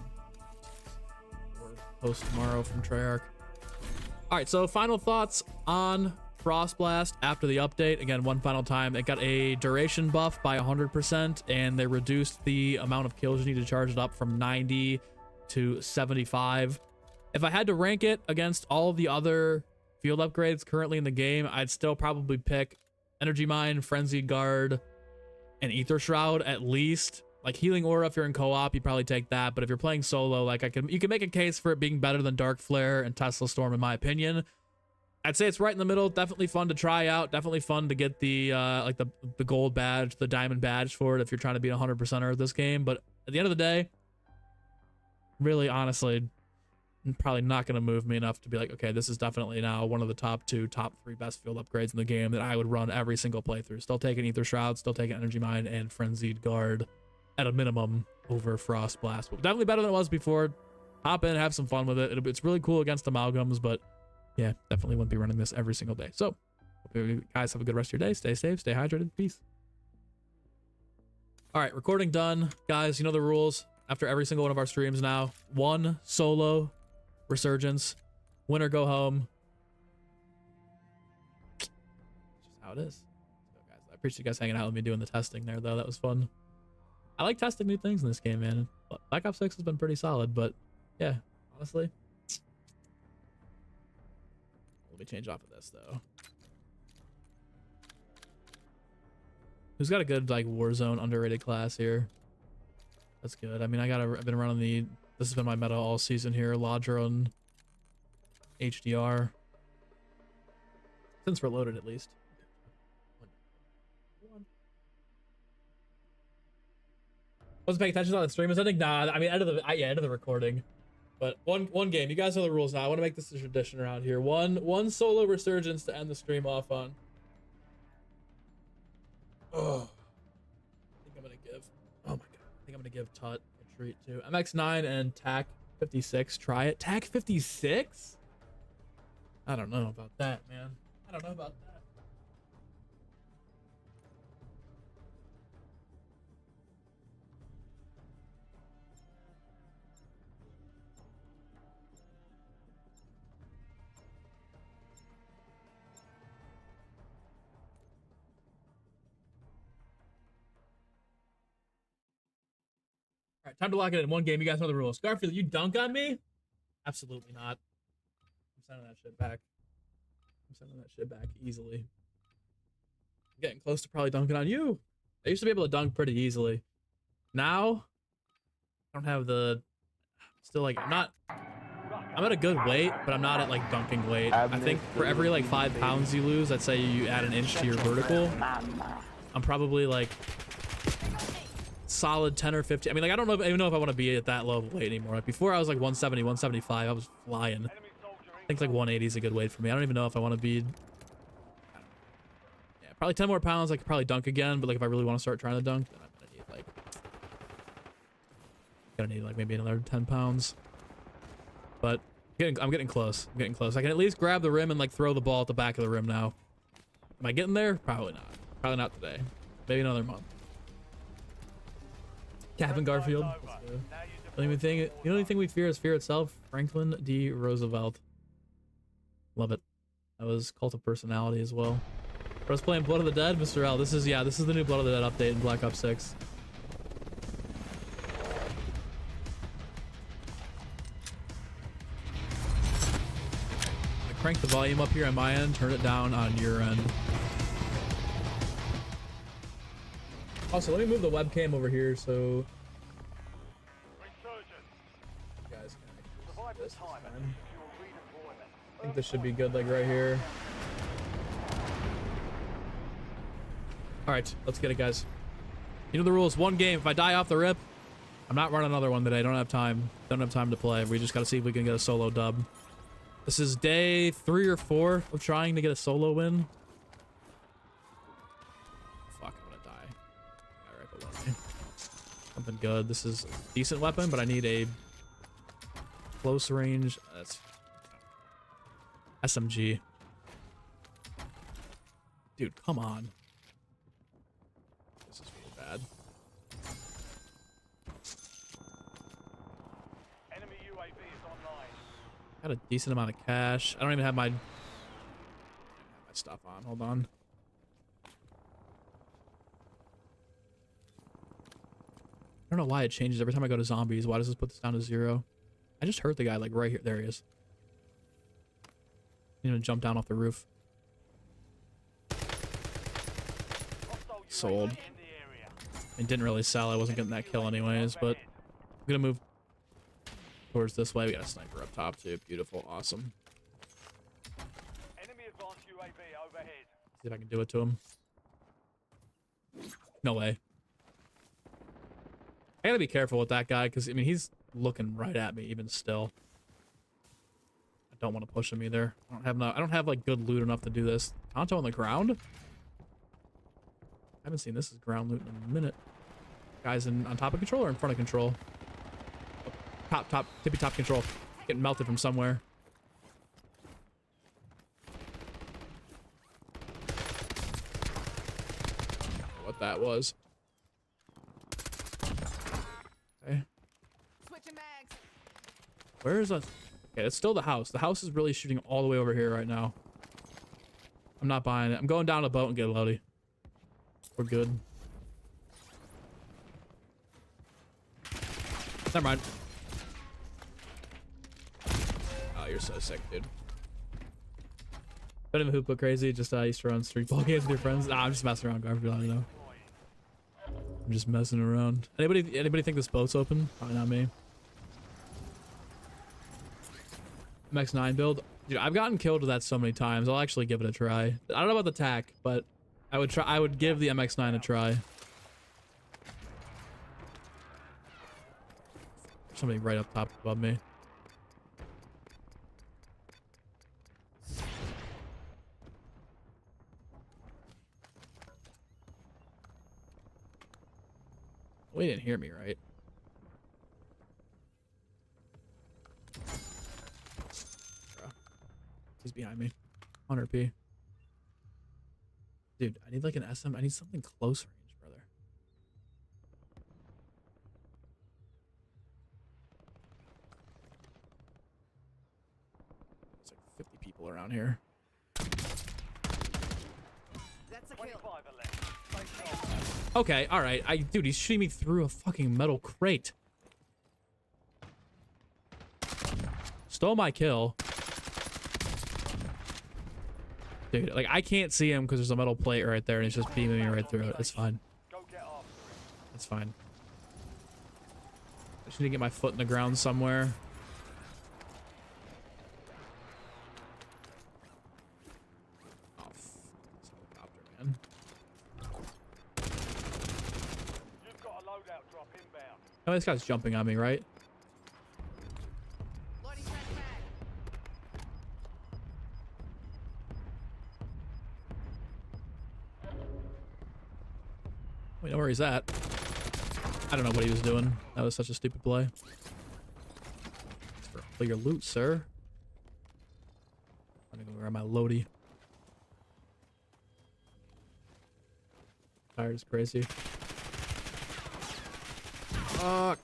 post tomorrow from Treyarch. All right, so final thoughts on Frost Blast after the update. Again, one final time, it got a duration buff by 100%, and they reduced the amount of kills you need to charge it up from 90 to 75. If I had to rank it against all of the other field upgrades currently in the game, I'd still probably pick Energy Mine, Frenzied Guard, and Ether Shroud at least. Like Healing Aura, if you're in co-op, you probably take that. But if you're playing solo, like you can make a case for it being better than Dark Flare and Tesla Storm, in my opinion. I'd say it's right in the middle. Definitely fun to try out. Definitely fun to get the like the gold badge, the diamond badge for it if you're trying to be 100%er of this game. But at the end of the day, really, honestly, probably not going to move me enough to be like, okay, this is definitely now one of the top 2, top 3 best field upgrades in the game that I would run every single playthrough. Still taking Ether Shroud, still taking Energy Mine and Frenzied Guard at a minimum over Frost Blast. But definitely better than it was before. Hop in, have some fun with it. It's really cool against amalgams, but yeah, definitely wouldn't be running this every single day. So hope you guys have a good rest of your day. Stay safe, stay hydrated. Peace. All right, recording done. Guys, you know the rules. After every single one of our streams now, 1 solo resurgence, win or go home. It's just how it is. So guys, I appreciate you guys hanging out with me doing the testing there, though. That was fun. I like testing new things in this game, man. Black Ops 6 has been pretty solid, but yeah, honestly. Let me change off of this, though. Who's got a good, like, Warzone underrated class here? That's good. I mean, I've been running this has been my meta all season here. Ladron, HDR. Since we're loaded, at least. Wasn't paying attention on the stream. I think, nah, I mean, end of the recording. But one game. You guys know the rules now. I want to make this a tradition around here. One solo resurgence to end the stream off on. Oh. I think I'm gonna give Tut a treat too. MX9 and TAC 56. Try it. TAC 56? I don't know about that, man. I don't know about that. All right, time to lock it in. One game. You guys know the rules. Garfield, you dunk on me? Absolutely not. I'm sending that shit back. Easily. I'm getting close to probably dunking on you. I used to be able to dunk pretty easily. Now, I don't have the... Still, like, I'm at a good weight, but I'm not at, like, dunking weight. I think for every, like, 5 pounds you lose, I'd say you add an inch to your vertical. I'm probably, like... solid 10 or 15. I mean, like, I don't even know if I want to be at that low of weight anymore. Like, before I was like 170, 175. I was flying. think like 180 is a good weight for me. I don't even know if I want to be. Yeah, probably 10 more pounds. I could probably dunk again, but like if I really want to start trying to dunk, then I'm gonna need like maybe another 10 pounds. But I'm getting close. I'm getting close. I can at least grab the rim and like throw the ball at the back of the rim now. Am I getting there? Probably not. Probably not today. Maybe another month. Captain Garfield. The only thing we fear is fear itself. Franklin D. Roosevelt. Love it. That was Cult of Personality as well. I was playing Blood of the Dead, Mr. L. This is the new Blood of the Dead update in Black Ops 6. I crank the volume up here on my end, turn it down on your end. Also, let me move the webcam over here so guys can actually see this time. I think this should be good, like right here. All right, let's get it, guys. You know the rules. One game. If I die off the rip, I'm not running another one today. I don't have time. Don't have time to play. We just got to see if we can get a solo dub. This is day 3 or 4 of trying to get a solo win. Fuck, I'm gonna die. Guy right below me. Something good. This is a decent weapon, but I need a close range. That's SMG. Dude, come on. This is really bad. Enemy UAV is online. Got a decent amount of cash. I don't even have my stuff on. Hold on. I don't know why it changes every time I go to zombies. Why does this put this down to 0? I just hurt the guy like right here. There he is. I'm gonna jump down off the roof. Sold. It didn't really sell. I wasn't getting that kill anyways, but I'm gonna move towards this way. We got a sniper up top too. Beautiful. Awesome. Enemy advanced UAV overhead. See if I can do it to him. No way. I gotta be careful with that guy because I mean he's looking right at me even still. I don't want to push him either. I don't have like good loot enough to do this. Tonto on the ground? I haven't seen this as ground loot in a minute. Guys on top of control or in front of control? Oh, top, tippy top control. Getting melted from somewhere. I don't know what that was. Okay. Switching mags. Where is that? Okay, it's still the house. The house is really shooting all the way over here right now. I'm not buying it. I'm going down a boat and get a loady. We're good. Never mind. Oh, you're so sick, dude. Don't even hoop go crazy. Just used to run street ball games with your friends. Nah, I'm just messing around, Garfield. I don't know. I'm just messing around. Anybody think this boat's open? Probably not me. MX9 build. Dude, I've gotten killed with that so many times. I'll actually give it a try. I don't know about the tack, but I would try. I would give the MX9 a try. Somebody right up top above me. Well, he didn't hear me, right? He's behind me. 100p. Dude, I need like an SM. I need something close range, brother. There's like 50 people around here. That's a kill. Okay, all right. Dude, he's shooting me through a fucking metal crate. Stole my kill. Dude, like I can't see him because there's a metal plate right there and he's just beaming me right through it. It's fine. It's fine. I just need to get my foot in the ground somewhere. Oh, this helicopter, man. You've got a loadout drop inbound. Oh, this guy's jumping on me, right? Loading back mag. We know where he's at. I don't know what he was doing. That was such a stupid play. Thanks for all your loot, sir. I'm gonna go grab my loady. Tired is crazy. Fuck.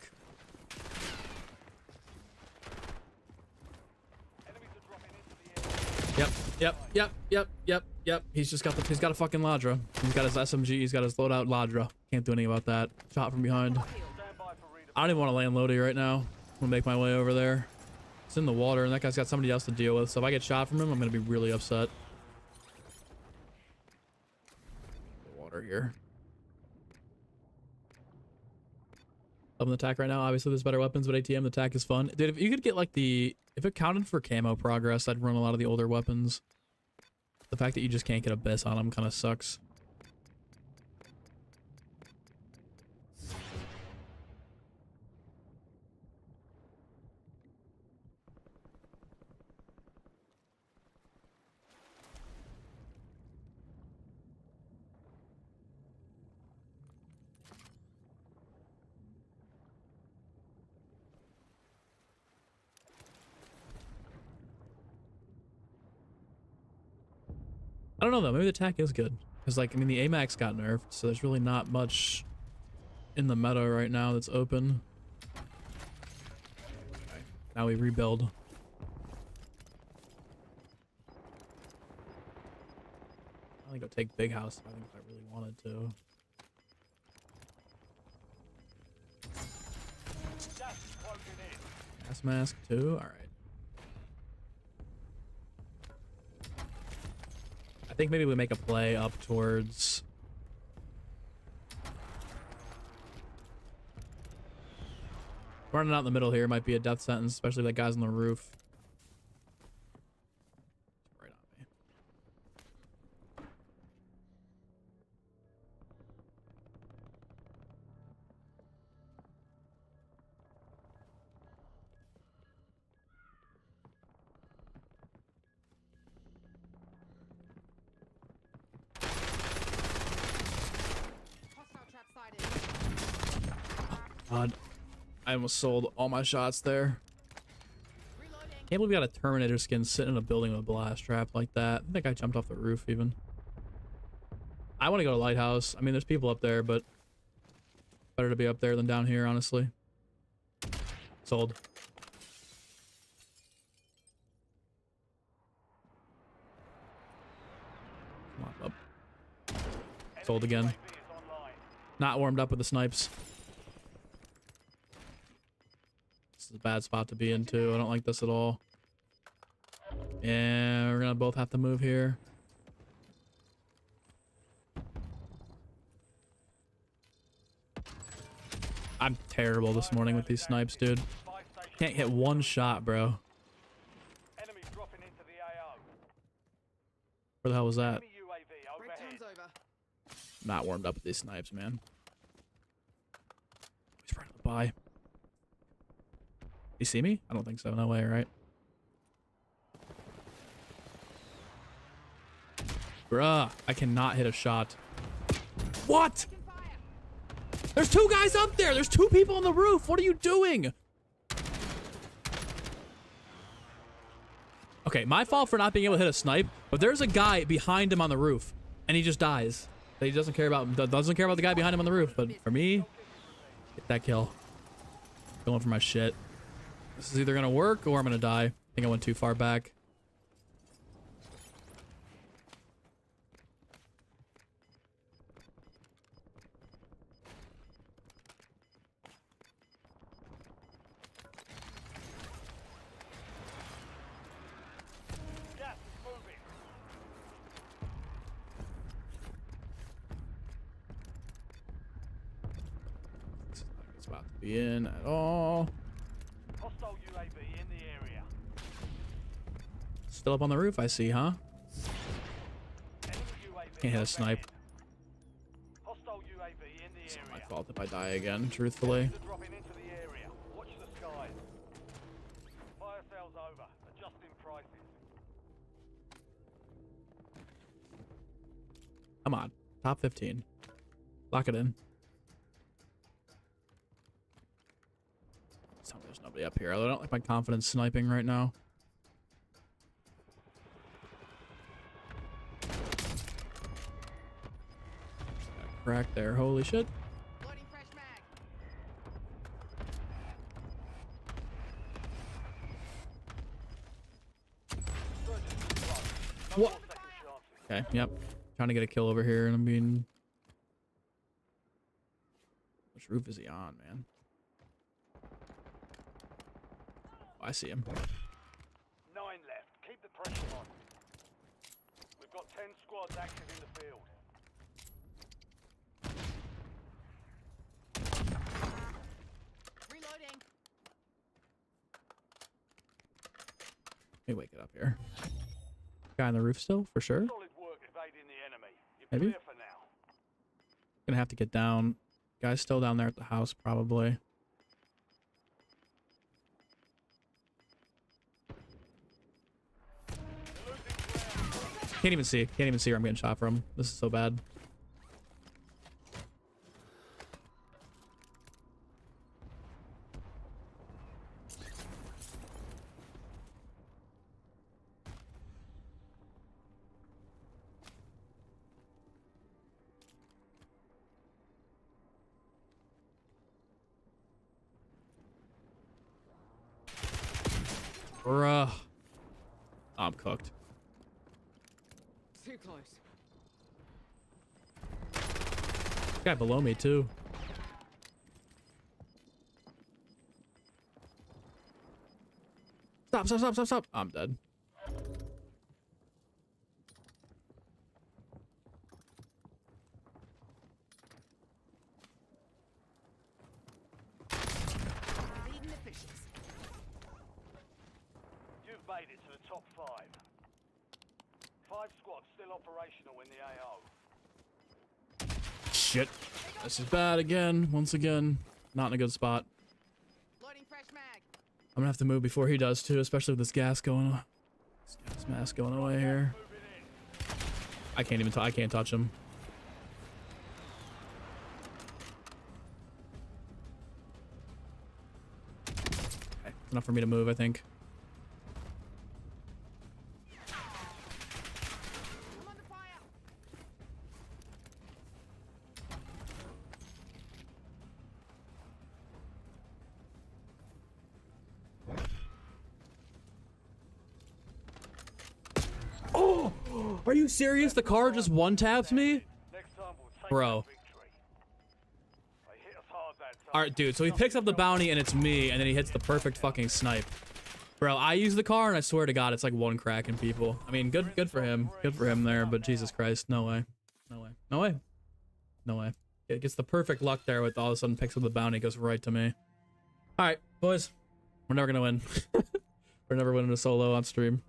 Yep. He's got a fucking Ladra. He's got his SMG, he's got his loadout Ladra. Can't do anything about that. Shot from behind. I don't even want to land loady right now. I'm gonna make my way over there. It's in the water and that guy's got somebody else to deal with. So if I get shot from him, I'm gonna be really upset. The water here. Loving the attack right now. Obviously there's better weapons, but ATM the attack is fun. Dude, if you could get like if it counted for camo progress, I'd run a lot of the older weapons. The fact that you just can't get Abyss on them kind of sucks. I don't know though, maybe the attack is good. Because like, I mean the AMAX got nerfed, so there's really not much in the meta right now that's open. Okay, now we rebuild. I think I'll take Big House I think if I really wanted to. Gas mask too? Alright. I think maybe we make a play up towards... Running out in the middle here might be a death sentence, especially like guys on the roof. Right on me. Hostile trap sighted. God, I almost sold all my shots there. Reloading. Can't believe we got a Terminator skin sitting in a building with a blast trap like that. I think I jumped off the roof even. I want to go to Lighthouse. I mean, there's people up there, but better to be up there than down here, honestly. Sold. Come on, up. Sold again. Not warmed up with the snipes. This is a bad spot to be in too. I don't like this at all. And we're gonna both have to move here. I'm terrible this morning with these snipes, dude. Can't hit one shot, bro. Enemies dropping into the AO. Where the hell was that? Enemy UAV Break overhead. time's over. Not warmed up with these snipes, man. He's right by. You see me? I don't think so. No way, right? Bruh, I cannot hit a shot. What? Taking fire. There's two guys up there. There's two people on the roof. What are you doing? Okay, my fault for not being able to hit a snipe, but there's a guy behind him on the roof, and he just dies. He doesn't care about the guy behind him on the roof, but for me, get that kill. Going for my shit. This is either gonna work or I'm gonna die. I think I went too far back. Gas is moving. This is not a good spot to be in at all. Hostile UAV in the area. Still up on the roof, I see, huh? Enemy UAV Can't hit a snipe. overhead. Hostile UAV in the It's not my area. fault if I die again, truthfully. Enemies are dropping into the area. Watch the skies. Fire sales over. Adjusting prices. Come on. Top 15. Lock it in. Nobody up here. I don't like my confidence sniping right now. Got crack there. Holy shit. Loading fresh mag. What? Okay, yep. Trying to get a kill over here, and I'm being... Which roof is he on, man? Oh, I see him. 9 left. Keep the pressure on. We've got 10 squads active in the field. Reloading. Let me wake it up here. Guy on the roof still, for sure. Solid work evading the enemy. You're Maybe? clear for now. Gonna have to get down. Guy's still down there at the house, probably. Can't even see. Can't even see where I'm getting shot from. This is so bad. Bruh. I'm cooked. Too close. Guy below me too. Stop, stop, stop, stop, stop. I'm dead. Feeding the fishes. You've made it to the top 5. 5 squads still operational in the AO. Shit. This is bad again. Once again. Not in a good spot. Loading fresh mag. I'm gonna have to move before he does too, especially with this gas going on. This gas mask going away here. Moving in. I can't even I can't touch him. Okay, enough for me to move, I think. I'm under fire. Oh! Are you serious? The car just one-taps me? Next time we'll take Bro. that victory. They hit us hard that time. Alright, dude, so he picks up the bounty and it's me, and then he hits the perfect fucking snipe. Bro, I use the car and I swear to God, it's like one cracking people. I mean, good for him. Good for him there, but Jesus Christ, no way. No way. No way. No way. It gets the perfect luck there with all of a sudden picks up the bounty, goes right to me. Alright, boys. We're never gonna win. We're never winning a solo on stream.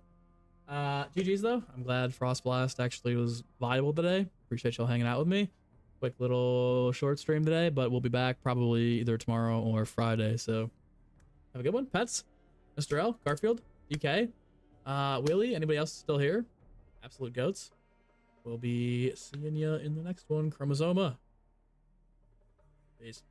GG's though. I'm glad Frost Blast actually was viable today. Appreciate y'all hanging out with me. Quick little short stream today, but we'll be back probably either tomorrow or Friday. So have a good one, pets. Mr. L, Garfield, DK, Willie, anybody else still here? Absolute goats. We'll be seeing you in the next one. Chromosoma. Peace.